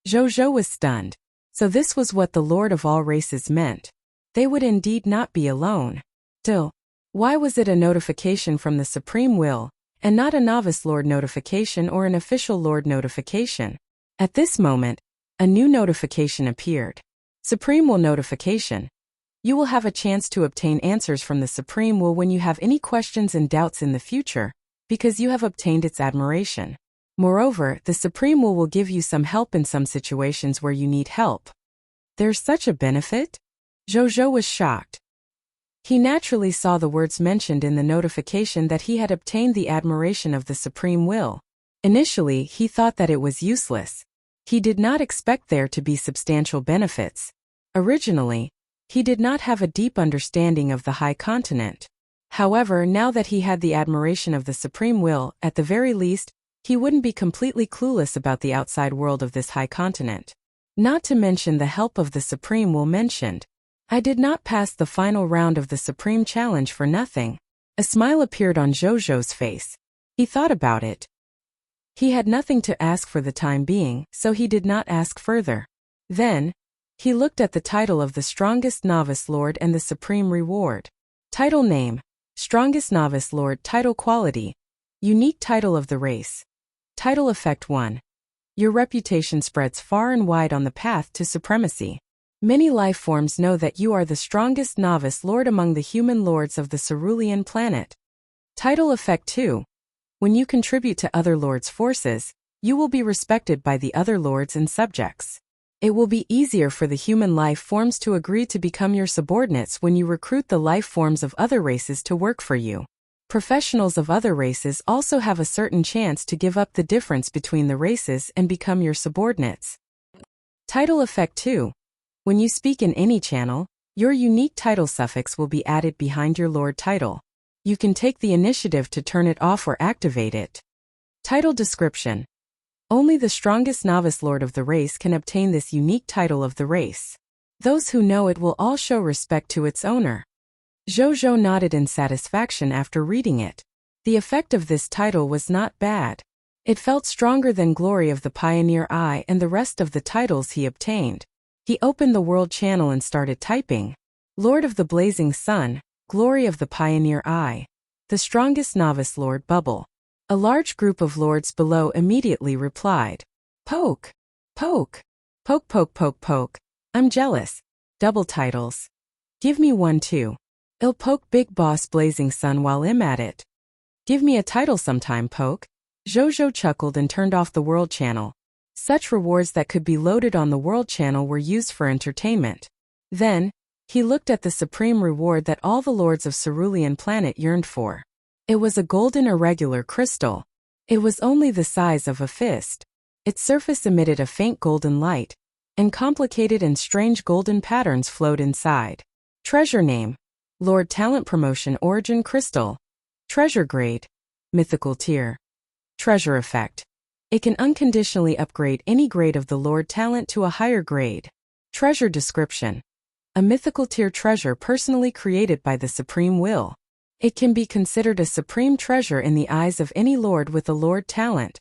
Zhou was stunned. So this was what the Lord of All Races meant. They would indeed not be alone. Still, why was it a notification from the Supreme Will, and not a novice lord notification or an official lord notification? At this moment, a new notification appeared. Supreme Will Notification. You will have a chance to obtain answers from the Supreme Will when you have any questions and doubts in the future, because you have obtained its admiration. Moreover, the Supreme will give you some help in some situations where you need help. There's such a benefit? Zhou was shocked. He naturally saw the words mentioned in the notification that he had obtained the admiration of the Supreme Will. Initially, he thought that it was useless. He did not expect there to be substantial benefits. Originally, he did not have a deep understanding of the High Continent. However, now that he had the admiration of the Supreme Will, at the very least, he wouldn't be completely clueless about the outside world of this High Continent. Not to mention the help of the Supreme Will mentioned. I did not pass the final round of the Supreme Challenge for nothing. A smile appeared on Zhou's face. He thought about it. He had nothing to ask for the time being, so he did not ask further. Then, he looked at the title of the Strongest Novice Lord and the Supreme Reward. Title Name: Strongest Novice Lord. Title Quality: Unique Title of the Race. Title Effect 1. Your reputation spreads far and wide on the path to supremacy. Many life forms know that you are the strongest novice lord among the human lords of the cerulean planet. Title Effect 2. When you contribute to other lords' forces, you will be respected by the other lords and subjects. It will be easier for the human life forms to agree to become your subordinates when you recruit the life forms of other races to work for you. Professionals of other races also have a certain chance to give up the difference between the races and become your subordinates. Title Effect 2. When you speak in any channel, your unique title suffix will be added behind your lord title. You can take the initiative to turn it off or activate it. Title Description. Only the strongest novice lord of the race can obtain this unique title of the race. Those who know it will all show respect to its owner. Zhou nodded in satisfaction after reading it. The effect of this title was not bad. It felt stronger than Glory of the Pioneer Eye and the rest of the titles he obtained. He opened the world channel and started typing. Lord of the Blazing Sun, Glory of the Pioneer Eye. The Strongest Novice Lord Bubble. A large group of lords below immediately replied. Poke. Poke. Poke poke poke poke. I'm jealous. Double titles. Give me one too. I'll poke Big Boss Blazing Sun while I'm at it. Give me a title sometime, Poke. Zhou chuckled and turned off the world channel. Such rewards that could be loaded on the world channel were used for entertainment. Then, he looked at the supreme reward that all the lords of Cerulean Planet yearned for. It was a golden irregular crystal. It was only the size of a fist. Its surface emitted a faint golden light, and complicated and strange golden patterns flowed inside. Treasure Name: Lord Talent Promotion Origin Crystal. Treasure Grade: Mythical Tier. Treasure Effect: it can unconditionally upgrade any grade of the Lord Talent to a higher grade. Treasure Description: a mythical tier treasure personally created by the Supreme Will. It can be considered a supreme treasure in the eyes of any lord with a Lord Talent.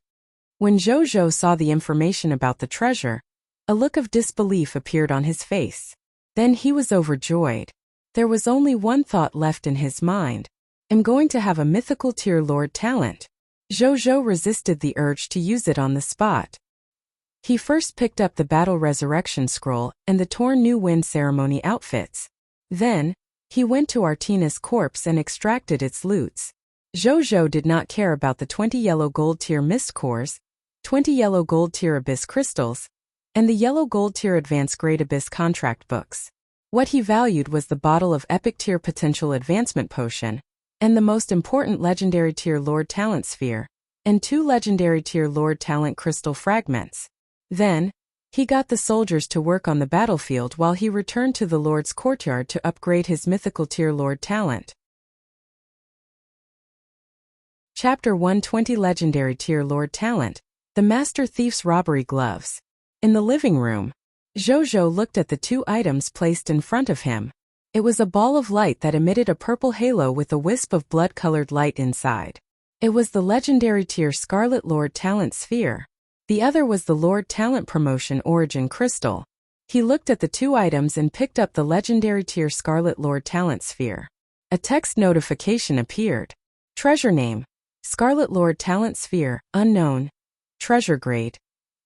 When Zhou saw the information about the treasure, a look of disbelief appeared on his face. Then he was overjoyed. There was only one thought left in his mind. I'm going to have a mythical tier Lord Talent. Zhou resisted the urge to use it on the spot. He first picked up the Battle Resurrection Scroll and the torn New Wind Ceremony outfits. Then, he went to Artina's corpse and extracted its loots. Zhou did not care about the 20 yellow gold tier mist cores, 20 yellow gold tier abyss crystals, and the yellow gold tier advanced grade abyss contract books. What he valued was the bottle of epic tier potential advancement potion, and the most important legendary tier Lord Talent Sphere, and 2 legendary tier Lord Talent crystal fragments. Then, he got the soldiers to work on the battlefield while he returned to the Lord's courtyard to upgrade his mythical tier Lord Talent. Chapter 120 Legendary Tier Lord Talent, the Master Thief's Robbery Gloves. In the living room, Zhou looked at the 2 items placed in front of him. It was a ball of light that emitted a purple halo with a wisp of blood-colored light inside. It was the legendary tier Scarlet Lord Talent Sphere. The other was the Lord Talent Promotion Origin Crystal. He looked at the 2 items and picked up the legendary tier Scarlet Lord Talent Sphere. A text notification appeared. Treasure name: Scarlet Lord Talent Sphere, unknown. Treasure grade: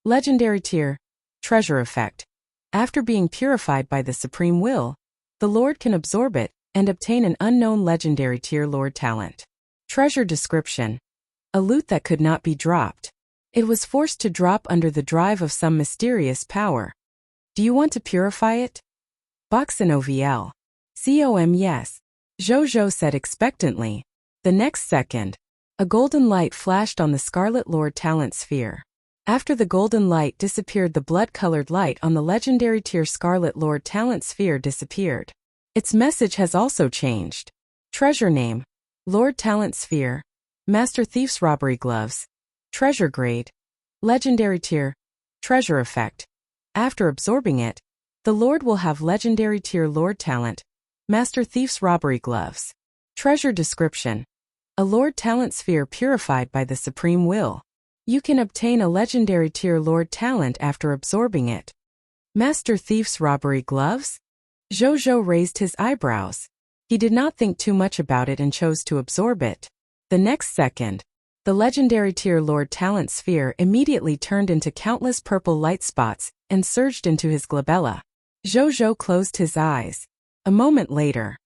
legendary tier. Treasure effect: after being purified by the Supreme Will, the Lord can absorb it and obtain an unknown legendary tier Lord Talent. Treasure description: a loot that could not be dropped. It was forced to drop under the drive of some mysterious power. Do you want to purify it? Boxin OVL. COM yes. Zhou said expectantly. The next second, a golden light flashed on the Scarlet Lord Talent Sphere. After the golden light disappeared, the blood-colored light on the legendary tier Scarlet Lord Talent Sphere disappeared. Its message has also changed. Treasure name: Lord Talent Sphere. Master Thief's Robbery Gloves. Treasure grade: legendary tier. Treasure effect: after absorbing it, the Lord will have legendary tier Lord Talent. Master Thief's Robbery Gloves. Treasure description: a Lord Talent Sphere purified by the Supreme Will. You can obtain a legendary tier Lord Talent after absorbing it. Master Thief's Robbery Gloves? Zhou raised his eyebrows. He did not think too much about it and chose to absorb it. The next second, the legendary tier Lord Talent Sphere immediately turned into countless purple light spots and surged into his glabella. Zhou closed his eyes. A moment later,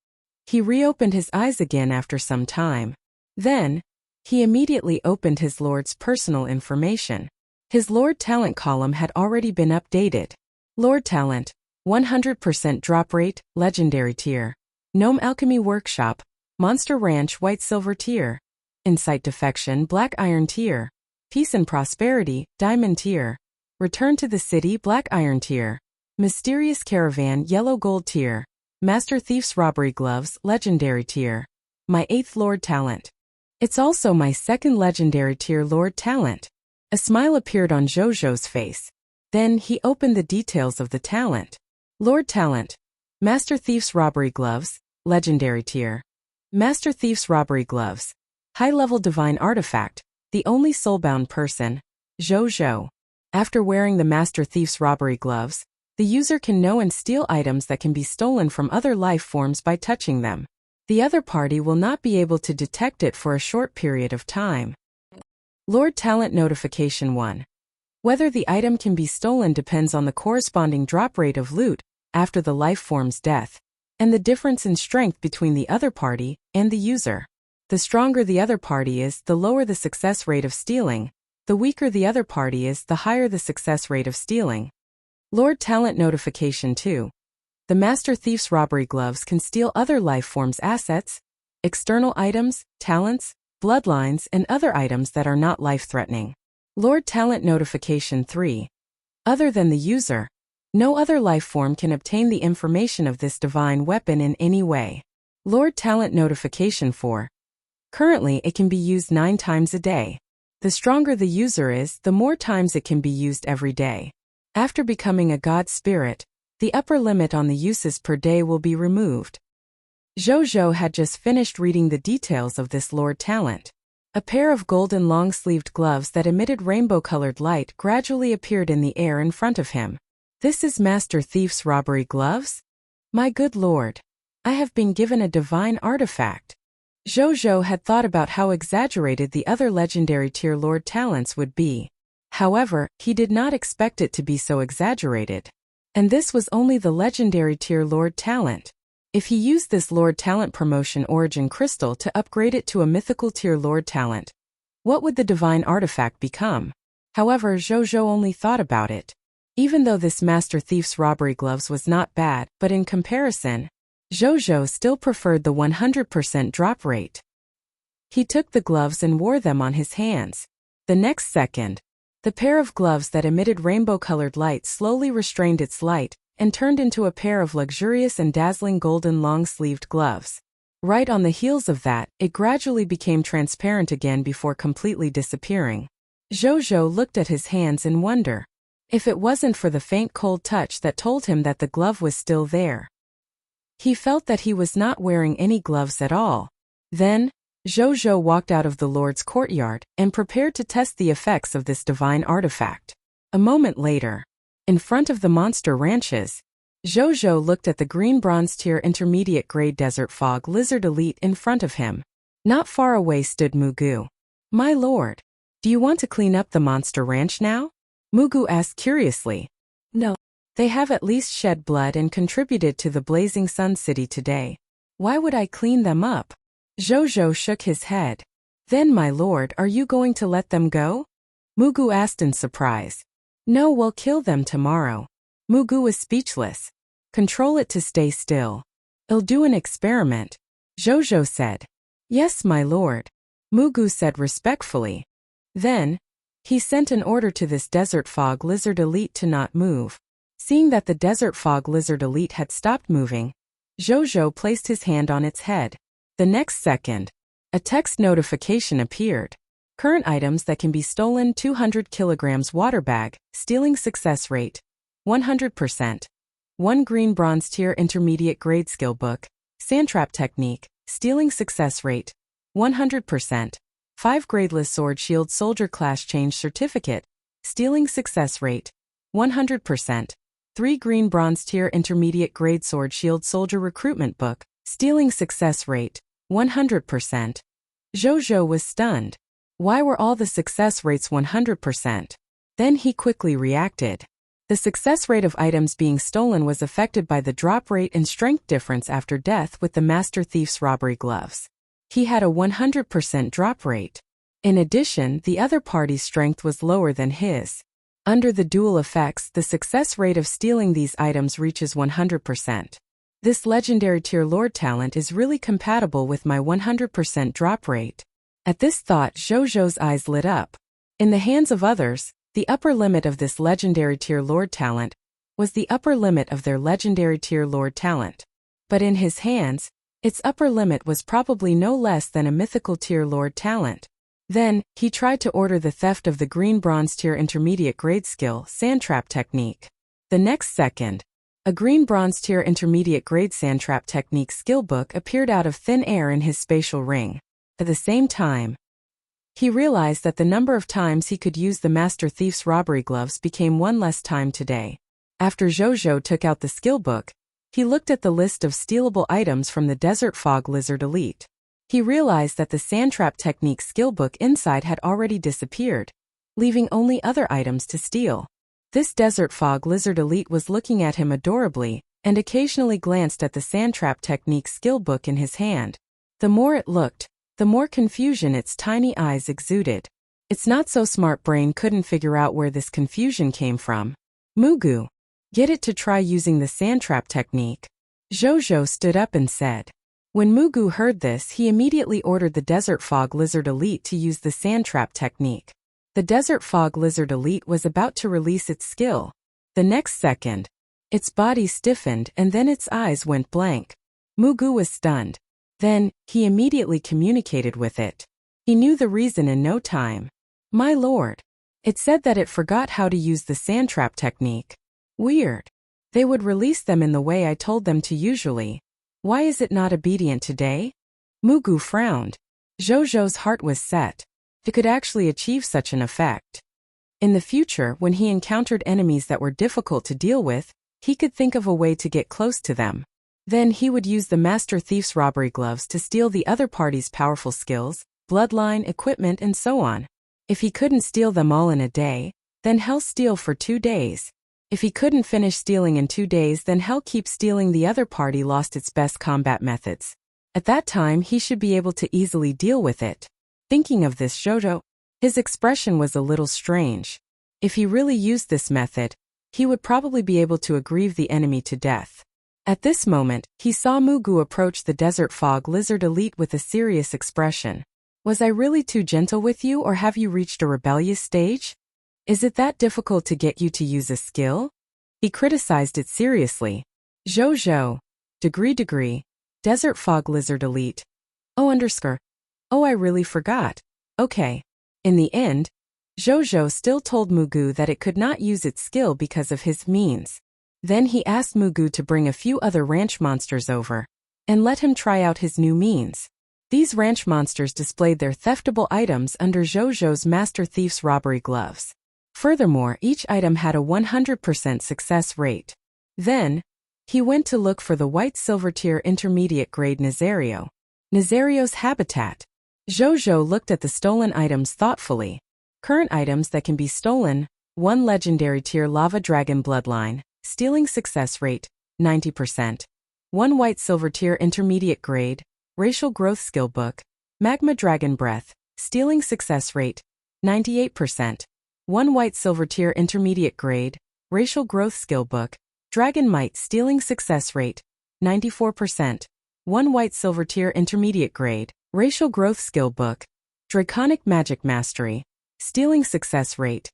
he reopened his eyes again after some time. Then, he immediately opened his Lord's personal information. His Lord Talent column had already been updated. Lord Talent, 100% drop rate, legendary tier. Gnome Alchemy Workshop, Monster Ranch White Silver tier. Insight Defection Black Iron tier. Peace and Prosperity, Diamond tier. Return to the City Black Iron tier. Mysterious Caravan Yellow Gold tier. Master Thief's Robbery Gloves Legendary tier. My 8th Lord Talent. It's also my 2nd legendary tier Lord Talent. A smile appeared on Zhou's face. Then he opened the details of the talent. Lord Talent. Master Thief's Robbery Gloves, legendary tier. Master Thief's Robbery Gloves. High-level divine artifact, the only soulbound person, Zhou. After wearing the Master Thief's Robbery Gloves, the user can know and steal items that can be stolen from other life forms by touching them. The other party will not be able to detect it for a short period of time. Lord Talent Notification 1. Whether the item can be stolen depends on the corresponding drop rate of loot after the life form's death, and the difference in strength between the other party and the user. The stronger the other party is, the lower the success rate of stealing. The weaker the other party is, the higher the success rate of stealing. Lord Talent Notification 2. The Master Thief's Robbery Gloves can steal other life forms' assets, external items, talents, bloodlines, and other items that are not life-threatening. Lord Talent Notification 3. Other than the user, no other life form can obtain the information of this divine weapon in any way. Lord Talent Notification 4. Currently, it can be used 9 times a day. The stronger the user is, the more times it can be used every day. After becoming a god spirit, the upper limit on the uses per day will be removed. Zhou had just finished reading the details of this Lord Talent. A pair of golden long-sleeved gloves that emitted rainbow-colored light gradually appeared in the air in front of him. This is Master Thief's Robbery Gloves? My good lord. I have been given a divine artifact. Zhou had thought about how exaggerated the other legendary tier Lord Talents would be. However, he did not expect it to be so exaggerated. And this was only the legendary tier Lord talent. If he used this Lord talent promotion origin crystal to upgrade it to a mythical tier Lord talent, what would the divine artifact become? However, Jojo only thought about it. Even though this Master Thief's robbery gloves was not bad, but in comparison, Jojo still preferred the 100% drop rate. He took the gloves and wore them on his hands. The next second, the pair of gloves that emitted rainbow-colored light slowly restrained its light and turned into a pair of luxurious and dazzling golden long-sleeved gloves. Right on the heels of that, it gradually became transparent again before completely disappearing. Jojo looked at his hands in wonder. If it wasn't for the faint cold touch that told him that the glove was still there. He felt that he was not wearing any gloves at all. Then, Jojo walked out of the Lord's courtyard and prepared to test the effects of this divine artifact. A moment later, in front of the monster ranches, Jojo looked at the green bronze tier intermediate grade desert fog lizard elite in front of him. Not far away stood Mugu. "My lord, do you want to clean up the monster ranch now?" Mugu asked curiously. "No. They have at least shed blood and contributed to the Blazing Sun City today. Why would I clean them up?" Jojo shook his head. "Then, my lord, are you going to let them go?" Mugu asked in surprise. "No, we'll kill them tomorrow." Mugu was speechless. "Control it to stay still. I'll do an experiment," Jojo said. "Yes, my lord," Mugu said respectfully. Then, he sent an order to this Desert Fog Lizard Elite to not move. Seeing that the Desert Fog Lizard Elite had stopped moving, Jojo placed his hand on its head. The next second, a text notification appeared. Current items that can be stolen: 200 kilograms water bag, stealing success rate, 100%. 1 green bronze tier intermediate grade skill book, sandtrap technique, stealing success rate, 100%. 5 gradeless sword shield soldier class change certificate, stealing success rate, 100%. 3 green bronze tier intermediate grade sword shield soldier recruitment book, stealing success rate, 100%. Jojo was stunned. Why were all the success rates 100%? Then he quickly reacted. The success rate of items being stolen was affected by the drop rate and strength difference after death with the Master Thief's robbery gloves. He had a 100% drop rate. In addition, the other party's strength was lower than his. Under the dual effects, the success rate of stealing these items reaches 100%. This legendary tier Lord talent is really compatible with my 100% drop rate. At this thought, Jojo's eyes lit up. In the hands of others, the upper limit of this legendary tier Lord talent was the upper limit of their legendary tier Lord talent. But in his hands, its upper limit was probably no less than a mythical tier Lord talent. Then, he tried to order the theft of the green bronze tier intermediate grade skill, sandtrap technique. The next second, a green bronze tier intermediate grade sandtrap technique skill book appeared out of thin air in his spatial ring. At the same time, he realized that the number of times he could use the Master Thief's robbery gloves became one less time today. After Jojo took out the skill book, he looked at the list of stealable items from the Desert Fog Lizard Elite. He realized that the Sandtrap Technique skill book inside had already disappeared, leaving only other items to steal. This Desert Fog Lizard Elite was looking at him adorably, and occasionally glanced at the Sandtrap Technique skill book in his hand. The more it looked, the more confusion its tiny eyes exuded. Its not-so-smart brain couldn't figure out where this confusion came from. Mugu, get it to try using the Sandtrap Technique. Jojo stood up and said. When Mugu heard this, he immediately ordered the Desert Fog Lizard Elite to use the Sandtrap Technique. The Desert Fog Lizard Elite was about to release its skill. The next second, its body stiffened and then its eyes went blank. Mugu was stunned. Then, he immediately communicated with it. He knew the reason in no time. My lord. It said that it forgot how to use the Sandtrap Technique. Weird. They would release them in the way I told them to usually. Why is it not obedient today? Mugu frowned. Jojo's heart was set. It could actually achieve such an effect. In the future, when he encountered enemies that were difficult to deal with, he could think of a way to get close to them. Then he would use the Master Thief's robbery gloves to steal the other party's powerful skills, bloodline, equipment, and so on. If he couldn't steal them all in a day, then he'll steal for 2 days. If he couldn't finish stealing in 2 days, then he'll keep stealing. The other party lost its best combat methods. At that time, he should be able to easily deal with it. Thinking of this, his expression was a little strange. If he really used this method, he would probably be able to aggrieve the enemy to death. At this moment, he saw Mugu approach the desert fog lizard elite with a serious expression. Was I really too gentle with you, or have you reached a rebellious stage? Is it that difficult to get you to use a skill? He criticized it seriously. Degree, desert fog lizard elite. Oh, I really forgot. Okay. In the end, Zhou still told Mugu that it could not use its skill because of his means. Then he asked Mugu to bring a few other ranch monsters over and let him try out his new means. These ranch monsters displayed their theftable items under Zhou's master thief's robbery gloves. Furthermore, each item had a 100% success rate. Then, he went to look for the white silver tier intermediate grade Nazario's habitat. Zhou looked at the stolen items thoughtfully. Current items that can be stolen: 1 legendary tier lava dragon bloodline, stealing success rate, 90%. 1 white silver tier intermediate grade, racial growth skill book, magma dragon breath, stealing success rate, 98%. 1 white silver tier intermediate grade, racial growth skill book, dragon might, stealing success rate, 94%. 1 white silver tier intermediate grade, racial growth skill book, draconic magic mastery, stealing success rate,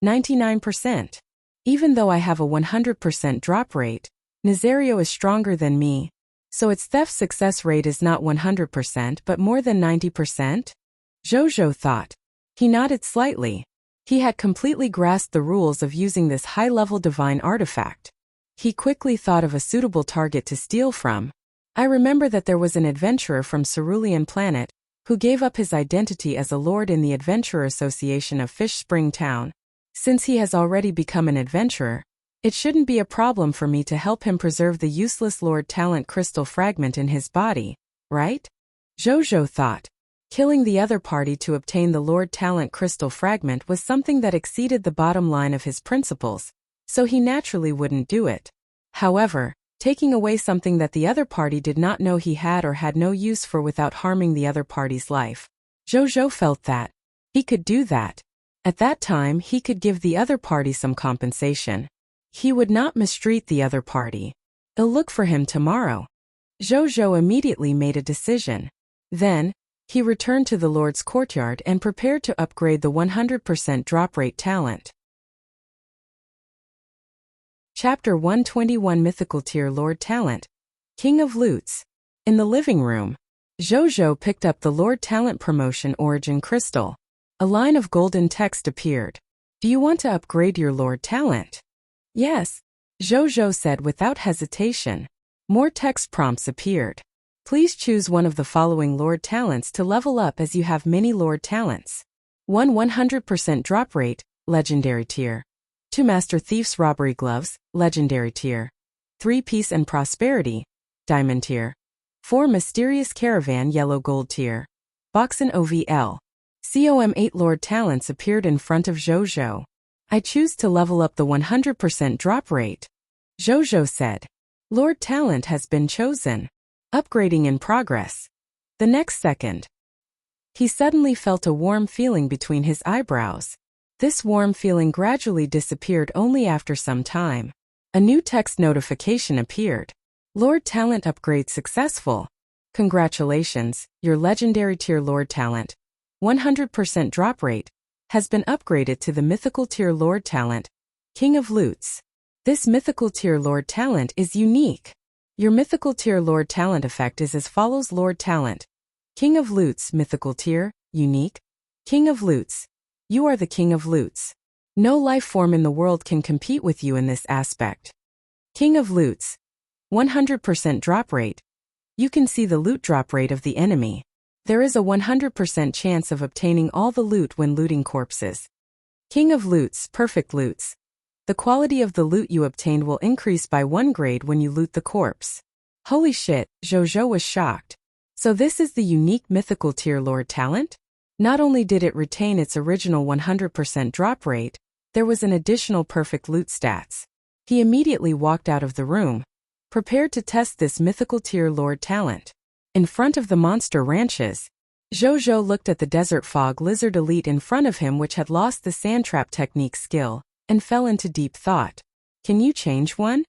99%. Even though I have a 100% drop rate, Nazario is stronger than me, so its theft success rate is not 100% but more than 90%? Zhou thought. He nodded slightly. He had completely grasped the rules of using this high-level divine artifact. He quickly thought of a suitable target to steal from. I remember that there was an adventurer from Cerulean Planet who gave up his identity as a lord in the Adventurer Association of Fish Spring Town. Since he has already become an adventurer, it shouldn't be a problem for me to help him preserve the useless Lord Talent crystal fragment in his body, right? Zhou thought. Killing the other party to obtain the Lord Talent crystal fragment was something that exceeded the bottom line of his principles, so he naturally wouldn't do it. However, taking away something that the other party did not know he had or had no use for without harming the other party's life, Zhou felt that he could do that. At that time, he could give the other party some compensation. He would not mistreat the other party. They'll look for him tomorrow. Zhou immediately made a decision. Then, he returned to the Lord's courtyard and prepared to upgrade the 100% drop rate talent. Chapter 121 Mythical Tier Lord Talent, King of Loots. In the living room, Zhou picked up the Lord Talent Promotion Origin Crystal. A line of golden text appeared. Do you want to upgrade your Lord Talent? Yes, Zhou said without hesitation. More text prompts appeared. Please choose one of the following Lord Talents to level up, as you have many Lord Talents. 1 100% drop rate, Legendary Tier. 2 Master Thief's Robbery Gloves, Legendary Tier. 3 Peace and Prosperity, Diamond Tier. 4 Mysterious Caravan Yellow Gold Tier. Boxin OVL. COM 8 Lord Talents appeared in front of Zhou. I choose to level up the 100% drop rate. Zhou said. Lord Talent has been chosen. Upgrading in progress. The next second, he suddenly felt a warm feeling between his eyebrows. This warm feeling gradually disappeared only after some time. A new text notification appeared. Lord Talent upgrade successful. Congratulations, your Legendary Tier Lord Talent, 100% drop rate, has been upgraded to the Mythical Tier Lord Talent, King of Loots. This Mythical Tier Lord Talent is unique. Your Mythical Tier Lord Talent effect is as follows: Lord Talent, King of Loots, Mythical Tier, Unique. King of Loots. You are the King of Loots. No life form in the world can compete with you in this aspect. King of Loots. 100% drop rate. You can see the loot drop rate of the enemy. There is a 100% chance of obtaining all the loot when looting corpses. King of Loots, Perfect Loots. The quality of the loot you obtained will increase by 1 grade when you loot the corpse. Holy shit, Zhou was shocked. So this is the unique Mythical Tier Lord Talent? Not only did it retain its original 100% drop rate, there was an additional perfect loot stats. He immediately walked out of the room, prepared to test this mythical tier lord talent. In front of the monster ranches, Zhou looked at the desert fog lizard elite in front of him, which had lost the sand trap technique skill, and fell into deep thought. Can you change one?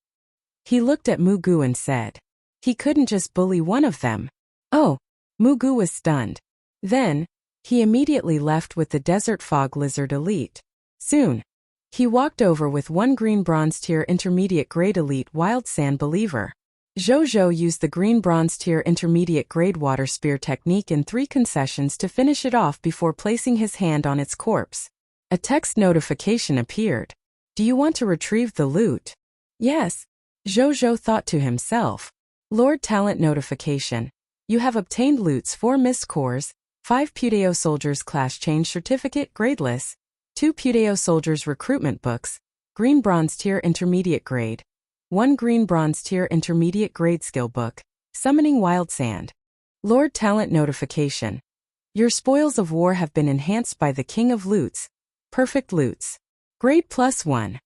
He looked at Mugu and said. He couldn't just bully one of them. Oh, Mugu was stunned. Then, he immediately left with the desert fog lizard elite. Soon, he walked over with one green bronze tier intermediate grade elite wild sand believer. Zhou used the green bronze tier intermediate grade water spear technique in 3 concessions to finish it off before placing his hand on its corpse. A text notification appeared. Do you want to retrieve the loot? Yes. Zhou thought to himself. Lord Talent notification. You have obtained loots 4 Miss Cores, 5 Puteo Soldiers Class Change Certificate Gradeless, 2 Puteo Soldiers Recruitment Books, Green Bronze Tier Intermediate Grade, 1 Green Bronze Tier Intermediate Grade Skill Book, Summoning Wild Sand. Lord Talent notification. Your spoils of war have been enhanced by the King of Loots. Perfect Loots. Grade +1.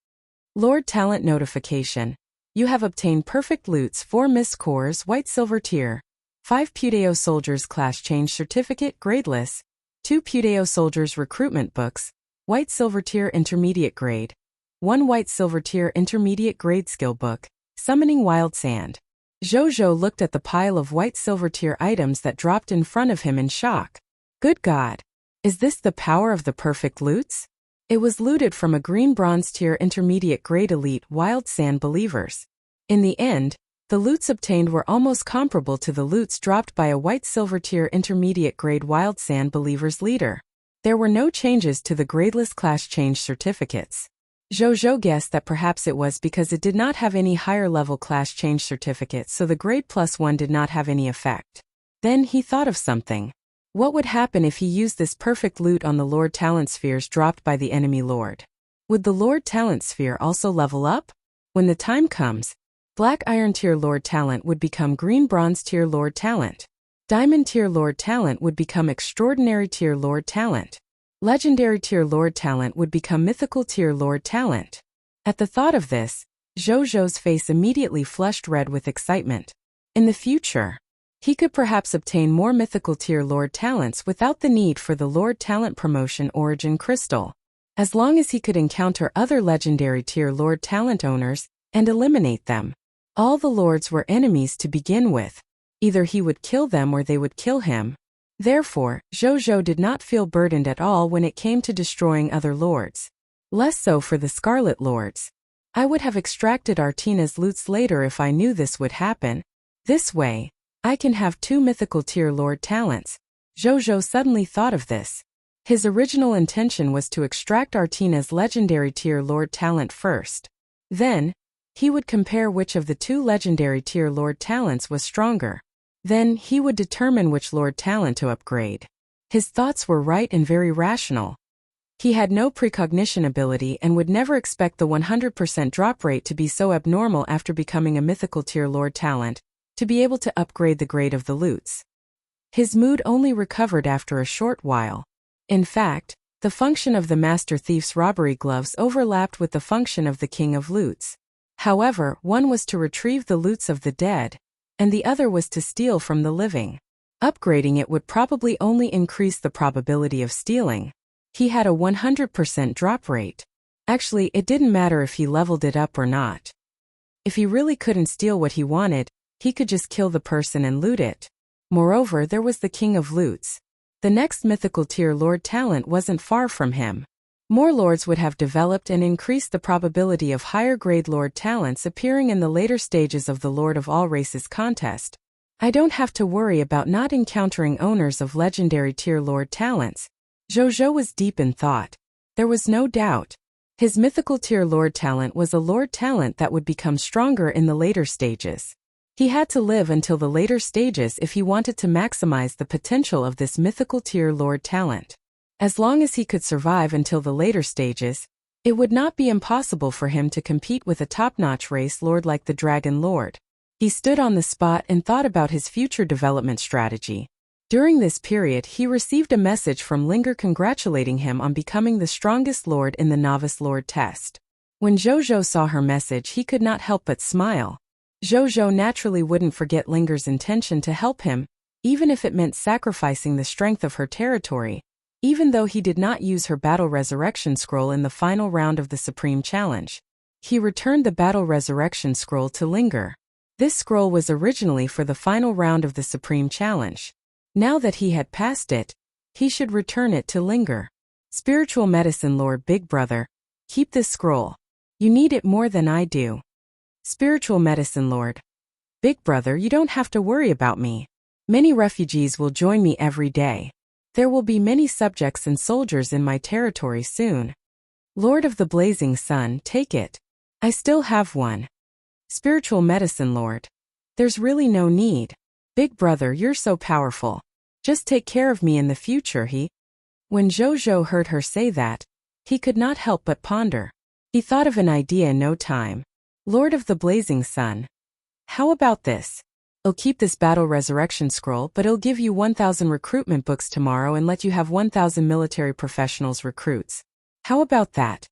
Lord Talent notification. You have obtained perfect loots 4 Miss Cores White Silver Tier, 5 Puteo Soldiers Class Change Certificate Gradeless, 2 Puteo Soldiers Recruitment Books, White Silver Tier Intermediate Grade, 1 White Silver Tier Intermediate Grade Skill Book, Summoning Wild Sand. Zhou looked at the pile of White Silver Tier items that dropped in front of him in shock. Good God! Is this the power of the perfect loots? It was looted from a Green Bronze Tier Intermediate Grade Elite Wild Sand Believers. In the end, the loots obtained were almost comparable to the loots dropped by a White Silver Tier Intermediate Grade Wild Sand Believers leader. There were no changes to the gradeless class change certificates. Zhou guessed that perhaps it was because it did not have any higher level class change certificates, so the grade +1 did not have any effect. Then he thought of something. What would happen if he used this perfect loot on the Lord Talent spheres dropped by the enemy Lord? Would the Lord Talent sphere also level up? When the time comes, Black Iron Tier Lord Talent would become Green Bronze Tier Lord Talent. Diamond Tier Lord Talent would become Extraordinary Tier Lord Talent. Legendary Tier Lord Talent would become Mythical Tier Lord Talent. At the thought of this, Zhou's face immediately flushed red with excitement. In the future, he could perhaps obtain more Mythical Tier Lord Talents without the need for the Lord Talent Promotion Origin Crystal. As long as he could encounter other Legendary Tier Lord Talent owners and eliminate them. All the lords were enemies to begin with. Either he would kill them or they would kill him. Therefore, Zhou did not feel burdened at all when it came to destroying other lords. Less so for the Scarlet Lords. I would have extracted Artina's loots later if I knew this would happen. This way, I can have 2 Mythical Tier Lord Talents. Zhou suddenly thought of this. His original intention was to extract Artina's Legendary Tier Lord Talent first. Then, he would compare which of the 2 Legendary Tier Lord Talents was stronger. Then, he would determine which Lord Talent to upgrade. His thoughts were right and very rational. He had no precognition ability and would never expect the 100% drop rate to be so abnormal after becoming a Mythical Tier Lord Talent, to be able to upgrade the grade of the loots. His mood only recovered after a short while. In fact, the function of the Master Thief's robbery gloves overlapped with the function of the King of Loots. However, one was to retrieve the loots of the dead, and the other was to steal from the living. Upgrading it would probably only increase the probability of stealing. He had a 100% drop rate. Actually, it didn't matter if he leveled it up or not. If he really couldn't steal what he wanted, he could just kill the person and loot it. Moreover, there was the King of Loots. The next Mythical Tier Lord Talent wasn't far from him. More lords would have developed and increased the probability of higher grade Lord Talents appearing in the later stages of the Lord of All Races contest. I don't have to worry about not encountering owners of Legendary Tier Lord Talents. Zhou was deep in thought. There was no doubt. His Mythical Tier Lord Talent was a Lord Talent that would become stronger in the later stages. He had to live until the later stages if he wanted to maximize the potential of this Mythical Tier Lord Talent. As long as he could survive until the later stages, it would not be impossible for him to compete with a top-notch race lord like the Dragon Lord. He stood on the spot and thought about his future development strategy. During this period he received a message from Linger congratulating him on becoming the strongest lord in the novice lord test. When Zhou saw her message he could not help but smile. Zhou naturally wouldn't forget Linger's intention to help him, even if it meant sacrificing the strength of her territory, even though he did not use her Battle Resurrection Scroll in the final round of the Supreme Challenge. He returned the Battle Resurrection Scroll to Linger. This scroll was originally for the final round of the Supreme Challenge. Now that he had passed it, he should return it to Linger. Spiritual Medicine Lord Big Brother, keep this scroll. You need it more than I do. Spiritual Medicine Lord. Big Brother, you don't have to worry about me. Many refugees will join me every day. There will be many subjects and soldiers in my territory soon. Lord of the Blazing Sun, take it. I still have one. Spiritual Medicine Lord. There's really no need. Big Brother, you're so powerful. Just take care of me in the future, When Zhou heard her say that, he could not help but ponder. He thought of an idea in no time. Lord of the Blazing Sun. How about this? I'll keep this Battle Resurrection Scroll, but I'll give you 1,000 recruitment books tomorrow and let you have 1,000 military professionals recruits. How about that?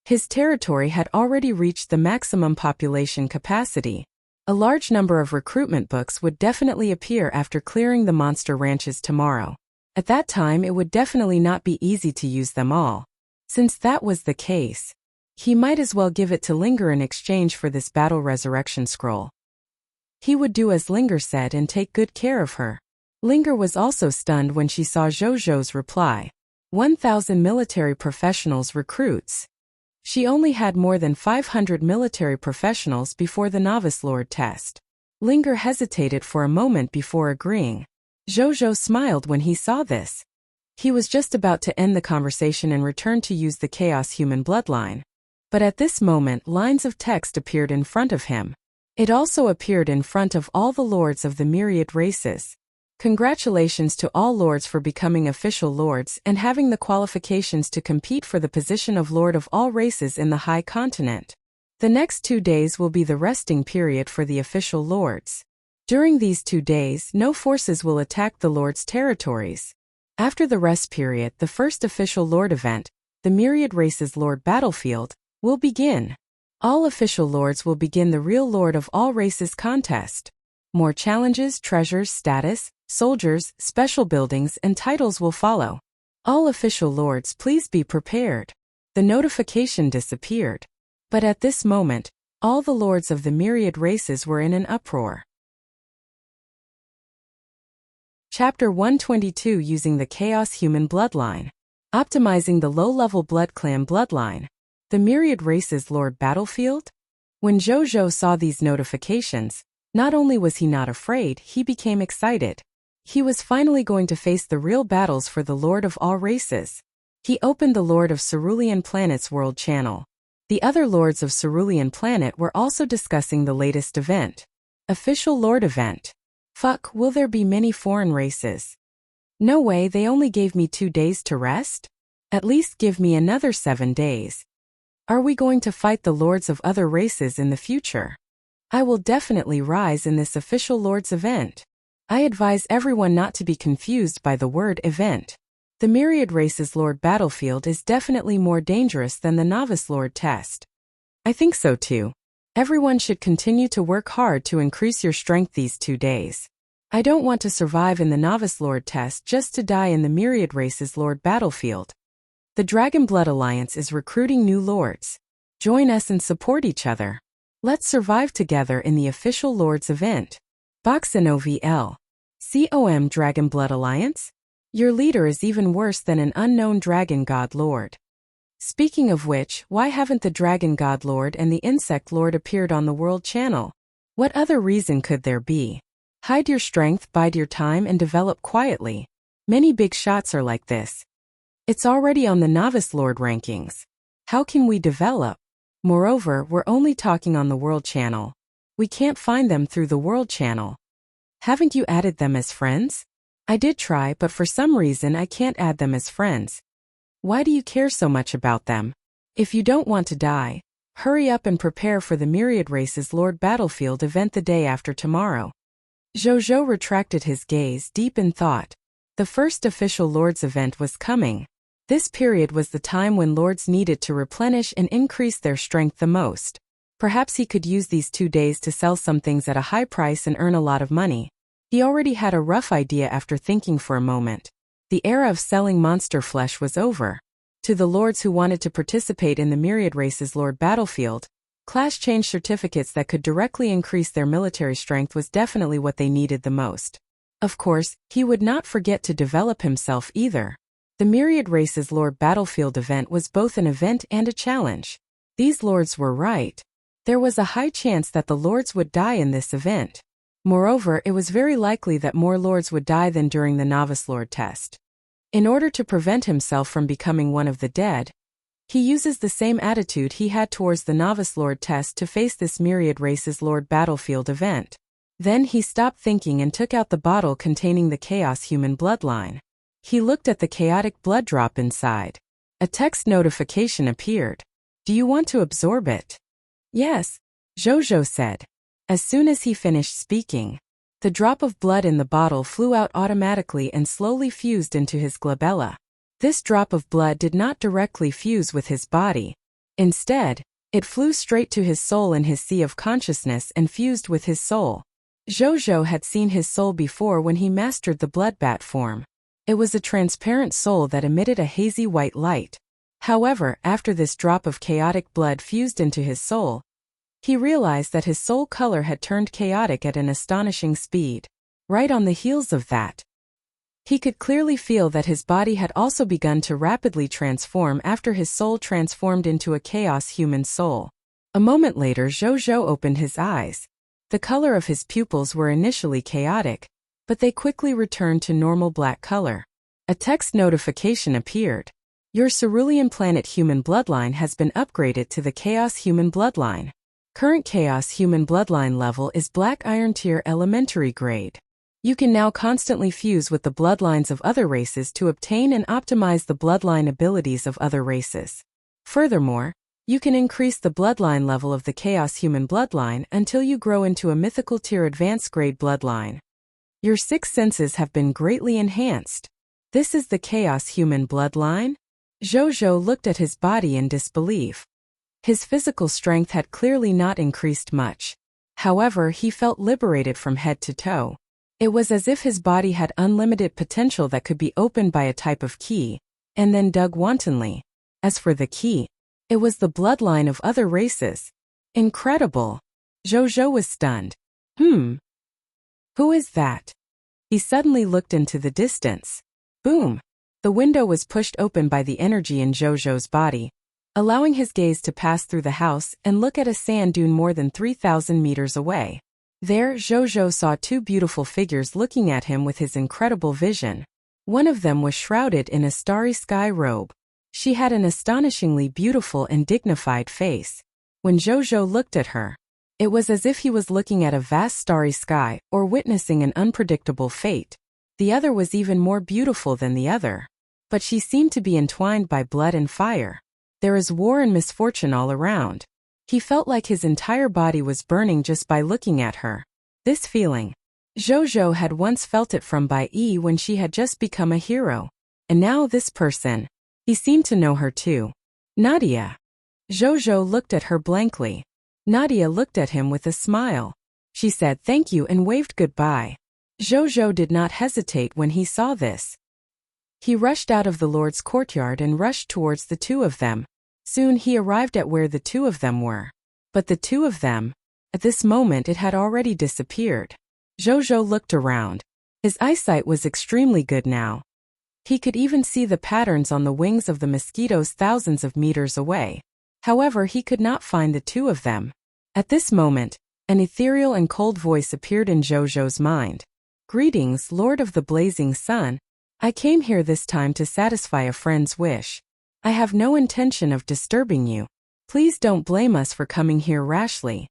His territory had already reached the maximum population capacity. A large number of recruitment books would definitely appear after clearing the monster ranches tomorrow. At that time it would definitely not be easy to use them all. Since that was the case, he might as well give it to Linger in exchange for this Battle Resurrection Scroll. He would do as Linger said and take good care of her. Linger was also stunned when she saw Zhou's reply. 1,000 military professionals recruits. She only had more than 500 military professionals before the Novice Lord test. Linger hesitated for a moment before agreeing. Zhou smiled when he saw this. He was just about to end the conversation and return to use the Chaos Human bloodline. But at this moment lines of text appeared in front of him. It also appeared in front of all the lords of the myriad races. Congratulations to all lords for becoming official lords and having the qualifications to compete for the position of Lord of all races in the High Continent. The next 2 days will be the resting period for the official lords. During these 2 days, no forces will attack the lords' territories. After the rest period, the first official lord event, the Myriad Races Lord Battlefield, will begin. All official lords will begin the real Lord of all races contest. More challenges, treasures, status, soldiers, special buildings, and titles will follow. All official lords, please be prepared. The notification disappeared. But at this moment, all the lords of the myriad races were in an uproar. Chapter 122 Using the Chaos Human Bloodline. Optimizing the low-level Blood Clan bloodline. The Myriad Races Lord Battlefield? When Zhou saw these notifications, not only was he not afraid, he became excited. He was finally going to face the real battles for the Lord of all races. He opened the Lord of Cerulean Planet's World channel. The other lords of Cerulean Planet were also discussing the latest event. Official Lord event. Fuck, will there be many foreign races? No way, they only gave me 2 days to rest? At least give me another 7 days. Are we going to fight the lords of other races in the future? I will definitely rise in this official lords event. I advise everyone not to be confused by the word event. The Myriad Races Lord Battlefield is definitely more dangerous than the Novice Lord test. I think so too. Everyone should continue to work hard to increase your strength these 2 days. I don't want to survive in the Novice Lord test just to die in the Myriad Races Lord Battlefield. The Dragon Blood Alliance is recruiting new lords. Join us and support each other. Let's survive together in the official lords event. BoxNOVL. COM Dragon Blood Alliance? Your leader is even worse than an unknown Dragon God Lord. Speaking of which, why haven't the Dragon God Lord and the Insect Lord appeared on the World Channel? What other reason could there be? Hide your strength, bide your time, and develop quietly. Many big shots are like this. It's already on the Novice Lord rankings. How can we develop? Moreover, we're only talking on the World Channel. We can't find them through the World Channel. Haven't you added them as friends? I did try, but for some reason I can't add them as friends. Why do you care so much about them? If you don't want to die, hurry up and prepare for the Myriad Races Lord Battlefield event the day after tomorrow. Zhou retracted his gaze deep in thought. The first official Lord's event was coming. This period was the time when Lords needed to replenish and increase their strength the most. Perhaps he could use these 2 days to sell some things at a high price and earn a lot of money. He already had a rough idea after thinking for a moment. The era of selling monster flesh was over. To the Lords who wanted to participate in the Myriad Race's Lord Battlefield, class change certificates that could directly increase their military strength was definitely what they needed the most. Of course, he would not forget to develop himself either. The Myriad Race's Lord Battlefield event was both an event and a challenge. These Lords were right. There was a high chance that the Lords would die in this event. Moreover, it was very likely that more Lords would die than during the Novice Lord test. In order to prevent himself from becoming one of the dead, he uses the same attitude he had towards the Novice Lord test to face this Myriad Race's Lord Battlefield event. Then he stopped thinking and took out the bottle containing the Chaos Human bloodline. He looked at the chaotic blood drop inside. A text notification appeared. Do you want to absorb it? Yes, Zhou said. As soon as he finished speaking, the drop of blood in the bottle flew out automatically and slowly fused into his glabella. This drop of blood did not directly fuse with his body. Instead, it flew straight to his soul in his sea of consciousness and fused with his soul. Zhou had seen his soul before when he mastered the bloodbat form. It was a transparent soul that emitted a hazy white light. However, after this drop of chaotic blood fused into his soul, he realized that his soul color had turned chaotic at an astonishing speed. Right on the heels of that, he could clearly feel that his body had also begun to rapidly transform after his soul transformed into a chaos human soul. A moment later, Zhou opened his eyes. The color of his pupils were initially chaotic, but they quickly returned to normal black color. A text notification appeared. Your cerulean planet human bloodline has been upgraded to the Chaos Human bloodline. Current Chaos Human bloodline level is Black Iron Tier Elementary grade. You can now constantly fuse with the bloodlines of other races to obtain and optimize the bloodline abilities of other races. Furthermore, you can increase the bloodline level of the Chaos Human bloodline until you grow into a mythical tier advanced grade bloodline. Your 6 senses have been greatly enhanced. This is the Chaos Human bloodline? Zhou looked at his body in disbelief. His physical strength had clearly not increased much. However, he felt liberated from head to toe. It was as if his body had unlimited potential that could be opened by a type of key, and then dug wantonly. As for the key, it was the bloodline of other races. Incredible. Zhou was stunned. Who is that? He suddenly looked into the distance. Boom! The window was pushed open by the energy in Zhou's body, allowing his gaze to pass through the house and look at a sand dune more than 3,000 meters away. There, Zhou saw 2 beautiful figures looking at him with his incredible vision. One of them was shrouded in a starry sky robe. She had an astonishingly beautiful and dignified face. When Zhou looked at her, it was as if he was looking at a vast starry sky or witnessing an unpredictable fate. The other was even more beautiful than the other, but she seemed to be entwined by blood and fire. There is war and misfortune all around. He felt like his entire body was burning just by looking at her. This feeling, Zhou had once felt it from Bai Yi when she had just become a hero. And now this person, he seemed to know her too. Nadia. Zhou looked at her blankly. Nadia looked at him with a smile. She said thank you and waved goodbye. Zhou did not hesitate when he saw this. He rushed out of the Lord's courtyard and rushed towards the 2 of them. Soon he arrived at where the 2 of them were. But the 2 of them, at this moment it had already disappeared. Zhou looked around. His eyesight was extremely good now. He could even see the patterns on the wings of the mosquitoes thousands of meters away. However, he could not find the 2 of them. At this moment, an ethereal and cold voice appeared in Zhou's mind. Greetings, Lord of the Blazing Sun. I came here this time to satisfy a friend's wish. I have no intention of disturbing you. Please don't blame us for coming here rashly.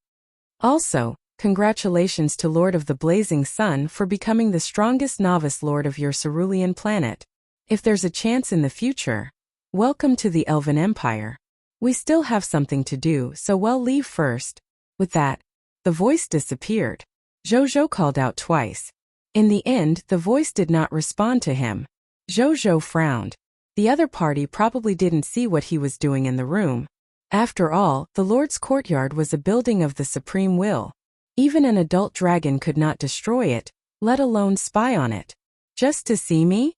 Also, congratulations to Lord of the Blazing Sun for becoming the strongest novice lord of your cerulean planet. If there's a chance in the future, welcome to the Elven Empire. We still have something to do, so we'll leave first. With that, the voice disappeared. Zhou called out twice. In the end, the voice did not respond to him. Zhou frowned. The other party probably didn't see what he was doing in the room. After all, the Lord's courtyard was a building of the supreme will. Even an adult dragon could not destroy it, let alone spy on it. Just to see me?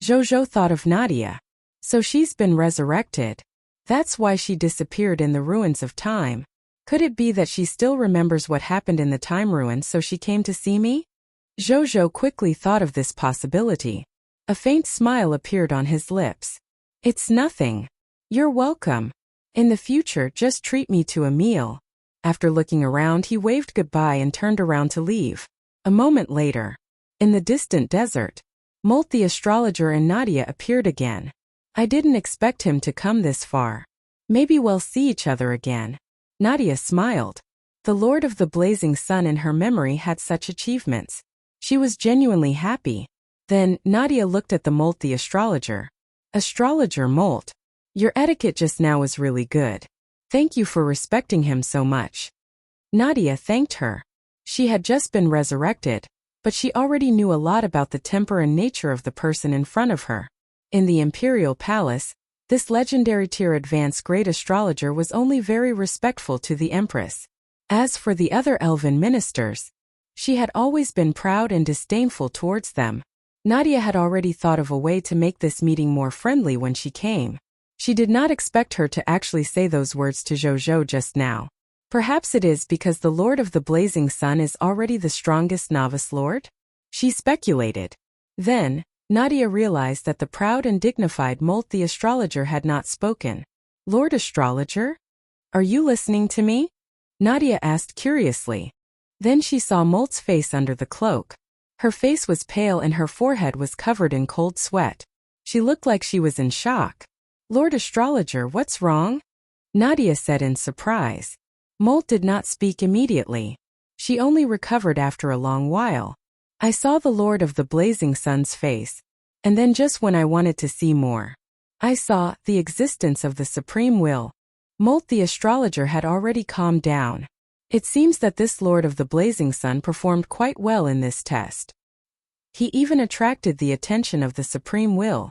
Zhou thought of Nadia. So she's been resurrected. That's why she disappeared in the ruins of time. Could it be that she still remembers what happened in the time ruin so she came to see me? Zhou quickly thought of this possibility. A faint smile appeared on his lips. It's nothing. You're welcome. In the future, just treat me to a meal. After looking around, he waved goodbye and turned around to leave. A moment later, in the distant desert, Molt the astrologer and Nadia appeared again. I didn't expect him to come this far. Maybe we'll see each other again. Nadia smiled. The Lord of the Blazing Sun in her memory had such achievements. She was genuinely happy. Then, Nadia looked at the Molt the astrologer. Astrologer Molt. Your etiquette just now was really good. Thank you for respecting him so much. Nadia thanked her. She had just been resurrected, but she already knew a lot about the temper and nature of the person in front of her. In the imperial palace, this legendary tier advanced great astrologer was only very respectful to the empress. As for the other elven ministers, she had always been proud and disdainful towards them. Nadia had already thought of a way to make this meeting more friendly when she came. She did not expect her to actually say those words to Zhou just now. Perhaps it is because the Lord of the Blazing Sun is already the strongest novice lord? She speculated. Then, Nadia realized that the proud and dignified Molt the astrologer had not spoken. Lord Astrologer? Are you listening to me? Nadia asked curiously. Then she saw Molt's face under the cloak. Her face was pale and her forehead was covered in cold sweat. She looked like she was in shock. Lord Astrologer, what's wrong? Nadia said in surprise. Molt did not speak immediately. She only recovered after a long while. I saw the Lord of the Blazing Sun's face. And then just when I wanted to see more, I saw the existence of the Supreme Will. Molt the astrologer had already calmed down. It seems that this Lord of the Blazing Sun performed quite well in this test. He even attracted the attention of the Supreme Will.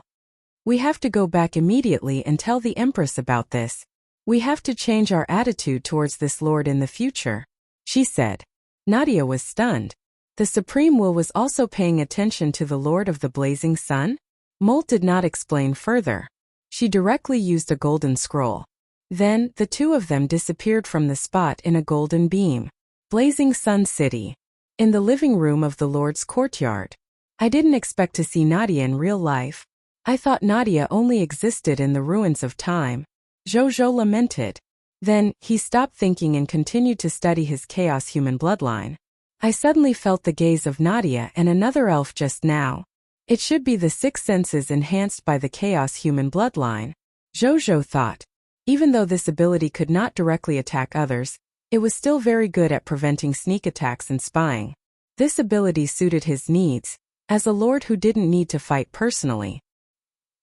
We have to go back immediately and tell the Empress about this. We have to change our attitude towards this Lord in the future, she said. Nadia was stunned. The Supreme Will was also paying attention to the Lord of the Blazing Sun? Molt did not explain further. She directly used a golden scroll. Then, the two of them disappeared from the spot in a golden beam. Blazing Sun City. In the living room of the Lord's courtyard. I didn't expect to see Nadia in real life. I thought Nadia only existed in the ruins of time. Zhou lamented. Then, he stopped thinking and continued to study his chaos human bloodline. I suddenly felt the gaze of Nadia and another elf just now. It should be the six senses enhanced by the chaos human bloodline. Zhou thought. Even though this ability could not directly attack others, it was still very good at preventing sneak attacks and spying. This ability suited his needs, as a lord who didn't need to fight personally.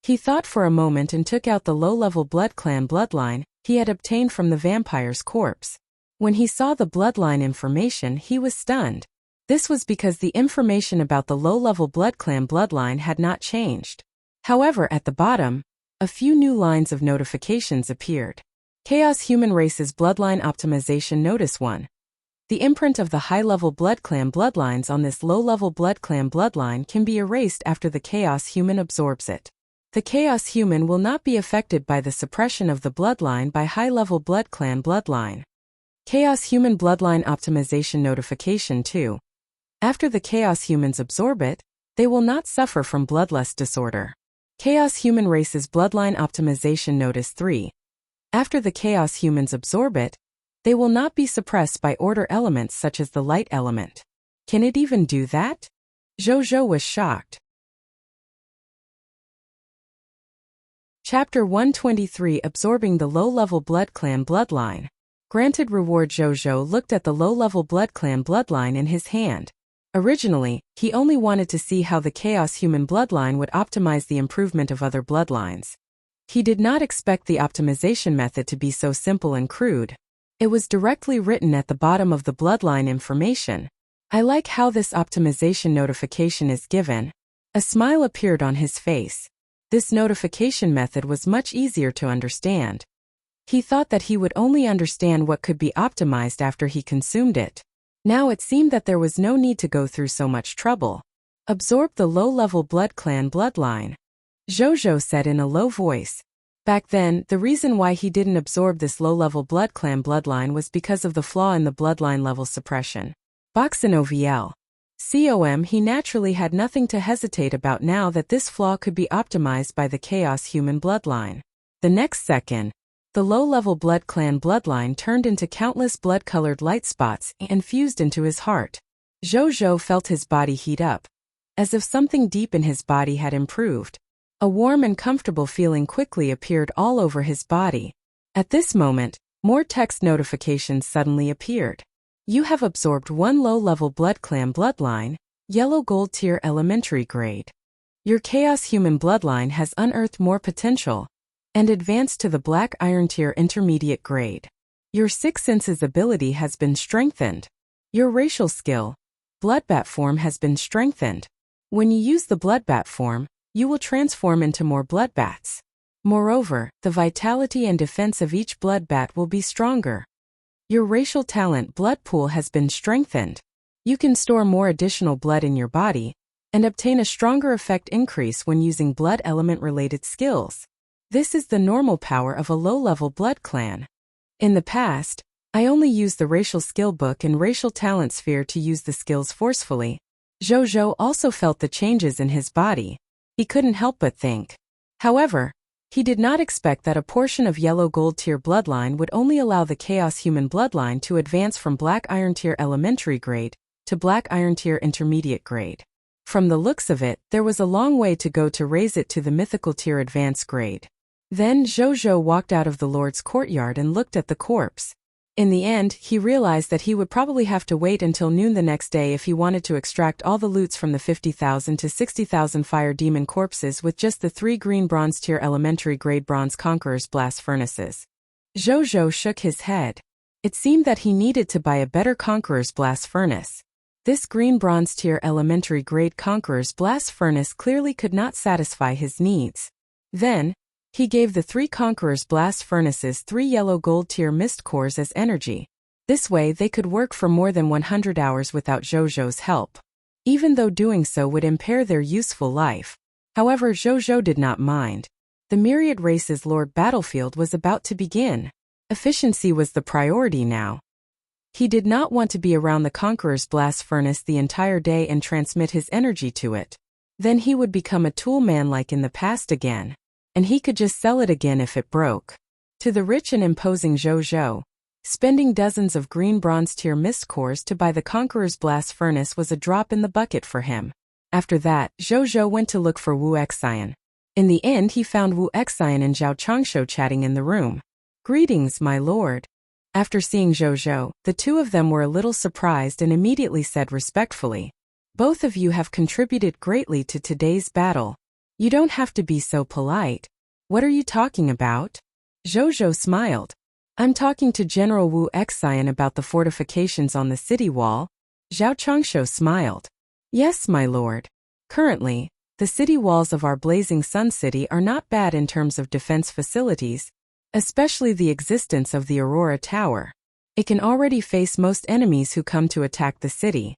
He thought for a moment and took out the low-level blood clan bloodline he had obtained from the vampire's corpse. When he saw the bloodline information, he was stunned. This was because the information about the low-level blood clan bloodline had not changed. However, at the bottom, a few new lines of notifications appeared. Chaos Human Race's Bloodline Optimization Notice 1. The imprint of the high-level blood clan bloodlines on this low-level blood clan bloodline can be erased after the Chaos Human absorbs it. The Chaos Human will not be affected by the suppression of the bloodline by high-level blood clan bloodline. Chaos Human Bloodline Optimization Notification 2. After the Chaos Humans absorb it, they will not suffer from bloodlust disorder. Chaos Human Race's Bloodline Optimization Notice 3. After the Chaos Humans absorb it, they will not be suppressed by order elements such as the light element. Can it even do that? Zhou was shocked. Chapter 123 Absorbing the Low-Level Blood Clan Bloodline. Granted reward. Zhou looked at the low-level blood clan bloodline in his hand. Originally, he only wanted to see how the Chaos Human bloodline would optimize the improvement of other bloodlines. He did not expect the optimization method to be so simple and crude. It was directly written at the bottom of the bloodline information. I like how this optimization notification is given. A smile appeared on his face. This notification method was much easier to understand. He thought that he would only understand what could be optimized after he consumed it. Now it seemed that there was no need to go through so much trouble. Absorb the low-level blood clan bloodline, Zhou said in a low voice. Back then, the reason why he didn't absorb this low-level blood clan bloodline was because of the flaw in the bloodline level suppression. Boxin he naturally had nothing to hesitate about now that this flaw could be optimized by the chaos human bloodline. The next second, the low-level blood clan bloodline turned into countless blood-colored light spots and fused into his heart. Zhou felt his body heat up, as if something deep in his body had improved. A warm and comfortable feeling quickly appeared all over his body. At this moment, more text notifications suddenly appeared. You have absorbed one low-level blood clan bloodline, yellow gold tier elementary grade. Your chaos human bloodline has unearthed more potential and advanced to the black iron tier intermediate grade. Your sixth senses ability has been strengthened. Your racial skill, bloodbat form, has been strengthened. When you use the bloodbat form, you will transform into more bloodbats. Moreover, the vitality and defense of each bloodbat will be stronger. Your racial talent blood pool has been strengthened. You can store more additional blood in your body and obtain a stronger effect increase when using blood element related skills. This is the normal power of a low-level blood clan. In the past, I only used the racial skill book and racial talent sphere to use the skills forcefully. Zhou also felt the changes in his body. He couldn't help but think. However, he did not expect that a portion of yellow gold tier bloodline would only allow the chaos human bloodline to advance from black iron tier elementary grade to black iron tier intermediate grade. From the looks of it, there was a long way to go to raise it to the mythical tier advanced grade. Then Zhou walked out of the Lord's courtyard and looked at the corpse. In the end, he realized that he would probably have to wait until noon the next day if he wanted to extract all the loots from the 50,000 to 60,000 fire demon corpses with just the 3 green bronze tier elementary grade bronze conqueror's blast furnaces. Zhou shook his head. It seemed that he needed to buy a better conqueror's blast furnace. This green bronze tier elementary grade conqueror's blast furnace clearly could not satisfy his needs. Then, he gave the 3 conquerors' blast furnaces 3 yellow gold tier mist cores as energy. This way they could work for more than 100 hours without Zhou's help, even though doing so would impair their useful life. However, Zhou did not mind. The Myriad Race's Lord battlefield was about to begin. Efficiency was the priority now. He did not want to be around the conqueror's blast furnace the entire day and transmit his energy to it. Then he would become a tool man like in the past again. And he could just sell it again if it broke. To the rich and imposing Zhou, spending dozens of green bronze tier mist cores to buy the conqueror's blast furnace was a drop in the bucket for him. After that, Zhou went to look for Wuxia. In the end, he found Wuxia and Zhao Changshu chatting in the room. Greetings, my lord. After seeing Zhou, the two of them were a little surprised and immediately said respectfully, "Both of you have contributed greatly to today's battle. You don't have to be so polite. What are you talking about?" Zhou smiled. "I'm talking to General Wuxia about the fortifications on the city wall." Zhao Changshu smiled. "Yes, my lord. Currently, the city walls of our Blazing Sun City are not bad in terms of defense facilities, especially the existence of the Aurora Tower. It can already face most enemies who come to attack the city.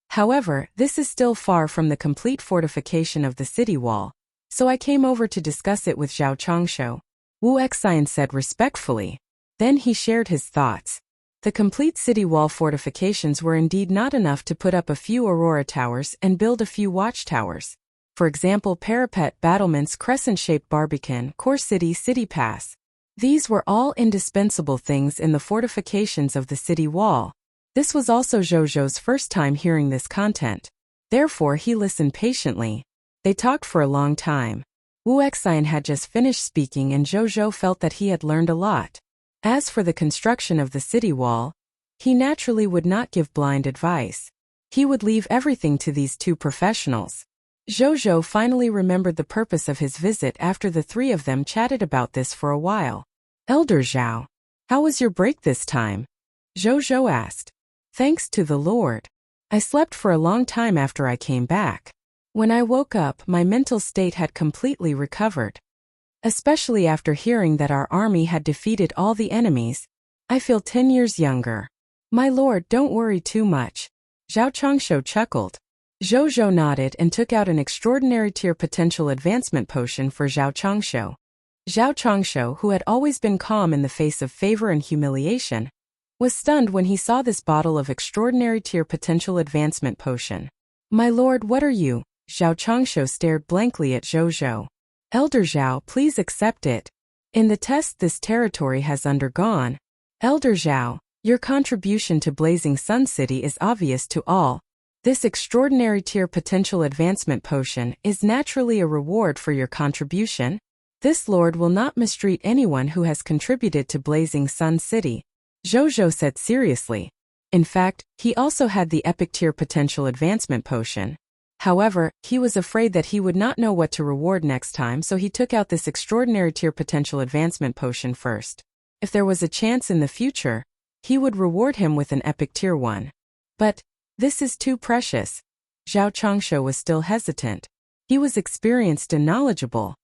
However, this is still far from the complete fortification of the city wall. So I came over to discuss it with Zhao Changshu," Wuxia said respectfully. Then he shared his thoughts. The complete city wall fortifications were indeed not enough to put up a few Aurora towers and build a few watchtowers. For example, parapet, battlements, crescent-shaped barbican, core city pass. These were all indispensable things in the fortifications of the city wall. This was also Zhou's first time hearing this content. Therefore, he listened patiently. They talked for a long time. Wuxia had just finished speaking and Zhou felt that he had learned a lot. As for the construction of the city wall, he naturally would not give blind advice. He would leave everything to these two professionals. Zhou finally remembered the purpose of his visit after the three of them chatted about this for a while. "Elder Zhao, how was your break this time?" Zhou asked. "Thanks to the Lord. I slept for a long time after I came back. When I woke up, my mental state had completely recovered. Especially after hearing that our army had defeated all the enemies, I feel 10 years younger. My lord, don't worry too much. Zhao Changshu chuckled. Zhou nodded and took out an extraordinary tier potential advancement potion for Zhao Changshu. Zhao Changshu, who had always been calm in the face of favor and humiliation, was stunned when he saw this bottle of extraordinary tier potential advancement potion. My lord, what are you? Zhao Changshu stared blankly at Zhou. Elder Zhao, please accept it. In the test this territory has undergone, Elder Zhao, your contribution to Blazing Sun City is obvious to all. This extraordinary tier potential advancement potion is naturally a reward for your contribution. This lord will not mistreat anyone who has contributed to Blazing Sun City, Zhou said seriously. In fact, he also had the epic tier potential advancement potion. However, he was afraid that he would not know what to reward next time, so he took out this extraordinary tier potential advancement potion first. If there was a chance in the future, he would reward him with an epic tier one. But this is too precious. Zhao Changshu was still hesitant. He was experienced and knowledgeable.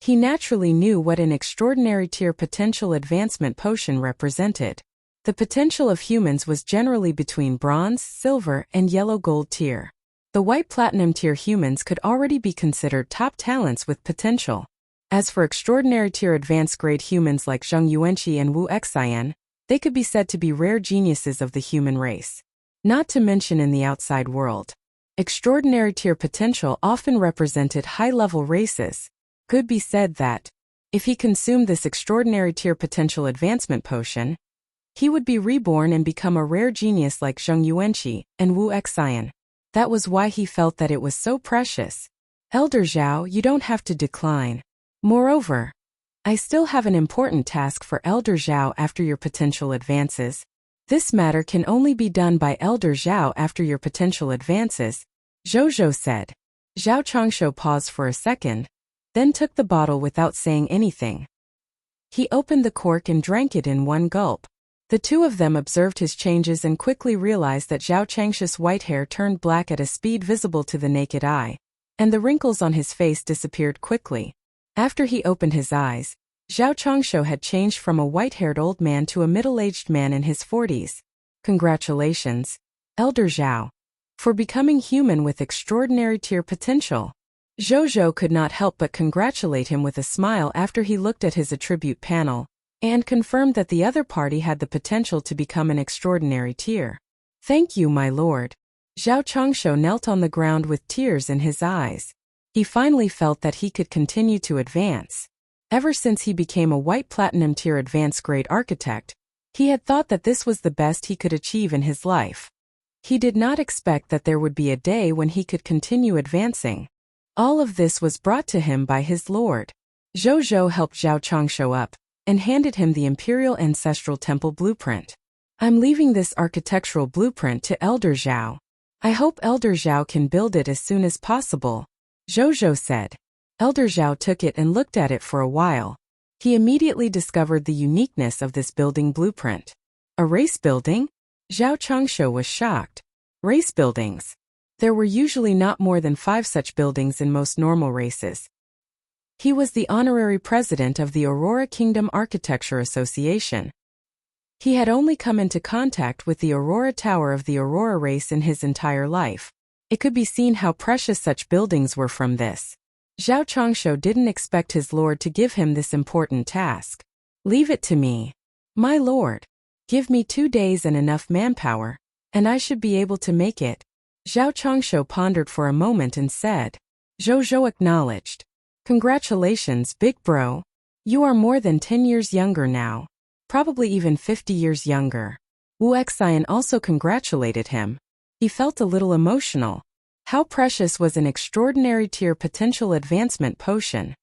He naturally knew what an extraordinary tier potential advancement potion represented. The potential of humans was generally between bronze, silver, and yellow gold tier. The white platinum tier humans could already be considered top talents with potential. As for extraordinary tier advanced grade humans like Zheng Yuanqi and Wuxia, they could be said to be rare geniuses of the human race. Not to mention in the outside world. Extraordinary tier potential often represented high-level races. Could be said that, if he consumed this extraordinary tier potential advancement potion, he would be reborn and become a rare genius like Zheng Yuanqi and Wuxia. That was why he felt that it was so precious. Elder Zhao, you don't have to decline. Moreover, I still have an important task for Elder Zhao after your potential advances. This matter can only be done by Elder Zhao after your potential advances, Zhou said. Zhao Changshu paused for a second, then took the bottle without saying anything. He opened the cork and drank it in one gulp. The two of them observed his changes and quickly realized that Zhao Changshu's white hair turned black at a speed visible to the naked eye, and the wrinkles on his face disappeared quickly. After he opened his eyes, Zhao Changshu had changed from a white-haired old man to a middle-aged man in his 40s. Congratulations, Elder Zhao, for becoming human with extraordinary tier potential. Zhou could not help but congratulate him with a smile after he looked at his attribute panel and confirmed that the other party had the potential to become an extraordinary tier. Thank you, my lord. Zhao Changshu knelt on the ground with tears in his eyes. He finally felt that he could continue to advance. Ever since he became a white platinum tier advanced grade architect, he had thought that this was the best he could achieve in his life. He did not expect that there would be a day when he could continue advancing. All of this was brought to him by his lord. Zhou helped Zhao Changshu up and handed him the Imperial Ancestral Temple blueprint. I'm leaving this architectural blueprint to Elder Zhao. I hope Elder Zhao can build it as soon as possible, Zhou said. Elder Zhao took it and looked at it for a while. He immediately discovered the uniqueness of this building blueprint. A race building? Zhao Changshu was shocked. Race buildings. There were usually not more than 5 such buildings in most normal races. He was the honorary president of the Aurora Kingdom Architecture Association. He had only come into contact with the Aurora Tower of the Aurora race in his entire life. It could be seen how precious such buildings were from this. Zhao Changshu didn't expect his lord to give him this important task. Leave it to me. My lord. Give me 2 days and enough manpower, and I should be able to make it. Zhao Changshu pondered for a moment and said. Zhou acknowledged. Congratulations, big bro. You are more than 10 years younger now. Probably even 50 years younger. Wuxia also congratulated him. He felt a little emotional. How precious was an extraordinary tier potential advancement potion.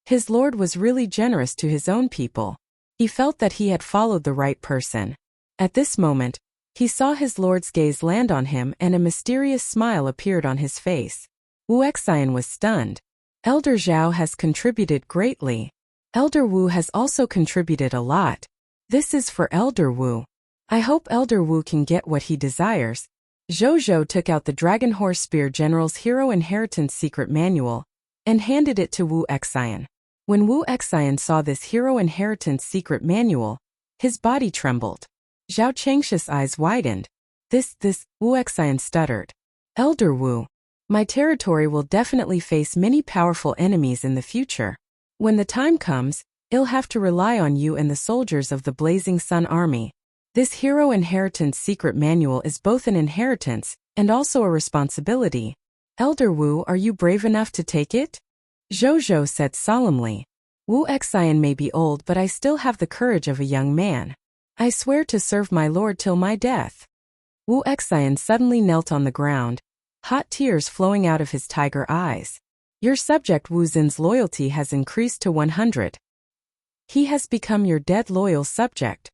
His lord was really generous to his own people. He felt that he had followed the right person. At this moment, he saw his lord's gaze land on him and a mysterious smile appeared on his face. Wuxia was stunned. Elder Zhao has contributed greatly. Elder Wu has also contributed a lot. This is for Elder Wu. I hope Elder Wu can get what he desires. Zhou took out the Dragon Horse Spear General's Hero Inheritance Secret Manual and handed it to Wu Xian. When Wu Xian saw this Hero Inheritance Secret Manual, his body trembled. Zhao Changshi's eyes widened. This, Wu Xian stuttered. Elder Wu, my territory will definitely face many powerful enemies in the future. When the time comes, I'll have to rely on you and the soldiers of the Blazing Sun Army. This Hero Inheritance Secret Manual is both an inheritance and also a responsibility. Elder Wu, are you brave enough to take it? Zhou said solemnly. Wu Xian may be old, but I still have the courage of a young man. I swear to serve my lord till my death. Wu Xian suddenly knelt on the ground, hot tears flowing out of his tiger eyes. Your subject Wu Xin's loyalty has increased to 100. He has become your dead loyal subject.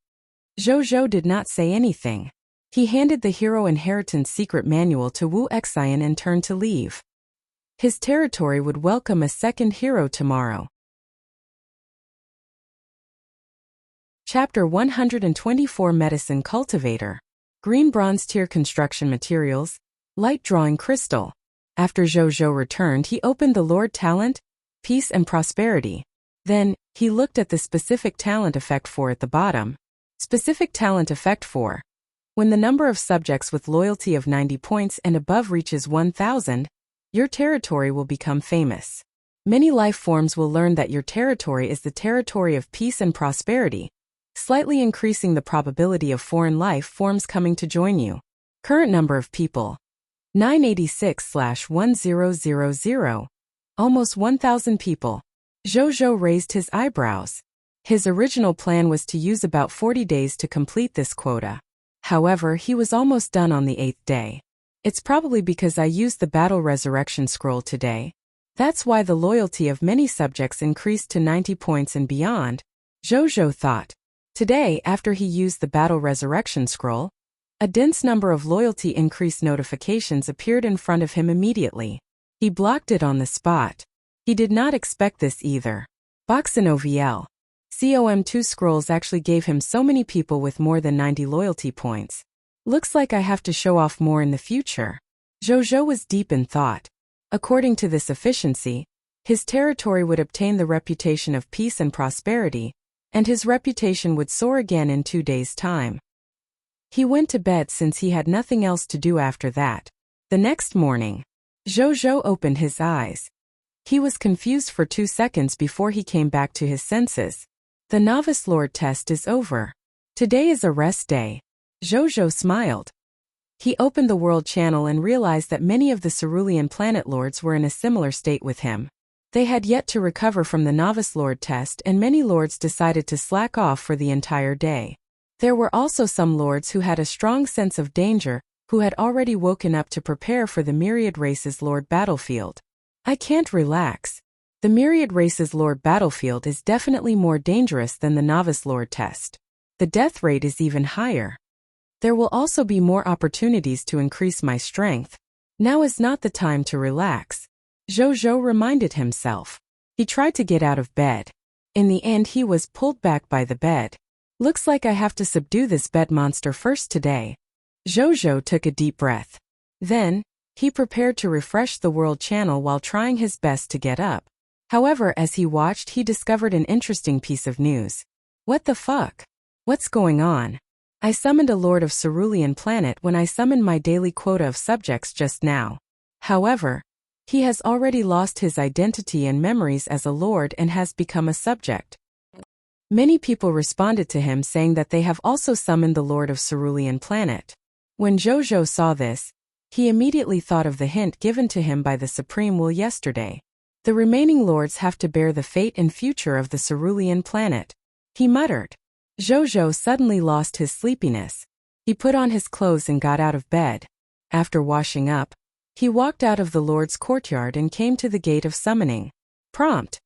Zhou did not say anything. He handed the Hero Inheritance Secret Manual to Wu Xian and turned to leave. His territory would welcome a second hero tomorrow. Chapter 124 Medicine Cultivator. Green Bronze Tier Construction Materials, Light Drawing Crystal. After Zhou returned, he opened the Lord Talent, Peace and Prosperity. Then, he looked at the Specific Talent Effect 4 at the bottom. Specific Talent Effect 4. When the number of subjects with loyalty of 90 points and above reaches 1,000, your territory will become famous. Many life forms will learn that your territory is the territory of peace and prosperity, slightly increasing the probability of foreign life forms coming to join you. Current number of people: 986/1000. Almost 1,000 people. Zhou raised his eyebrows. His original plan was to use about 40 days to complete this quota. However, he was almost done on the 8th day. It's probably because I used the Battle Resurrection Scroll today. That's why the loyalty of many subjects increased to 90 points and beyond, Zhou thought. Today, after he used the Battle Resurrection Scroll, a dense number of loyalty increase notifications appeared in front of him immediately. He blocked it on the spot. He did not expect this either. Boxin OVL. COM2 scrolls actually gave him so many people with more than 90 loyalty points. Looks like I have to show off more in the future. Zhou was deep in thought. According to this efficiency, his territory would obtain the reputation of peace and prosperity, and his reputation would soar again in 2 days' time. He went to bed since he had nothing else to do after that. The next morning, Zhou opened his eyes. He was confused for 2 seconds before he came back to his senses. The Novice Lord test is over. Today is a rest day. Zhou smiled. He opened the World Channel and realized that many of the Cerulean Planet Lords were in a similar state with him. They had yet to recover from the Novice Lord test, and many lords decided to slack off for the entire day. There were also some lords who had a strong sense of danger, who had already woken up to prepare for the Myriad Races Lord battlefield. I can't relax. The Myriad Races Lord battlefield is definitely more dangerous than the Novice Lord test. The death rate is even higher. There will also be more opportunities to increase my strength. Now is not the time to relax, Zhou reminded himself. He tried to get out of bed. In the end, he was pulled back by the bed. Looks like I have to subdue this bed monster first today. Zhou took a deep breath. Then, he prepared to refresh the World Channel while trying his best to get up. However, as he watched, he discovered an interesting piece of news. What the fuck? What's going on? I summoned a Lord of Cerulean Planet when I summoned my daily quota of subjects just now. However, he has already lost his identity and memories as a lord and has become a subject. Many people responded to him saying that they have also summoned the Lord of Cerulean Planet. When Zhou saw this, he immediately thought of the hint given to him by the Supreme Will yesterday. The remaining lords have to bear the fate and future of the Cerulean Planet, he muttered. Zhou suddenly lost his sleepiness. He put on his clothes and got out of bed. After washing up, he walked out of the Lord's courtyard and came to the gate of summoning. Prompt.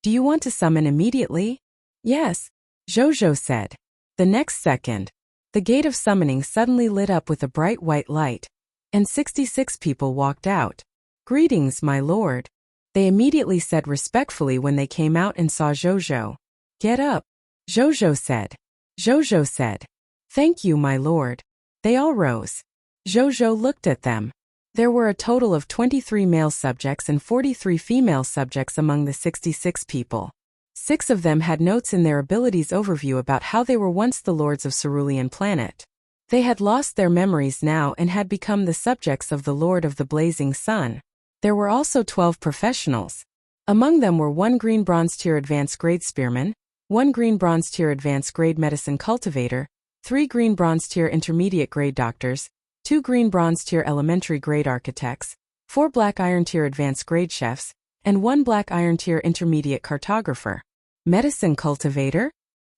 Do you want to summon immediately? Yes, Zhou said. The next second, the gate of summoning suddenly lit up with a bright white light, and 66 people walked out. Greetings, my lord. They immediately said respectfully when they came out and saw Zhou. Get up, Zhou said. Zhou said. Thank you, my lord. They all rose. Zhou looked at them. There were a total of 23 male subjects and 43 female subjects among the 66 people. 6 of them had notes in their abilities overview about how they were once the lords of Cerulean planet. They had lost their memories now and had become the subjects of the Lord of the Blazing Sun. There were also 12 professionals. Among them were 1 green bronze tier advanced grade spearman, 1 green bronze tier advanced grade medicine cultivator, 3 green bronze tier intermediate grade doctors, 2 green bronze tier elementary grade architects, 4 black iron tier advanced grade chefs, and 1 black iron tier intermediate cartographer. Medicine cultivator?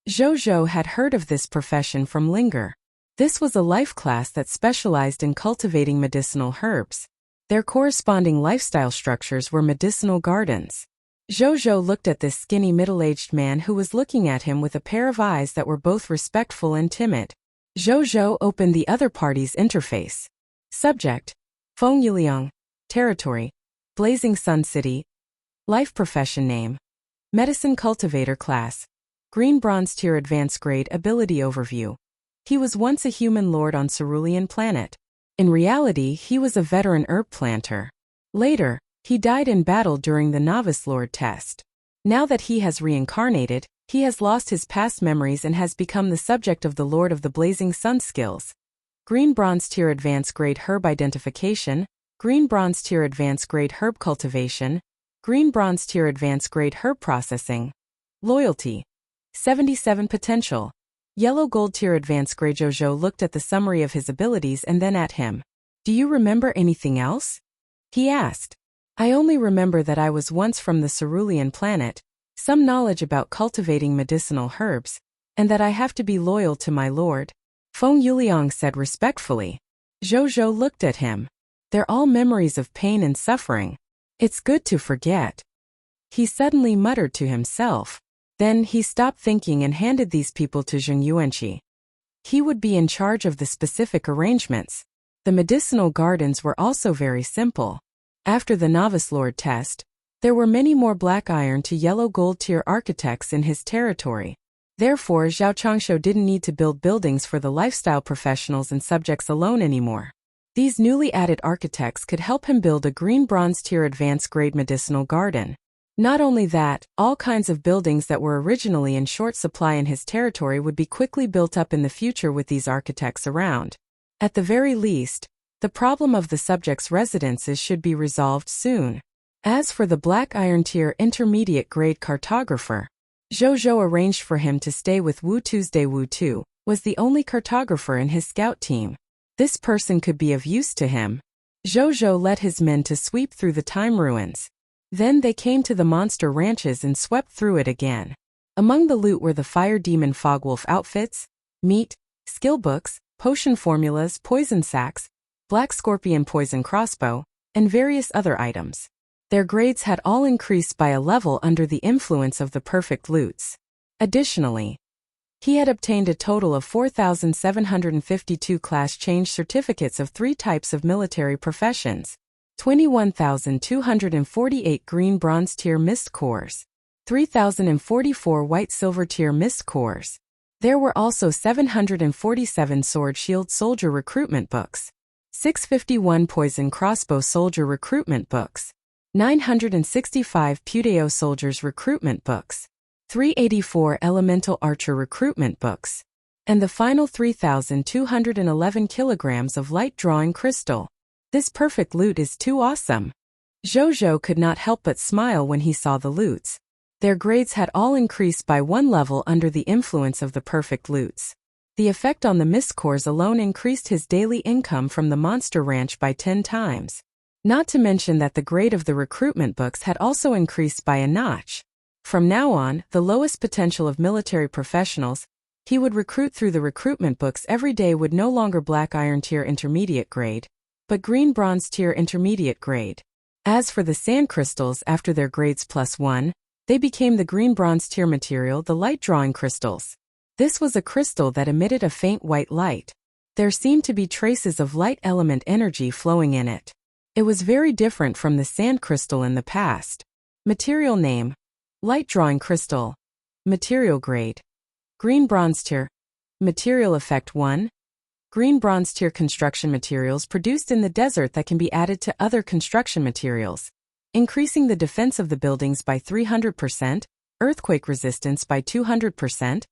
Zhou had heard of this profession from Linger. This was a life class that specialized in cultivating medicinal herbs. Their corresponding lifestyle structures were medicinal gardens. Zhou looked at this skinny middle-aged man who was looking at him with a pair of eyes that were both respectful and timid. Zhou opened the other party's interface. Subject: Feng Yuliang. Territory: Blazing Sun City. Life profession name: Medicine Cultivator class. Green Bronze Tier Advanced Grade Ability Overview. He was once a human lord on Cerulean planet. In reality, he was a veteran herb planter. Later, he died in battle during the Novice Lord test. Now that he has reincarnated, he has lost his past memories and has become the subject of the Lord of the Blazing Sun skills. Green Bronze Tier Advanced Grade Herb Identification, Green Bronze Tier Advanced Grade Herb Cultivation, Green Bronze Tier Advanced Grade Herb Processing. Loyalty: 77 potential. Yellow Gold Tier Advanced Grade. Zhou looked at the summary of his abilities and then at him. Do you remember anything else? He asked. I only remember that I was once from the Cerulean planet, some knowledge about cultivating medicinal herbs, and that I have to be loyal to my lord. Feng Yuliang said respectfully. Zhou looked at him. They're all memories of pain and suffering. It's good to forget. He suddenly muttered to himself. Then he stopped thinking and handed these people to Zheng Yuanqi. He would be in charge of the specific arrangements. The medicinal gardens were also very simple. After the Novice Lord test, there were many more black iron to yellow gold tier architects in his territory. Therefore, Zhao Changshou didn't need to build buildings for the lifestyle professionals and subjects alone anymore. These newly added architects could help him build a green bronze tier advanced grade medicinal garden. Not only that, all kinds of buildings that were originally in short supply in his territory would be quickly built up in the future with these architects around. At the very least, the problem of the subjects' residences should be resolved soon. As for the black iron tier intermediate grade cartographer, Zhou arranged for him to stay with Wu Tuesday. Wu Tu was the only cartographer in his scout team. This person could be of use to him. Zhou led his men to sweep through the time ruins. Then they came to the monster ranches and swept through it again. Among the loot were the fire demon fogwolf outfits, meat, skill books, potion formulas, poison sacks, black scorpion poison crossbow, and various other items. Their grades had all increased by a level under the influence of the perfect loots. Additionally, he had obtained a total of 4,752 class change certificates of 3 types of military professions. 21,248 green bronze tier mist cores, 3,044 white silver tier mist cores. There were also 747 sword shield soldier recruitment books, 651 poison crossbow soldier recruitment books, 965 Pudeo soldiers recruitment books, 384 elemental archer recruitment books, and the final 3,211 kilograms of light drawing crystal. This perfect loot is too awesome. Zhou could not help but smile when he saw the loots. Their grades had all increased by 1 level under the influence of the perfect loots. The effect on the mist cores alone increased his daily income from the monster ranch by 10 times. Not to mention that the grade of the recruitment books had also increased by a notch. From now on, the lowest potential of military professionals he would recruit through the recruitment books every day would no longer black iron tier intermediate grade, but green bronze tier intermediate grade. As for the sand crystals, after their grades +1, they became the green bronze tier material, the light drawing crystals. This was a crystal that emitted a faint white light. There seemed to be traces of light element energy flowing in it. It was very different from the sand crystal in the past. Material name: light drawing crystal. Material grade: green bronze tier. Material effect 1. Green bronze tier construction materials produced in the desert that can be added to other construction materials, increasing the defense of the buildings by 300%, earthquake resistance by 200%,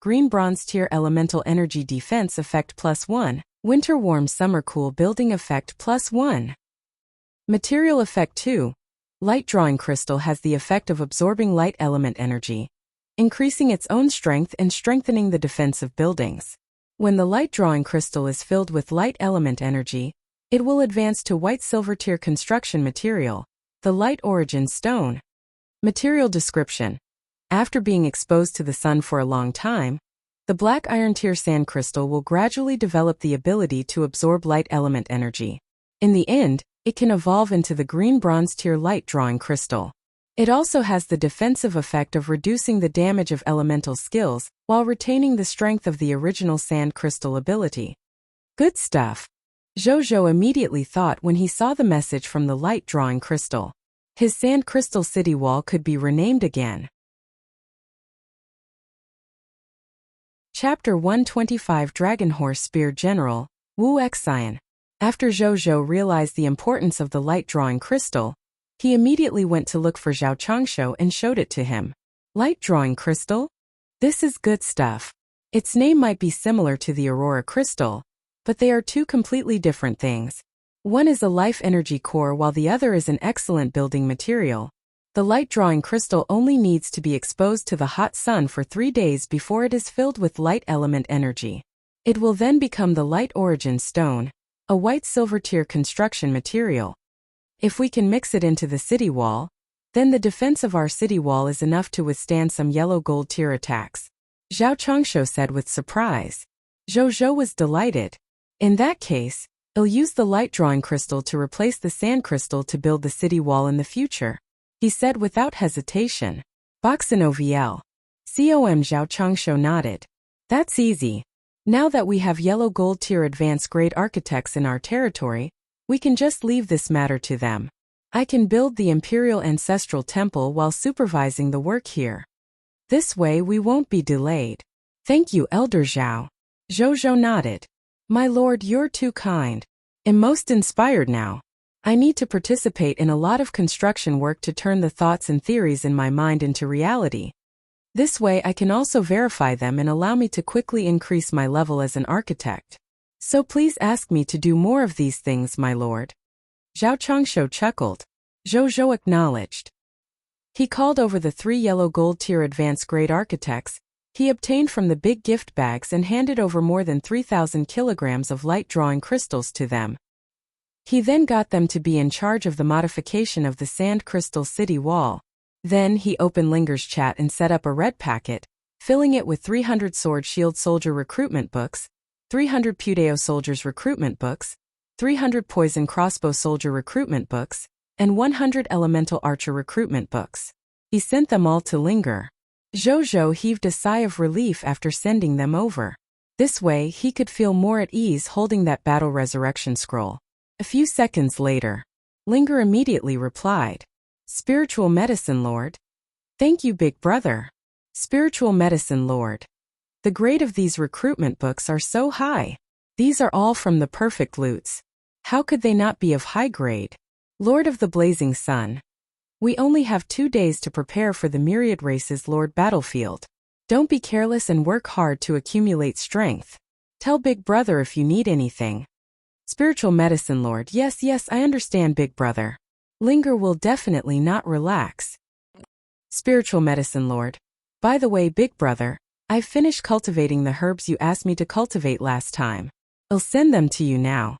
green bronze tier elemental energy defense effect +1, winter warm summer cool building effect +1. Material effect 2. Light drawing crystal has the effect of absorbing light element energy, increasing its own strength and strengthening the defense of buildings. When the light drawing crystal is filled with light element energy, it will advance to white silver tier construction material, the light origin stone. Material description. After being exposed to the sun for a long time, the black iron tier sand crystal will gradually develop the ability to absorb light element energy. In the end, it can evolve into the green bronze tier light drawing crystal. It also has the defensive effect of reducing the damage of elemental skills while retaining the strength of the original sand crystal ability. Good stuff. Zhou immediately thought when he saw the message from the light drawing crystal. His sand crystal city wall could be renamed again. Chapter 125 Dragon Horse Spear General, Wuxia. After Zhou realized the importance of the light drawing crystal, he immediately went to look for Zhao Changshu and showed it to him. Light drawing crystal? This is good stuff. Its name might be similar to the Aurora crystal, but they are two completely different things. One is a life energy core while the other is an excellent building material. The light drawing crystal only needs to be exposed to the hot sun for 3 days before it is filled with light element energy. It will then become the light origin stone, a white silver tier construction material. If we can mix it into the city wall, then the defense of our city wall is enough to withstand some yellow gold tier attacks, Zhao Changshu said with surprise. Zhou was delighted. In that case, I'll use the light drawing crystal to replace the sand crystal to build the city wall in the future, he said without hesitation. Boxin OVL. COM Zhao Changshu nodded. That's easy. Now that we have yellow gold tier advanced grade architects in our territory, we can just leave this matter to them. I can build the Imperial Ancestral Temple while supervising the work here. This way we won't be delayed. Thank you, Elder Zhao. Zhou nodded. My lord, you're too kind. I'm most inspired now. I need to participate in a lot of construction work to turn the thoughts and theories in my mind into reality. This way I can also verify them and allow me to quickly increase my level as an architect. So please ask me to do more of these things, my lord. Zhao Changshu chuckled. Zhou acknowledged. He called over the 3 yellow gold tier advanced grade architects he obtained from the big gift bags and handed over more than 3,000 kilograms of light drawing crystals to them. He then got them to be in charge of the modification of the sand crystal city wall. Then he opened Linger's chat and set up a red packet, filling it with 300 sword shield soldier recruitment books, 300 Pudeo soldiers recruitment books, 300 poison crossbow soldier recruitment books, and 100 elemental archer recruitment books. He sent them all to Linger. Zhou heaved a sigh of relief after sending them over. This way he could feel more at ease holding that battle resurrection scroll. A few seconds later, Linger immediately replied. Spiritual Medicine Lord. Thank you, big brother. Spiritual Medicine Lord. The grade of these recruitment books are so high. These are all from the perfect loots. How could they not be of high grade? Lord of the Blazing Sun. We only have 2 days to prepare for the Myriad Races Lord battlefield. Don't be careless and work hard to accumulate strength. Tell Big Brother if you need anything. Spiritual Medicine Lord. Yes, I understand, Big Brother. Linger will definitely not relax. Spiritual Medicine Lord. By the way, Big Brother, I've finished cultivating the herbs you asked me to cultivate last time. I'll send them to you now.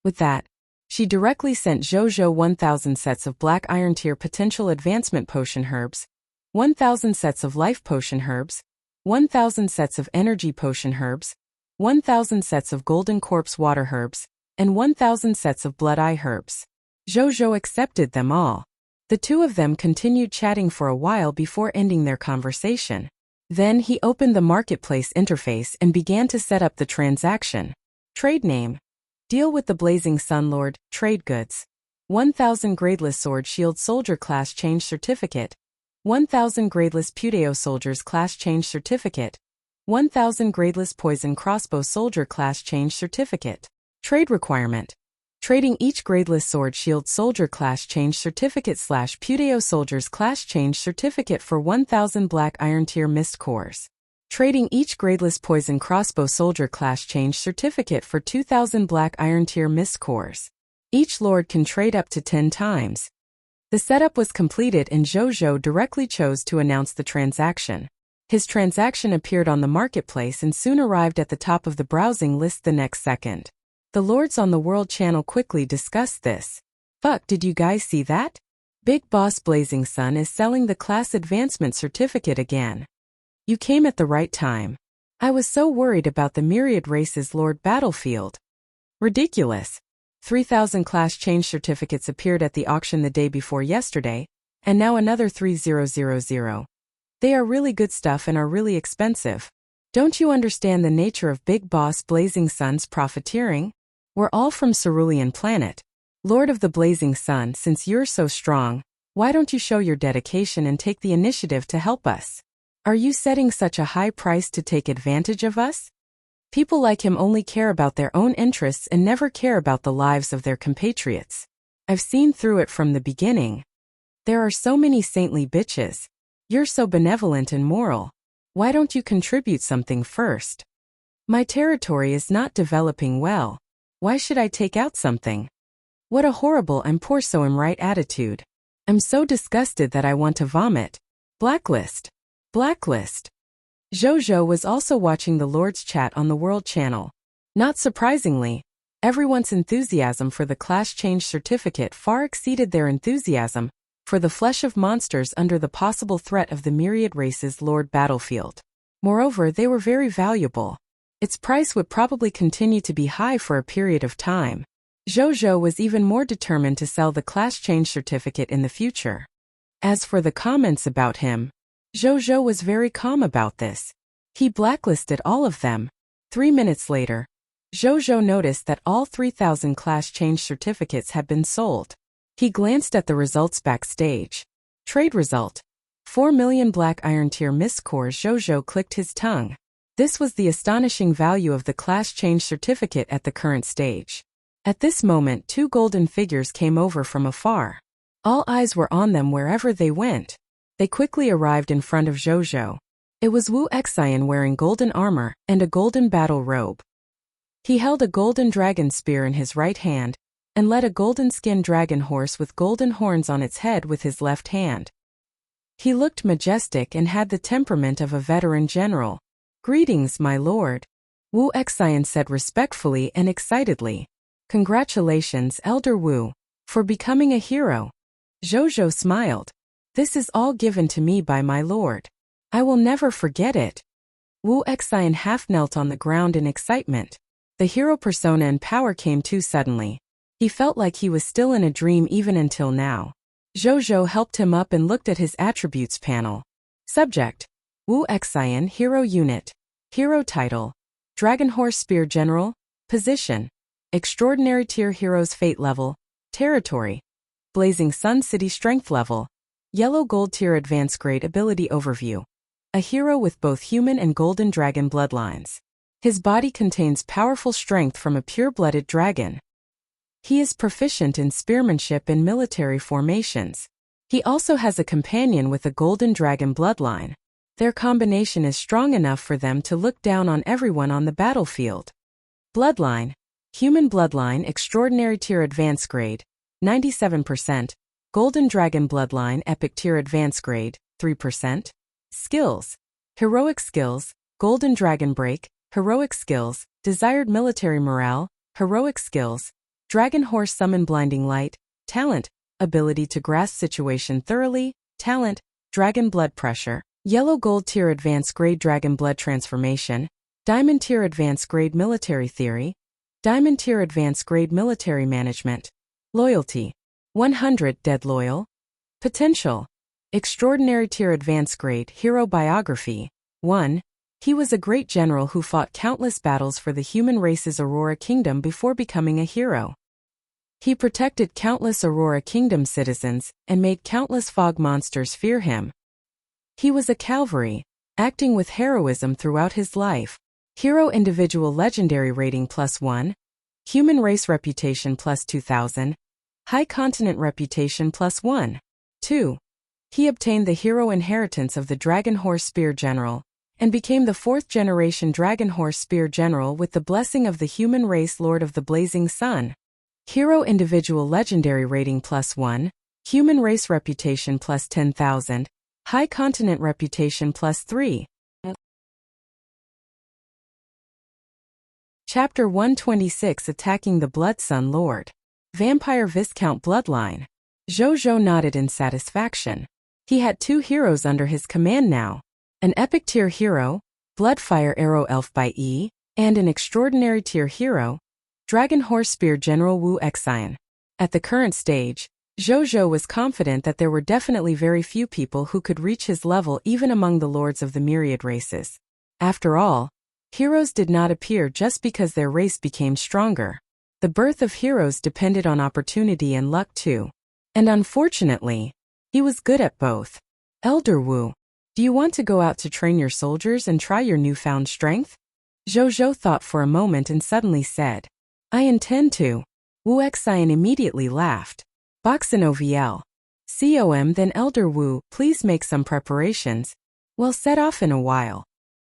With that, she directly sent Zhou 1,000 sets of black iron tier potential advancement potion herbs, 1,000 sets of life potion herbs, 1,000 sets of energy potion herbs, 1,000 sets of golden corpse water herbs, and 1,000 sets of blood eye herbs. Zhou accepted them all. The two of them continued chatting for a while before ending their conversation. Then he opened the marketplace interface and began to set up the transaction. Trade name. Deal with the Blazing Sun Lord, trade goods. 1,000 gradeless sword shield soldier class change certificate. 1,000 gradeless Pudeo soldiers class change certificate. 1000 Gradeless Poison Crossbow Soldier Class Change Certificate. Trade Requirement. Trading each Gradeless Sword Shield Soldier Class Change Certificate / Puteo Soldiers Class Change Certificate for 1000 Black Iron Tier Mist Cores. Trading each Gradeless Poison Crossbow Soldier Class Change Certificate for 2000 Black Iron Tier Mist Cores. Each Lord can trade up to 10 times. The setup was completed and Zhou directly chose to announce the transaction. His transaction appeared on the marketplace and soon arrived at the top of the browsing list the next second. The Lords on the World channel quickly discussed this. Fuck, did you guys see that? Big Boss Blazing Sun is selling the Class Advancement Certificate again. You came at the right time. I was so worried about the Myriad Races Lord battlefield. Ridiculous. 3000 Class Change Certificates appeared at the auction the day before yesterday, and now another 3000. They are really good stuff and are really expensive. Don't you understand the nature of Big Boss Blazing Sun's profiteering? We're all from Cerulean Planet. Lord of the Blazing Sun, since you're so strong, why don't you show your dedication and take the initiative to help us? Are you setting such a high price to take advantage of us? People like him only care about their own interests and never care about the lives of their compatriots. I've seen through it from the beginning. There are so many saintly bitches. You're so benevolent and moral. Why don't you contribute something first? My territory is not developing well. Why should I take out something? What a horrible I'm poor so am right attitude. I'm so disgusted that I want to vomit. Blacklist. Blacklist. Zhou was also watching the Lord's chat on the World channel. Not surprisingly, everyone's enthusiasm for the Class Change Certificate far exceeded their enthusiasm for the flesh of monsters under the possible threat of the Myriad Races Lord battlefield. Moreover, they were very valuable. Its price would probably continue to be high for a period of time. Zhou was even more determined to sell the Class Change Certificate in the future. As for the comments about him, Zhou was very calm about this. He blacklisted all of them. 3 minutes later, Zhou noticed that all 3000 Class Change Certificates had been sold. He glanced at the results backstage. Trade result. 4 million Black Iron Tier Mist Cores. Zhou clicked his tongue. This was the astonishing value of the Class Change Certificate at the current stage. At this moment 2 golden figures came over from afar. All eyes were on them wherever they went. They quickly arrived in front of Zhou. It was Wuxia wearing golden armor and a golden battle robe. He held a golden dragon spear in his right hand, and led a golden-skinned dragon horse with golden horns on its head with his left hand. He looked majestic and had the temperament of a veteran general. "Greetings, my lord," Wuxia said respectfully and excitedly. "Congratulations, Elder Wu, for becoming a hero." Zhou smiled. "This is all given to me by my lord. I will never forget it." Wuxia half knelt on the ground in excitement. The hero persona and power came too suddenly. He felt like he was still in a dream even until now. Zhou helped him up and looked at his attributes panel. Subject: Wuxia Hero Unit. Hero Title: Dragon Horse Spear General. Position: Extraordinary Tier Heroes. Fate Level: Territory: Blazing Sun City. Strength Level: Yellow Gold Tier. Advanced Grade. Ability Overview: A hero with both human and golden dragon bloodlines. His body contains powerful strength from a pure-blooded dragon. He is proficient in spearmanship and military formations. He also has a companion with a golden dragon bloodline. Their combination is strong enough for them to look down on everyone on the battlefield. Bloodline: Human Bloodline. Extraordinary Tier. Advanced Grade 97%. Golden Dragon Bloodline. Epic Tier. Advanced Grade 3%. Skills: Heroic Skills, Golden Dragon Break. Heroic Skills, Desired Military Morale. Heroic Skills, Dragon Horse Summon. Blinding Light. Talent: Ability to grasp situation thoroughly. Talent: Dragon Blood Pressure. Yellow Gold Tier. Advanced Grade Dragon Blood Transformation. Diamond Tier. Advanced Grade Military Theory. Diamond Tier. Advanced Grade Military Management. Loyalty: 100. Dead Loyal. Potential: Extraordinary Tier. Advanced Grade Hero Biography 1. He was a great general who fought countless battles for the human race's Aurora Kingdom before becoming a hero. He protected countless Aurora Kingdom citizens and made countless fog monsters fear him. He was a cavalry, acting with heroism throughout his life. Hero individual legendary rating +1. Human race reputation +2000. High continent reputation +1. 2. He obtained the hero inheritance of the Dragon Horse Spear General, and became the 4th-generation Dragon Horse Spear General with the blessing of the human race Lord of the Blazing Sun. Hero individual legendary rating +1. Human race reputation +10,000. High continent reputation +3. Chapter 126 Attacking the Blood Sun Lord. Vampire Viscount Bloodline. Zhou nodded in satisfaction. He had 2 heroes under his command now. An epic tier hero, Bloodfire Arrow Elf by E, and an extraordinary tier hero, Dragon Horse Spear General Wuxia. At the current stage, Zhou was confident that there were definitely very few people who could reach his level even among the lords of the myriad races. After all, heroes did not appear just because their race became stronger. The birth of heroes depended on opportunity and luck too. And unfortunately, he was good at both. Elder Wu, do you want to go out to train your soldiers and try your newfound strength? Zhou thought for a moment and suddenly said, I intend to. Wuxia immediately laughed. Boxinoviel. Com then Elder Wu, please make some preparations. We'll set off in a while.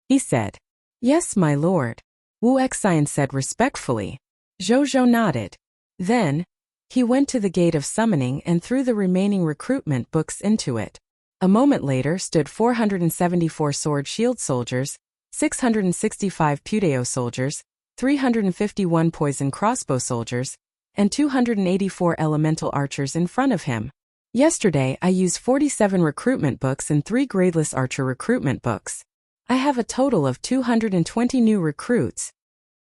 He said. Yes, my lord. Wuxia said respectfully. Zhou nodded. Then, he went to the gate of summoning and threw the remaining recruitment books into it. A moment later stood 474 sword shield soldiers, 665 Pudeo soldiers, 351 poison crossbow soldiers, and 284 elemental archers in front of him. Yesterday I used 47 recruitment books and 3 gradeless archer recruitment books. I have a total of 220 new recruits.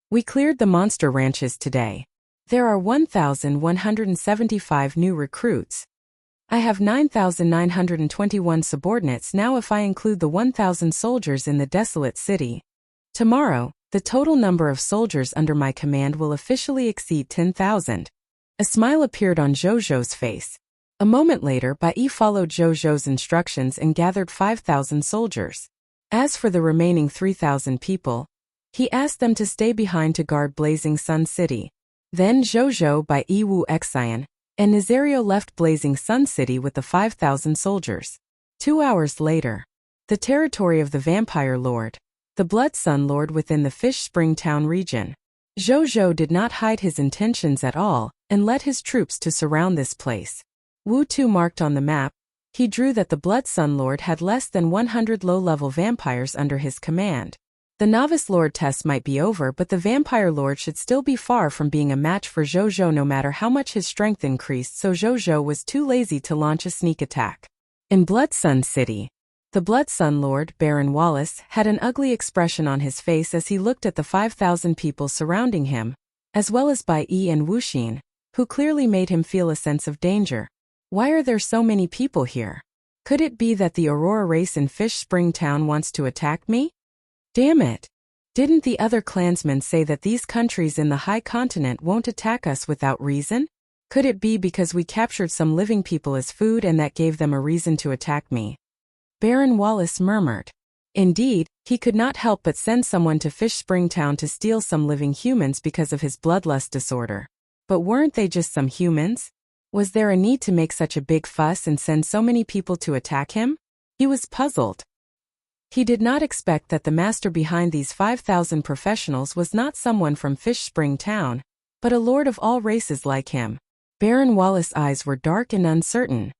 We cleared the monster ranches today. There are 1,175 new recruits. I have 9,921 subordinates now if I include the 1,000 soldiers in the desolate city. Tomorrow, the total number of soldiers under my command will officially exceed 10,000. A smile appeared on Zhou's face. A moment later, Bai followed Zhou's instructions and gathered 5,000 soldiers. As for the remaining 3,000 people, he asked them to stay behind to guard Blazing Sun City. Then Zhou, Bai Wuxia, and Nazario left Blazing Sun City with the 5,000 soldiers. 2 hours later, the territory of the Vampire Lord, the Blood Sun Lord within the Fish Spring Town region. Zhou did not hide his intentions at all and led his troops to surround this place. Wu Tu marked on the map, he drew that the Blood Sun Lord had less than 100 low-level vampires under his command. The Novice Lord test might be over, but the Vampire Lord should still be far from being a match for Zhou no matter how much his strength increased, so Zhou was too lazy to launch a sneak attack. In Blood Sun City, the Blood Sun Lord, Baron Wallace, had an ugly expression on his face as he looked at the 5,000 people surrounding him, as well as Bai and Wuxia, who clearly made him feel a sense of danger. Why are there so many people here? Could it be that the Aurora race in Fish Spring Town wants to attack me? Damn it! Didn't the other clansmen say that these countries in the high continent won't attack us without reason? Could it be because we captured some living people as food and that gave them a reason to attack me? Baron Wallace murmured. Indeed, he could not help but send someone to Fish Spring Town to steal some living humans because of his bloodlust disorder. But weren't they just some humans? Was there a need to make such a big fuss and send so many people to attack him? He was puzzled. He did not expect that the master behind these 5,000 professionals was not someone from Fish Spring Town, but a lord of all races like him. Baron Wallace's eyes were dark and uncertain.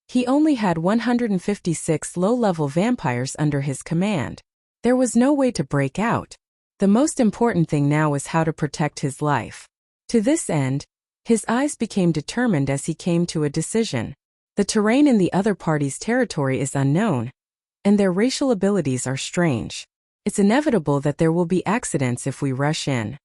He only had 156 low-level vampires under his command. There was no way to break out. The most important thing now was how to protect his life. To this end, his eyes became determined as he came to a decision. The terrain in the other party's territory is unknown, and their racial abilities are strange. It's inevitable that there will be accidents if we rush in.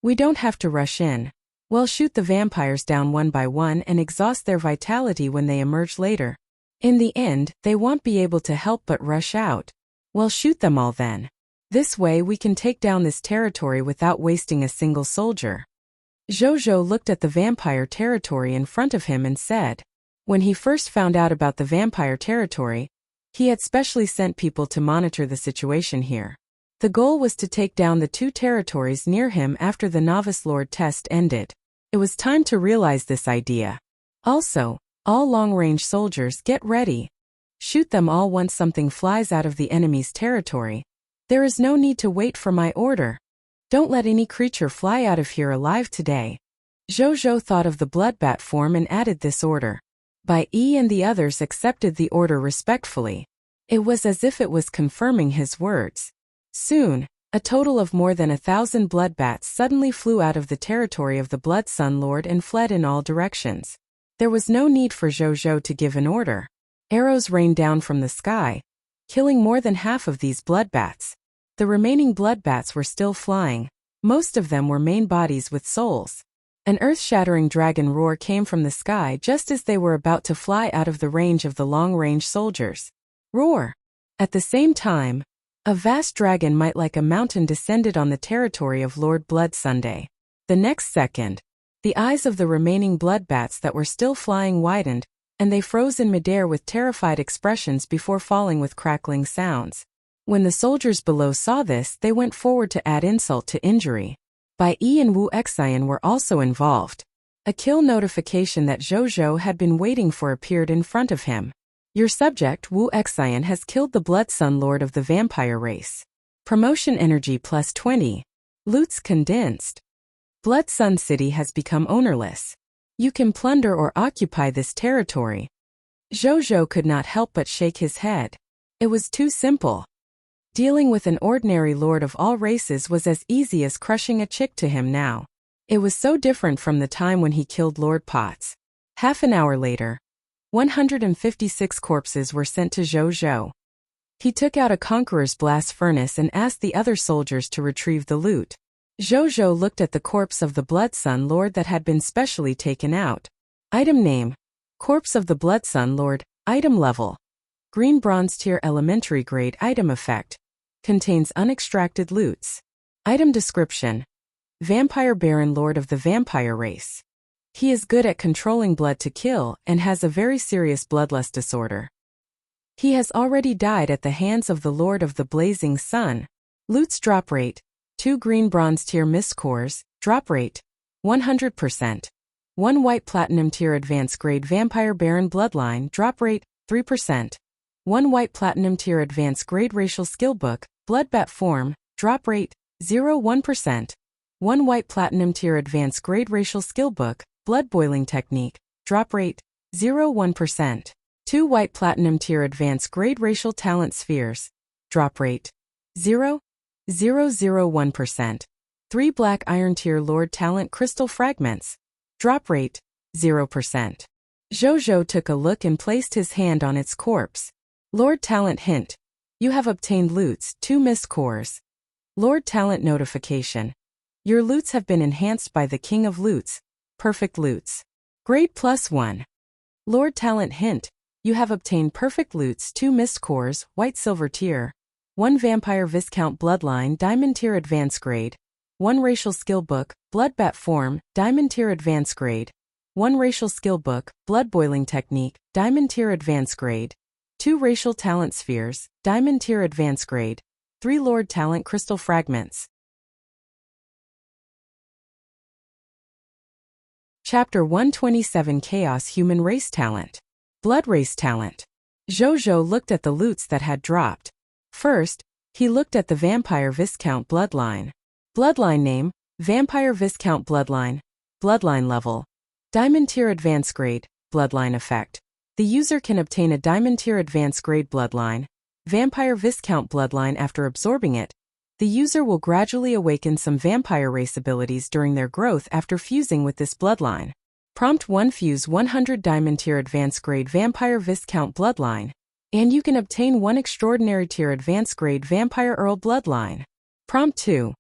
We don't have to rush in. We'll shoot the vampires down one by one and exhaust their vitality when they emerge later. In the end, they won't be able to help but rush out. We'll shoot them all then. This way we can take down this territory without wasting a single soldier. Zhou looked at the vampire territory in front of him and said, when he first found out about the vampire territory, He had specially sent people to monitor the situation here. The goal was to take down the 2 territories near him after the Novice Lord test ended. It was time to realize this idea. Also, all long-range soldiers, get ready. Shoot them all once something flies out of the enemy's territory. There is no need to wait for my order. Don't let any creature fly out of here alive today. Zhou thought of the bloodbat form and added this order. Bai Yi and the others accepted the order respectfully. It was as if it was confirming his words. Soon, a total of more than 1,000 bloodbats suddenly flew out of the territory of the Blood Sun Lord and fled in all directions. There was no need for Zhou to give an order. Arrows rained down from the sky, killing more than half of these bloodbats. The remaining bloodbats were still flying. Most of them were main bodies with souls. An earth-shattering dragon roar came from the sky just as they were about to fly out of the range of the long-range soldiers. Roar! At the same time, a vast dragon might like a mountain descended on the territory of Lord Blood Sunday. The next second, the eyes of the remaining bloodbats that were still flying widened, and they froze in midair with terrified expressions before falling with crackling sounds. When the soldiers below saw this, they went forward to add insult to injury. Bai Yi and Wuxia were also involved. A kill notification that Zhou had been waiting for appeared in front of him. Your subject, Wuxia, has killed the Blood Sun Lord of the vampire race. Promotion energy plus 20. Loots condensed. Blood Sun City has become ownerless. You can plunder or occupy this territory. Zhou could not help but shake his head. It was too simple. Dealing with an ordinary lord of all races was as easy as crushing a chick to him now. It was so different from the time when he killed Lord Potts. Half an hour later, 156 corpses were sent to Zhou. He took out a conqueror's blast furnace and asked the other soldiers to retrieve the loot. Zhou looked at the corpse of the Blood Sun Lord that had been specially taken out. Item name: Corpse of the Blood Sun Lord. Item level: Green Bronze Tier Elementary Grade. Item effect: Contains unextracted loots. Item description: Vampire Baron Lord of the vampire race. He is good at controlling blood to kill and has a very serious bloodlust disorder. He has already died at the hands of the Lord of the Blazing Sun. Loots drop rate: 2 green bronze tier mist cores, drop rate 100%. 1 white platinum tier advanced grade vampire baron bloodline, drop rate 3%. 1 white platinum tier advanced grade racial skill book, bloodbat form, drop rate 0.1%. 1 white platinum tier advanced grade racial skill book, blood boiling technique, drop rate 0.1%. 2 white platinum tier advanced grade racial talent spheres, drop rate 0.001%. 3 black iron tier lord talent crystal fragments, drop rate 0%. Zhou took a look and placed his hand on its corpse. Lord talent hint: you have obtained loots, 2 mist cores. Lord talent notification: your loots have been enhanced by the King of Loots, perfect loots. Grade +1. Lord talent hint: you have obtained perfect loots, 2 mist cores, white silver tier. 1 vampire viscount bloodline, diamond tier advanced grade. 1 racial skill book, bloodbat form, diamond tier advanced grade. 1 racial skill book, blood boiling technique, diamond tier advanced grade. 2 racial talent spheres, diamond tier advanced grade. 3 lord talent crystal fragments. Chapter 127: Chaos Human Race Talent. Blood Race Talent. Zhou looked at the loots that had dropped. First, he looked at the Vampire Viscount Bloodline. Bloodline name: Vampire Viscount Bloodline. Bloodline level: Diamond Tier Advanced Grade. Bloodline effect: the user can obtain a Diamond Tier Advanced Grade Bloodline, Vampire Viscount Bloodline. After absorbing it, the user will gradually awaken some vampire race abilities during their growth after fusing with this bloodline. Prompt 1: Fuse 100 Diamond Tier Advanced Grade Vampire Viscount Bloodline, and you can obtain 1 Extraordinary Tier Advanced Grade Vampire Earl Bloodline. Prompt 2.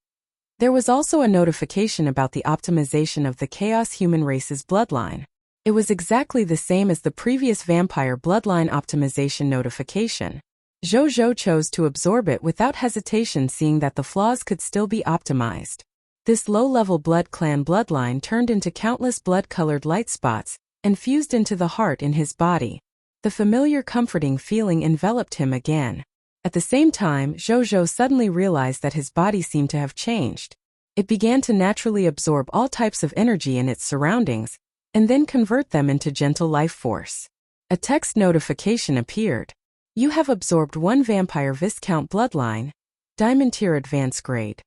There was also a notification about the optimization of the Chaos Human Race's bloodline. It was exactly the same as the previous Vampire Bloodline optimization notification. Zhou chose to absorb it without hesitation, seeing that the flaws could still be optimized. This low-level Blood Clan bloodline turned into countless blood-colored light spots and fused into the heart in his body. The familiar comforting feeling enveloped him again. At the same time, Zhou suddenly realized that his body seemed to have changed. It began to naturally absorb all types of energy in its surroundings, and then convert them into gentle life force. A text notification appeared. You have absorbed 1 Vampire Viscount Bloodline, Diamond Tier Advanced Grade.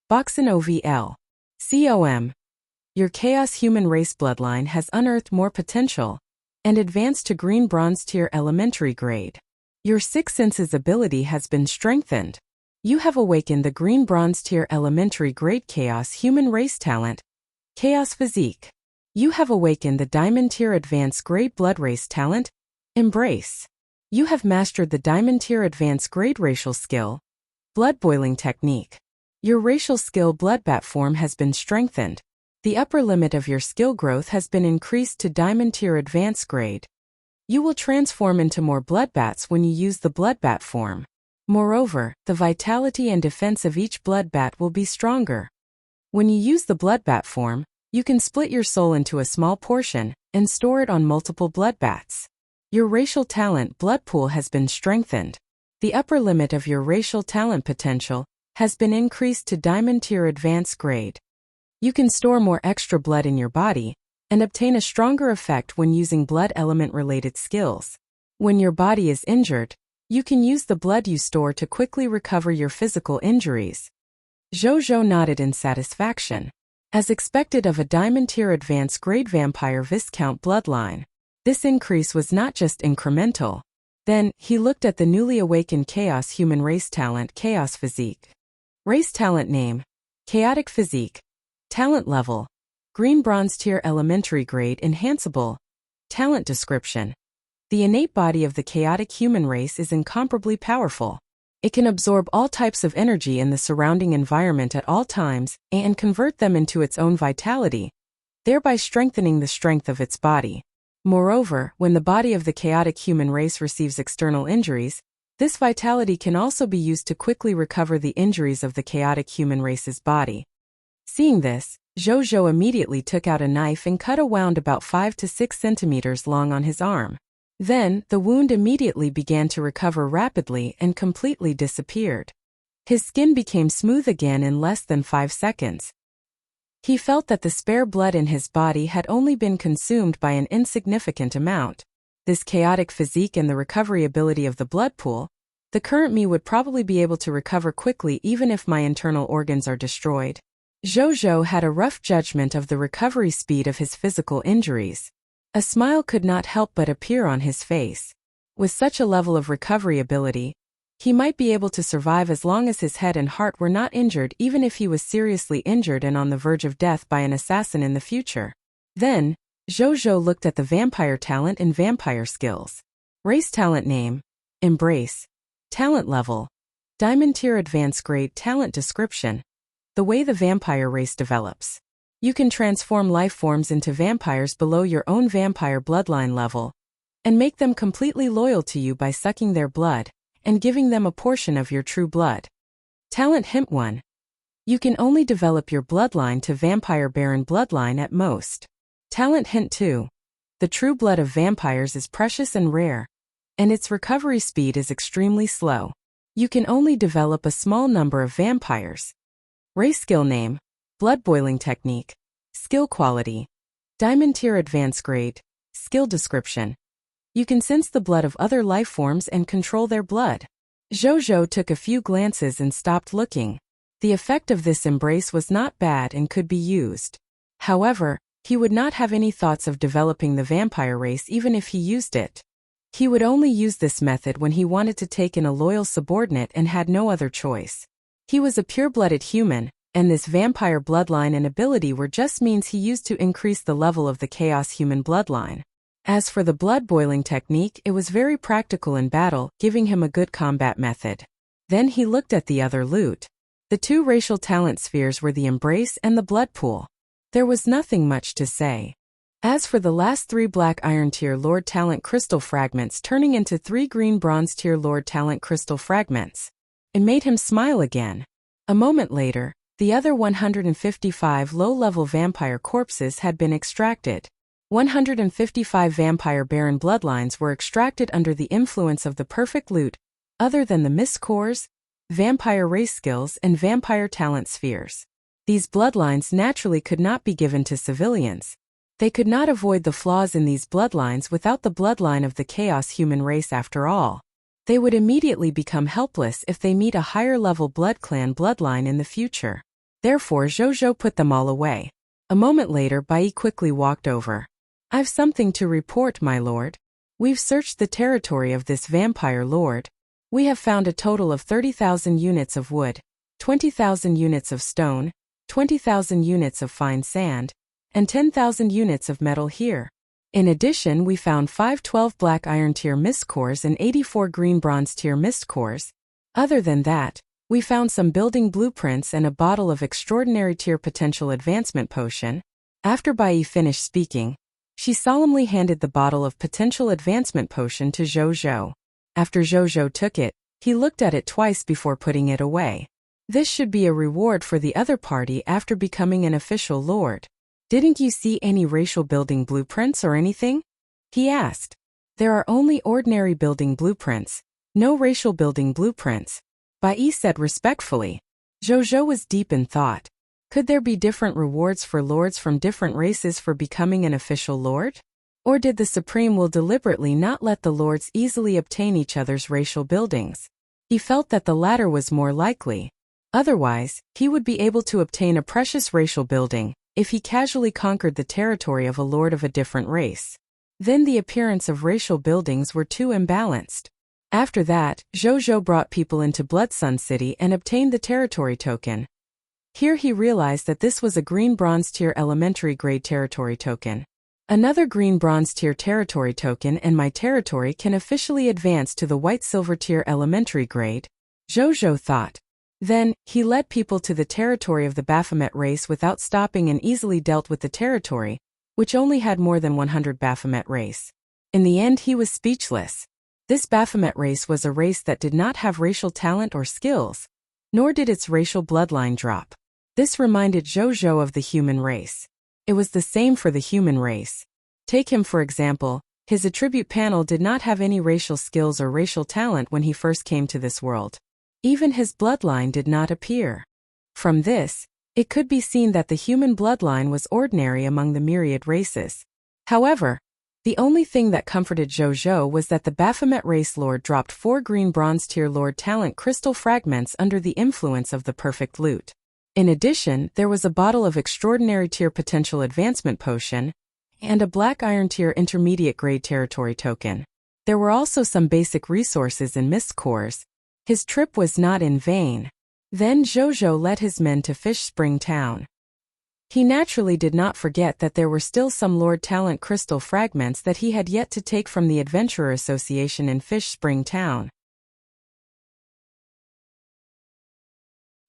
Boxin OVL. COM. Your Chaos Human Race Bloodline has unearthed more potential and advanced to Green Bronze Tier Elementary Grade. Your Sixth Senses ability has been strengthened. You have awakened the Green Bronze Tier Elementary Grade Chaos Human Race Talent, Chaos Physique. You have awakened the Diamond Tier Advanced Grade Blood Race Talent, Embrace. You have mastered the Diamond Tier Advanced Grade Racial Skill, Blood Boiling Technique. Your racial skill Bloodbat form has been strengthened. The upper limit of your skill growth has been increased to Diamond Tier Advanced Grade. You will transform into more Bloodbats when you use the Bloodbat form. Moreover, the vitality and defense of each Bloodbat will be stronger. When you use the Bloodbat form, you can split your soul into a small portion and store it on multiple Bloodbats. Your racial talent Blood Pool has been strengthened. The upper limit of your racial talent potential has been increased to Diamond Tier Advanced Grade. You can store more extra blood in your body and obtain a stronger effect when using blood element-related skills. When your body is injured, you can use the blood you store to quickly recover your physical injuries. Zhou nodded in satisfaction. As expected of a Diamond Tier Advanced Grade Vampire Viscount Bloodline, this increase was not just incremental. Then, he looked at the newly awakened Chaos Human Race Talent Chaos Physique. Race Talent Name: Chaotic Physique. Talent Level: Green Bronze Tier Elementary Grade Enhanceable. Talent Description: The innate body of the chaotic human race is incomparably powerful. It can absorb all types of energy in the surrounding environment at all times and convert them into its own vitality, thereby strengthening the strength of its body. Moreover, when the body of the chaotic human race receives external injuries, this vitality can also be used to quickly recover the injuries of the chaotic human race's body. Seeing this, Zhou immediately took out a knife and cut a wound about 5 to 6 centimeters long on his arm. Then, the wound immediately began to recover rapidly and completely disappeared. His skin became smooth again in less than 5 seconds. He felt that the spare blood in his body had only been consumed by an insignificant amount. This chaotic physique and the recovery ability of the blood pool, the current me would probably be able to recover quickly even if my internal organs are destroyed. Zhou had a rough judgment of the recovery speed of his physical injuries. A smile could not help but appear on his face. With such a level of recovery ability, he might be able to survive as long as his head and heart were not injured, even if he was seriously injured and on the verge of death by an assassin in the future. Then, Zhou looked at the vampire talent and vampire skills. Race Talent Name: Embrace. Talent Level: Diamond Tier Advanced Grade. Talent Description: The way the vampire race develops. You can transform life forms into vampires below your own vampire bloodline level and make them completely loyal to you by sucking their blood and giving them a portion of your true blood. Talent Hint 1. You can only develop your bloodline to Vampire Baron bloodline at most. Talent Hint 2. The true blood of vampires is precious and rare, and its recovery speed is extremely slow. You can only develop a small number of vampires. Race Skill Name: Blood Boiling Technique. Skill Quality: Diamond Tier Advanced Grade. Skill Description: You can sense the blood of other life forms and control their blood. Zhou took a few glances and stopped looking. The effect of this embrace was not bad and could be used. However, he would not have any thoughts of developing the vampire race even if he used it. He would only use this method when he wanted to take in a loyal subordinate and had no other choice. He was a pure-blooded human, and this vampire bloodline and ability were just means he used to increase the level of the chaos human bloodline. As for the blood boiling technique, it was very practical in battle, giving him a good combat method. Then he looked at the other loot. The two racial talent spheres were the Embrace and the Blood Pool. There was nothing much to say. As for the last 3 black iron tier Lord Talent crystal fragments turning into 3 green bronze tier Lord Talent crystal fragments, it made him smile again. A moment later, the other 155 low-level vampire corpses had been extracted. 155 vampire baron bloodlines were extracted under the influence of the perfect loot, other than the mist cores, vampire race skills, and vampire talent spheres. These bloodlines naturally could not be given to civilians. They could not avoid the flaws in these bloodlines without the bloodline of the chaos human race after all. They would immediately become helpless if they meet a higher-level blood clan bloodline in the future. Therefore Jojo put them all away. A moment later Bai quickly walked over. "I've something to report, my lord. We've searched the territory of this vampire lord. We have found a total of 30,000 units of wood, 20,000 units of stone, 20,000 units of fine sand, and 10,000 units of metal here. In addition, we found 512 black iron tier mist cores and 84 green bronze tier mist cores. Other than that, we found some building blueprints and a bottle of extraordinary tier potential advancement potion." After Bai finished speaking, she solemnly handed the bottle of potential advancement potion to Jojo. After Jojo took it, he looked at it twice before putting it away. This should be a reward for the other party after becoming an official lord. "Didn't you see any racial building blueprints or anything?" he asked. "There are only ordinary building blueprints, no racial building blueprints," Bai said respectfully. Jojo was deep in thought. Could there be different rewards for lords from different races for becoming an official lord? Or did the Supreme will deliberately not let the lords easily obtain each other's racial buildings? He felt that the latter was more likely. Otherwise, he would be able to obtain a precious racial building if he casually conquered the territory of a lord of a different race. Then the appearance of racial buildings were too imbalanced. After that, Jojo brought people into Blood Sun City and obtained the territory token. Here he realized that this was a green bronze tier elementary grade territory token. Another green bronze tier territory token and my territory can officially advance to the white silver tier elementary grade, Jojo thought. Then, he led people to the territory of the Baphomet race without stopping and easily dealt with the territory, which only had more than 100 Baphomet race. In the end he was speechless. This Baphomet race was a race that did not have racial talent or skills, nor did its racial bloodline drop. This reminded Jojo of the human race. It was the same for the human race. Take him for example, his attribute panel did not have any racial skills or racial talent when he first came to this world. Even his bloodline did not appear. From this, it could be seen that the human bloodline was ordinary among the myriad races. However, the only thing that comforted Jojo was that the Baphomet race lord dropped 4 green bronze tier lord talent crystal fragments under the influence of the perfect loot. In addition, there was a bottle of extraordinary tier potential advancement potion and a black iron tier intermediate grade territory token. There were also some basic resources in mist cores. His trip was not in vain. Then Jojo led his men to Fish Spring Town. He naturally did not forget that there were still some Lord Talent crystal fragments that he had yet to take from the Adventurer Association in Fish Spring Town.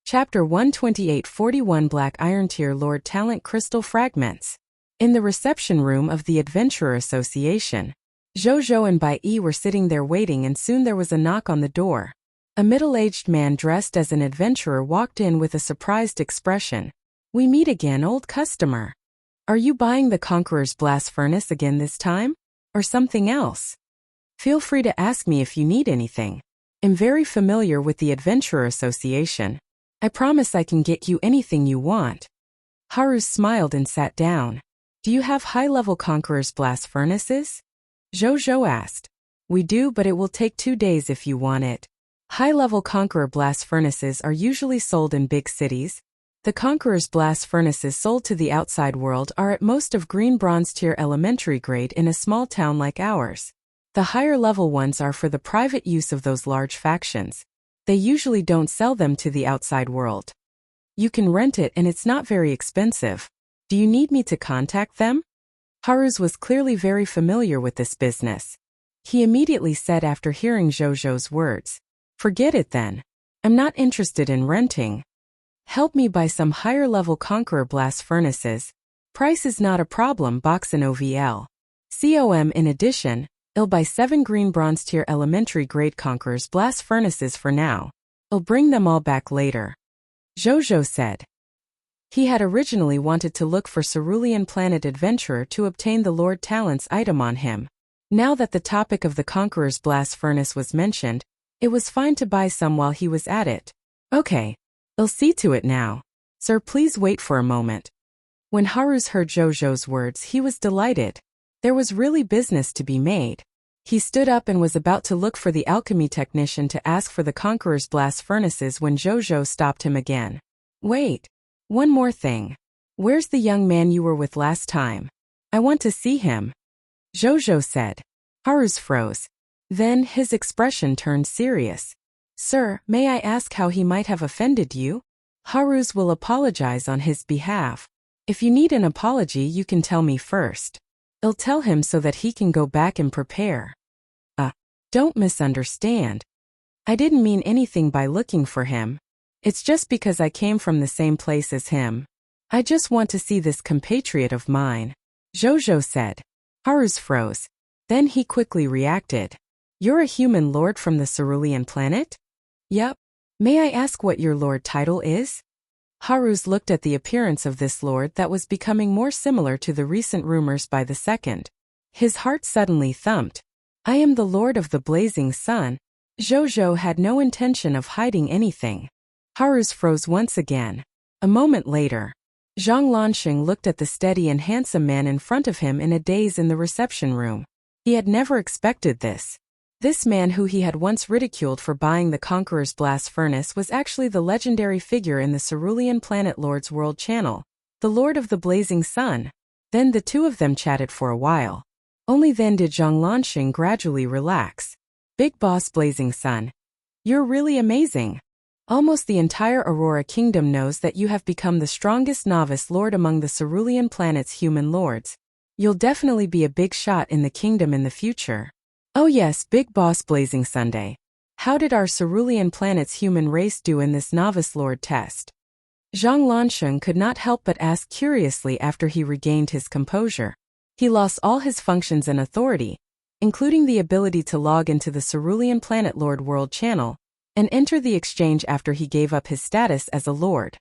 Chapter 128 41 Black Iron Tier Lord Talent Crystal Fragments. In the reception room of the Adventurer Association, Jojo and Bai were sitting there waiting, and soon there was a knock on the door. A middle-aged man dressed as an adventurer walked in with a surprised expression. "We meet again, old customer. Are you buying the Conqueror's Blast Furnace again this time? Or something else? Feel free to ask me if you need anything. I'm very familiar with the Adventurer Association. I promise I can get you anything you want." Haru smiled and sat down. "Do you have high-level Conqueror's Blast Furnaces?" Jojo asked. "We do, but it will take 2 days if you want it. High-level Conqueror Blast Furnaces are usually sold in big cities. The Conqueror's Blast Furnaces sold to the outside world are at most of green bronze tier elementary grade in a small town like ours. The higher-level ones are for the private use of those large factions. They usually don't sell them to the outside world. You can rent it and it's not very expensive. Do you need me to contact them?" Haru's was clearly very familiar with this business. He immediately said after hearing Jojo's words, "Forget it then. I'm not interested in renting. Help me buy some higher-level Conqueror Blast Furnaces. Price is not a problem, box in OVL. COM in addition, I'll buy 7 green bronze tier elementary grade Conqueror's Blast Furnaces for now. I'll bring them all back later," Jojo said. He had originally wanted to look for Cerulean Planet Adventurer to obtain the Lord Talent's item on him. Now that the topic of the Conqueror's Blast Furnace was mentioned, it was fine to buy some while he was at it. Okay, I'll see to it now. Sir, please wait for a moment. When Harus heard Jojo's words, he was delighted. There was really business to be made. He stood up and was about to look for the alchemy technician to ask for the Conqueror's Blast Furnaces when Jojo stopped him again. Wait. One more thing. Where's the young man you were with last time? I want to see him. Jojo said. Harus froze. Then his expression turned serious. Sir, may I ask how he might have offended you? Harus will apologize on his behalf. If you need an apology, you can tell me first. I'll tell him so that he can go back and prepare. Don't misunderstand. I didn't mean anything by looking for him. It's just because I came from the same place as him. I just want to see this compatriot of mine. Jojo said. Harus froze. Then he quickly reacted. You're a human lord from the Cerulean planet? Yep. May I ask what your lord title is? Harus looked at the appearance of this lord that was becoming more similar to the recent rumors by the second. His heart suddenly thumped. I am the Lord of the Blazing Sun. Jojo had no intention of hiding anything. Harus froze once again. A moment later, Zhang Lanxing looked at the steady and handsome man in front of him in a daze in the reception room. He had never expected this. This man who he had once ridiculed for buying the Conqueror's Blast Furnace was actually the legendary figure in the Cerulean Planet Lord's World Channel, the Lord of the Blazing Sun. Then the two of them chatted for a while. Only then did Zhang Lanxing gradually relax. Big Boss Blazing Sun. You're really amazing. Almost the entire Aurora Kingdom knows that you have become the strongest novice lord among the Cerulean planet's human lords. You'll definitely be a big shot in the kingdom in the future. Oh yes, Big Boss Blazing Sunday. How did our Cerulean planet's human race do in this novice lord test? Zhang Lanxing could not help but ask curiously after he regained his composure. He lost all his functions and authority, including the ability to log into the Cerulean Planet Lord World Channel, and enter the exchange after he gave up his status as a lord.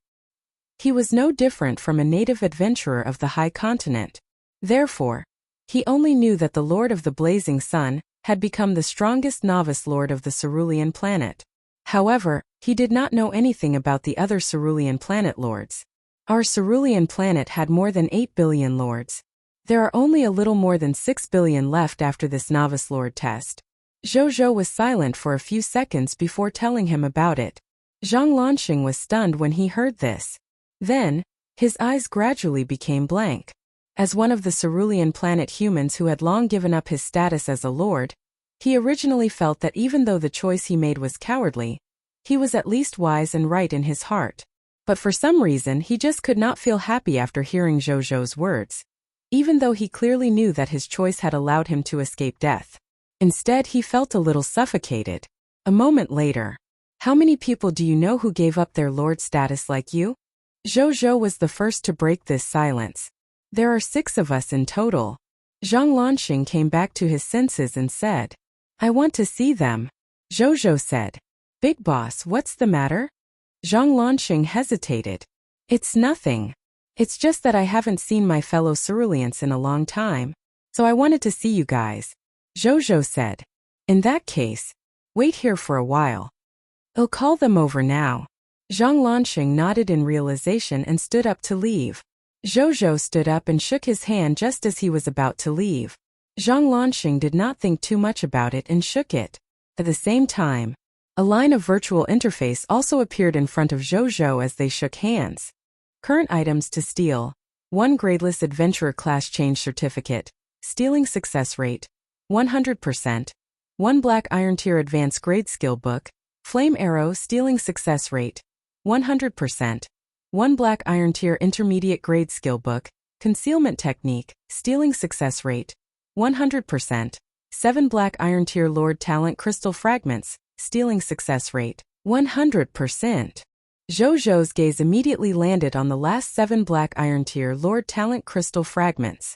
He was no different from a native adventurer of the High Continent. Therefore, he only knew that the Lord of the Blazing Sun had become the strongest novice lord of the Cerulean planet. However, he did not know anything about the other Cerulean planet lords. Our Cerulean planet had more than 8 billion lords. There are only a little more than 6 billion left after this novice lord test. Jojo was silent for a few seconds before telling him about it. Zhang Lanxing was stunned when he heard this. Then, his eyes gradually became blank. As one of the Cerulean planet humans who had long given up his status as a lord, he originally felt that even though the choice he made was cowardly, he was at least wise and right in his heart. But for some reason he just could not feel happy after hearing Jojo's words. Even though he clearly knew that his choice had allowed him to escape death. Instead, he felt a little suffocated. A moment later. How many people do you know who gave up their lord status like you? Jojo was the first to break this silence. There are 6 of us in total. Zhang Lanxing came back to his senses and said, I want to see them. Jojo said, Big Boss, what's the matter? Zhang Lanxing hesitated. It's nothing. It's just that I haven't seen my fellow Ceruleans in a long time, so I wanted to see you guys. Jojo said, In that case, wait here for a while. I'll call them over now. Zhang Lanxing nodded in realization and stood up to leave. Jojo stood up and shook his hand just as he was about to leave. Zhang Lanxing did not think too much about it and shook it. At the same time, a line of virtual interface also appeared in front of Jojo as they shook hands. Current items to steal. 1 Gradeless Adventurer Class Change Certificate. Stealing Success Rate. 100%. 1 Black Iron Tier Advanced Grade Skill Book. Flame Arrow Stealing Success Rate. 100%. 1 Black Iron Tier Intermediate Grade Skill Book. Concealment Technique. Stealing Success Rate. 100%. 7 Black Iron Tier Lord Talent Crystal Fragments. Stealing Success Rate. 100%. Jojo's gaze immediately landed on the last 7 Black Iron Tier Lord Talent Crystal Fragments.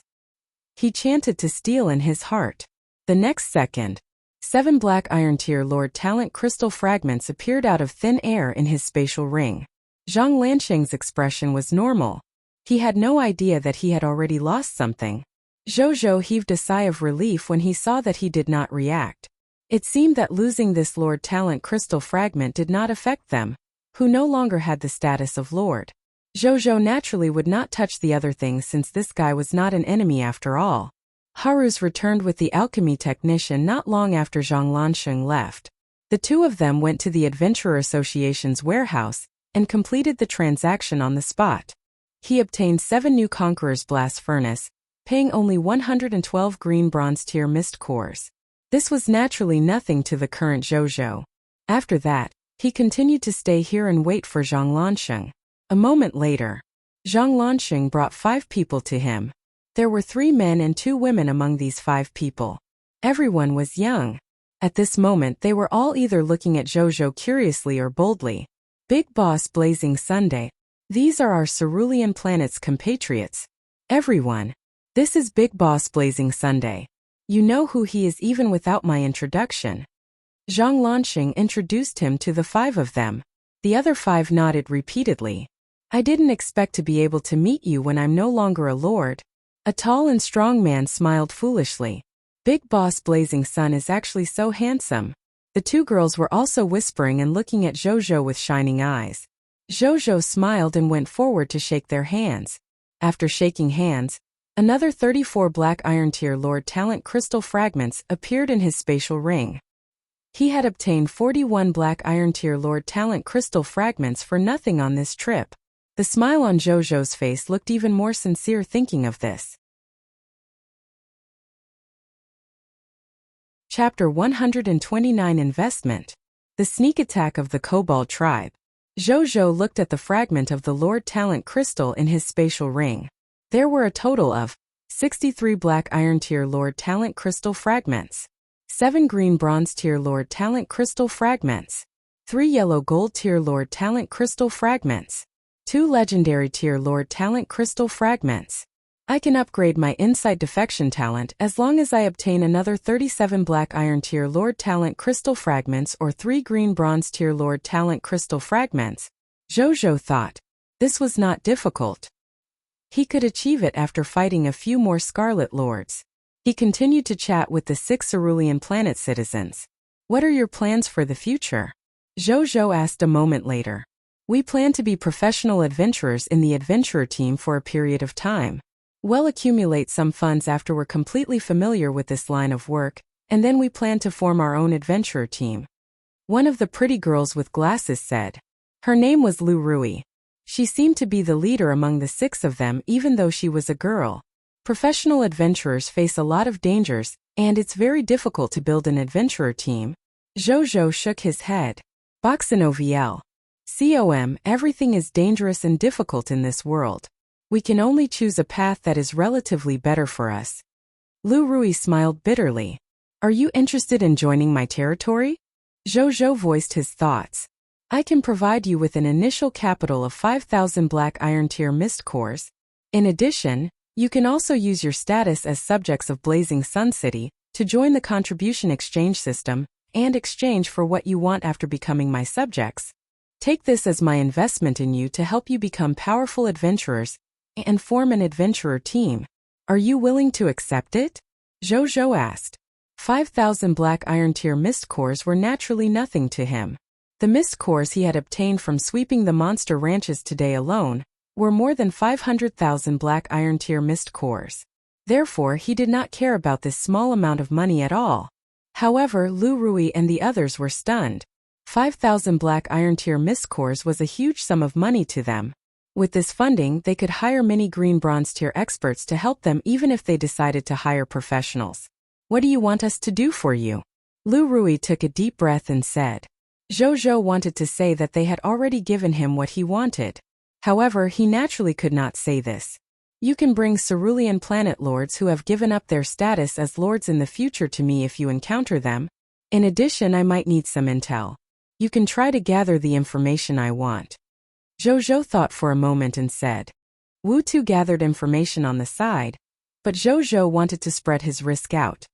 He chanted to steal in his heart. The next second, 7 Black Iron Tier Lord Talent Crystal Fragments appeared out of thin air in his spatial ring. Zhang Lansheng's expression was normal. He had no idea that he had already lost something. Zhou heaved a sigh of relief when he saw that he did not react. It seemed that losing this Lord Talent crystal fragment did not affect them, who no longer had the status of Lord. Zhou naturally would not touch the other things since this guy was not an enemy after all. Haru's returned with the alchemy technician not long after Zhang Lansheng left. The two of them went to the Adventurer Association's warehouse and completed the transaction on the spot. He obtained 7 new Conqueror's Blast Furnace, paying only 112 green bronze tier mist cores. This was naturally nothing to the current Zhou. After that, he continued to stay here and wait for Zhang Lansheng. A moment later, Zhang Lansheng brought 5 people to him. There were 3 men and 2 women among these 5 people. Everyone was young. At this moment they were all either looking at Zhou curiously or boldly. Big Boss Blazing Sunday. These are our Cerulean planet's compatriots. Everyone. This is Big Boss Blazing Sunday. You know who he is even without my introduction. Zhang Lansheng introduced him to the 5 of them. The other 5 nodded repeatedly. I didn't expect to be able to meet you when I'm no longer a lord. A tall and strong man smiled foolishly. Big Boss Blazing Sun is actually so handsome. The 2 girls were also whispering and looking at Zhou with shining eyes. Zhou smiled and went forward to shake their hands. After shaking hands, another 34 Black Iron Tier Lord Talent crystal fragments appeared in his spatial ring. He had obtained 41 Black Iron Tier Lord Talent crystal fragments for nothing on this trip. The smile on Zhou's face looked even more sincere thinking of this. Chapter 129 Investment. The Sneak Attack of the Kobold Tribe. Zhou looked at the fragment of the Lord Talent crystal in his spatial ring. There were a total of 63 Black Iron Tier Lord Talent crystal fragments, 7 Green Bronze Tier Lord Talent crystal fragments, 3 Yellow Gold Tier Lord Talent crystal fragments, 2 Legendary Tier Lord Talent crystal fragments. I can upgrade my Insight Defection talent as long as I obtain another 37 Black Iron Tier Lord Talent crystal fragments or 3 Green Bronze Tier Lord Talent crystal fragments. Zhou thought. This was not difficult. He could achieve it after fighting a few more Scarlet Lords. He continued to chat with the 6 Cerulean planet citizens. What are your plans for the future? Zhou asked a moment later. We plan to be professional adventurers in the adventurer team for a period of time. We'll accumulate some funds after we're completely familiar with this line of work, and then we plan to form our own adventurer team. One of the pretty girls with glasses said. Her name was Lu Rui. She seemed to be the leader among the 6 of them even though she was a girl. Professional adventurers face a lot of dangers, and it's very difficult to build an adventurer team. Zhou shook his head. Boxinoviel. Everything is dangerous and difficult in this world. We can only choose a path that is relatively better for us. Lu Rui smiled bitterly. Are you interested in joining my territory? Zhou voiced his thoughts. I can provide you with an initial capital of 5,000 Black Iron Tier Mist Cores. In addition, you can also use your status as subjects of Blazing Sun City to join the contribution exchange system and exchange for what you want after becoming my subjects. Take this as my investment in you to help you become powerful adventurers and form an adventurer team. Are you willing to accept it? Zhou asked. 5,000 Black Iron Tier Mist Cores were naturally nothing to him. The mist cores he had obtained from sweeping the monster ranches today alone were more than 500,000 Black Iron Tier Mist Cores. Therefore, he did not care about this small amount of money at all. However, Lu Rui and the others were stunned. 5,000 Black Iron Tier Mist Cores was a huge sum of money to them. With this funding, they could hire many Green Bronze Tier experts to help them even if they decided to hire professionals. What do you want us to do for you? Lu Rui took a deep breath and said. Zhou wanted to say that they had already given him what he wanted. However, he naturally could not say this. You can bring Cerulean planet lords who have given up their status as lords in the future to me if you encounter them. In addition, I might need some intel. You can try to gather the information I want. Zhou thought for a moment and said. Wu Tu gathered information on the side, but Zhou wanted to spread his risk out.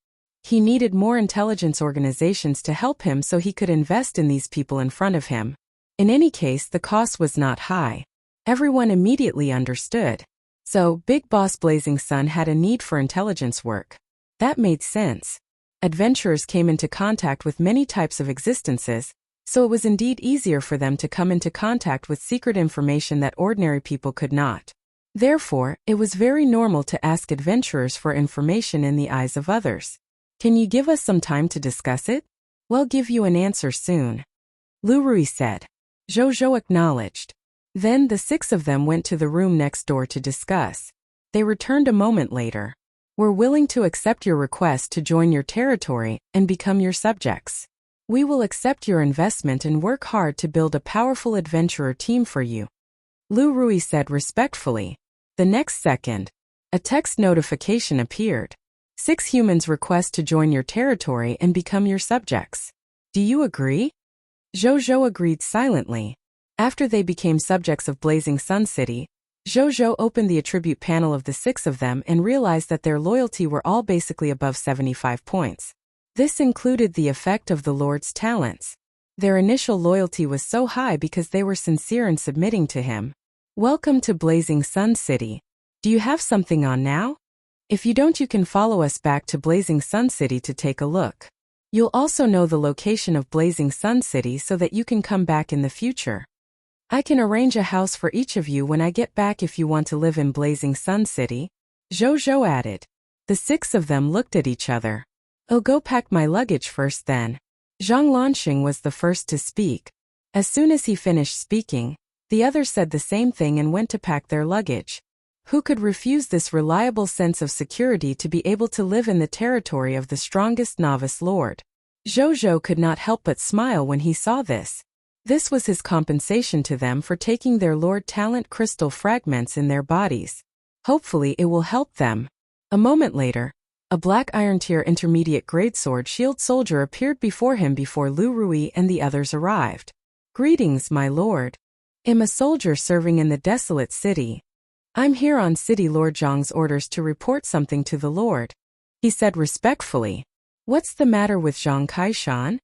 He needed more intelligence organizations to help him so he could invest in these people in front of him. In any case, the cost was not high. Everyone immediately understood. So, Big Boss Blazing Sun had a need for intelligence work. That made sense. Adventurers came into contact with many types of existences, so it was indeed easier for them to come into contact with secret information that ordinary people could not. Therefore, it was very normal to ask adventurers for information in the eyes of others. Can you give us some time to discuss it? We'll give you an answer soon. Lu Rui said. Zhou acknowledged. Then the 6 of them went to the room next door to discuss. They returned a moment later. We're willing to accept your request to join your territory and become your subjects. We will accept your investment and work hard to build a powerful adventurer team for you. Lu Rui said respectfully. The next second, a text notification appeared. 6 humans request to join your territory and become your subjects. Do you agree? Zhou agreed silently. After they became subjects of Blazing Sun City, Zhou opened the attribute panel of the 6 of them and realized that their loyalty were all basically above 75 points. This included the effect of the Lord's talents. Their initial loyalty was so high because they were sincere in submitting to him. Welcome to Blazing Sun City. Do you have something on now? If you don't, you can follow us back to Blazing Sun City to take a look. You'll also know the location of Blazing Sun City so that you can come back in the future. I can arrange a house for each of you when I get back if you want to live in Blazing Sun City, Zhou added. The 6 of them looked at each other. I'll go pack my luggage first then. Zhang Lanxing was the first to speak. As soon as he finished speaking, the others said the same thing and went to pack their luggage. Who could refuse this reliable sense of security to be able to live in the territory of the strongest novice lord? Zhou could not help but smile when he saw this. This was his compensation to them for taking their lord talent crystal fragments in their bodies. Hopefully it will help them. A moment later, a black iron tier intermediate grade sword shield soldier appeared before him before Lu Rui and the others arrived. Greetings, my lord. I'm a soldier serving in the desolate city. I'm here on City Lord Zhang's orders to report something to the Lord. He said respectfully. What's the matter with Zhang Kaishan?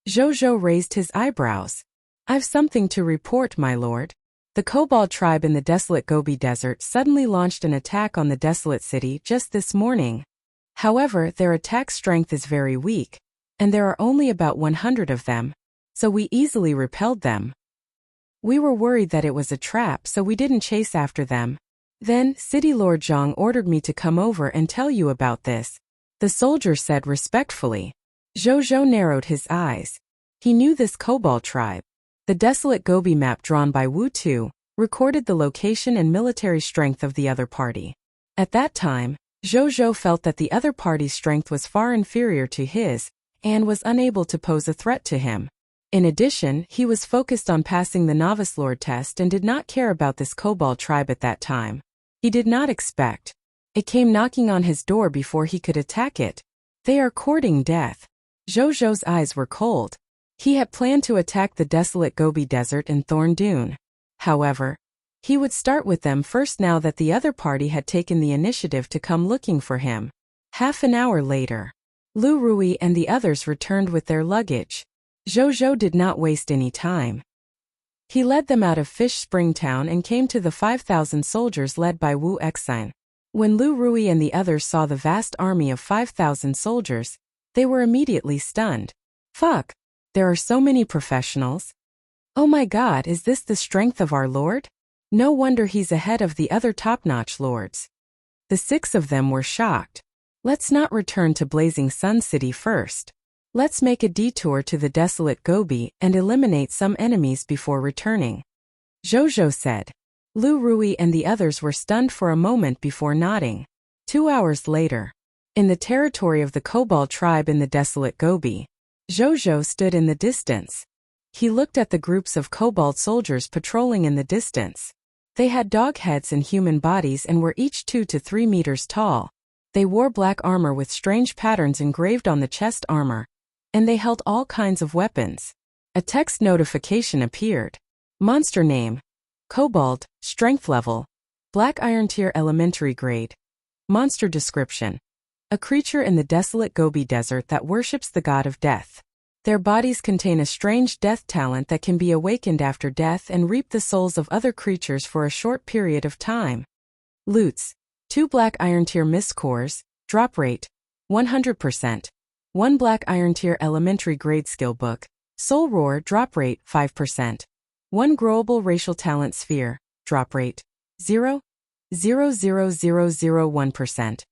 Zhou raised his eyebrows. I've something to report, my lord. The Kobold tribe in the desolate Gobi Desert suddenly launched an attack on the desolate city just this morning. However, their attack strength is very weak, and there are only about 100 of them, so we easily repelled them. We were worried that it was a trap, so we didn't chase after them. Then, City Lord Zhang ordered me to come over and tell you about this, the soldier said respectfully. Zhou narrowed his eyes. He knew this Kobold tribe. The desolate Gobi map drawn by Wu Tu recorded the location and military strength of the other party. At that time, Zhou felt that the other party's strength was far inferior to his and was unable to pose a threat to him. In addition, he was focused on passing the Novice Lord test and did not care about this Kobold tribe at that time. He did not expect. It came knocking on his door before he could attack it. They are courting death. Zhou's eyes were cold. He had planned to attack the desolate Gobi Desert and Thorn Dune. However, he would start with them first now that the other party had taken the initiative to come looking for him. Half an hour later, Lu Rui and the others returned with their luggage. Zhou did not waste any time. He led them out of Fish Spring Town and came to the 5,000 soldiers led by Wu Exin. When Lu Rui and the others saw the vast army of 5,000 soldiers, they were immediately stunned. Fuck! There are so many professionals. Oh my god, is this the strength of our lord? No wonder he's ahead of the other top-notch lords. The 6 of them were shocked. Let's not return to Blazing Sun City first. Let's make a detour to the desolate Gobi and eliminate some enemies before returning. Zhou said. Lu Rui and the others were stunned for a moment before nodding. 2 hours later, in the territory of the Kobold tribe in the desolate Gobi, Zhou stood in the distance. He looked at the groups of Kobold soldiers patrolling in the distance. They had dog heads and human bodies and were each 2 to 3 meters tall. They wore black armor with strange patterns engraved on the chest armor, and they held all kinds of weapons. A text notification appeared. Monster name: Kobold, strength level, black iron tier elementary grade. Monster description: a creature in the desolate Gobi Desert that worships the god of death. Their bodies contain a strange death talent that can be awakened after death and reap the souls of other creatures for a short period of time. Loots. 2 Black Iron Tier Mist Cores, drop rate, 100%. 1 Black Iron Tier Elementary Grade Skill Book, Soul Roar, drop rate, 5%. 1 Growable Racial Talent Sphere, drop rate, 0.00001%.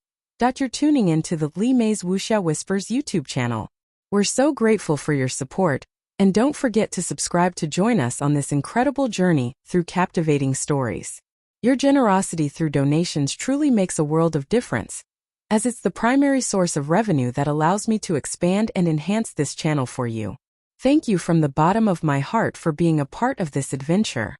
You're tuning in to the Li Mei's Wuxia Whispers YouTube channel. We're so grateful for your support, and don't forget to subscribe to join us on this incredible journey through captivating stories. Your generosity through donations truly makes a world of difference, as it's the primary source of revenue that allows me to expand and enhance this channel for you. Thank you from the bottom of my heart for being a part of this adventure.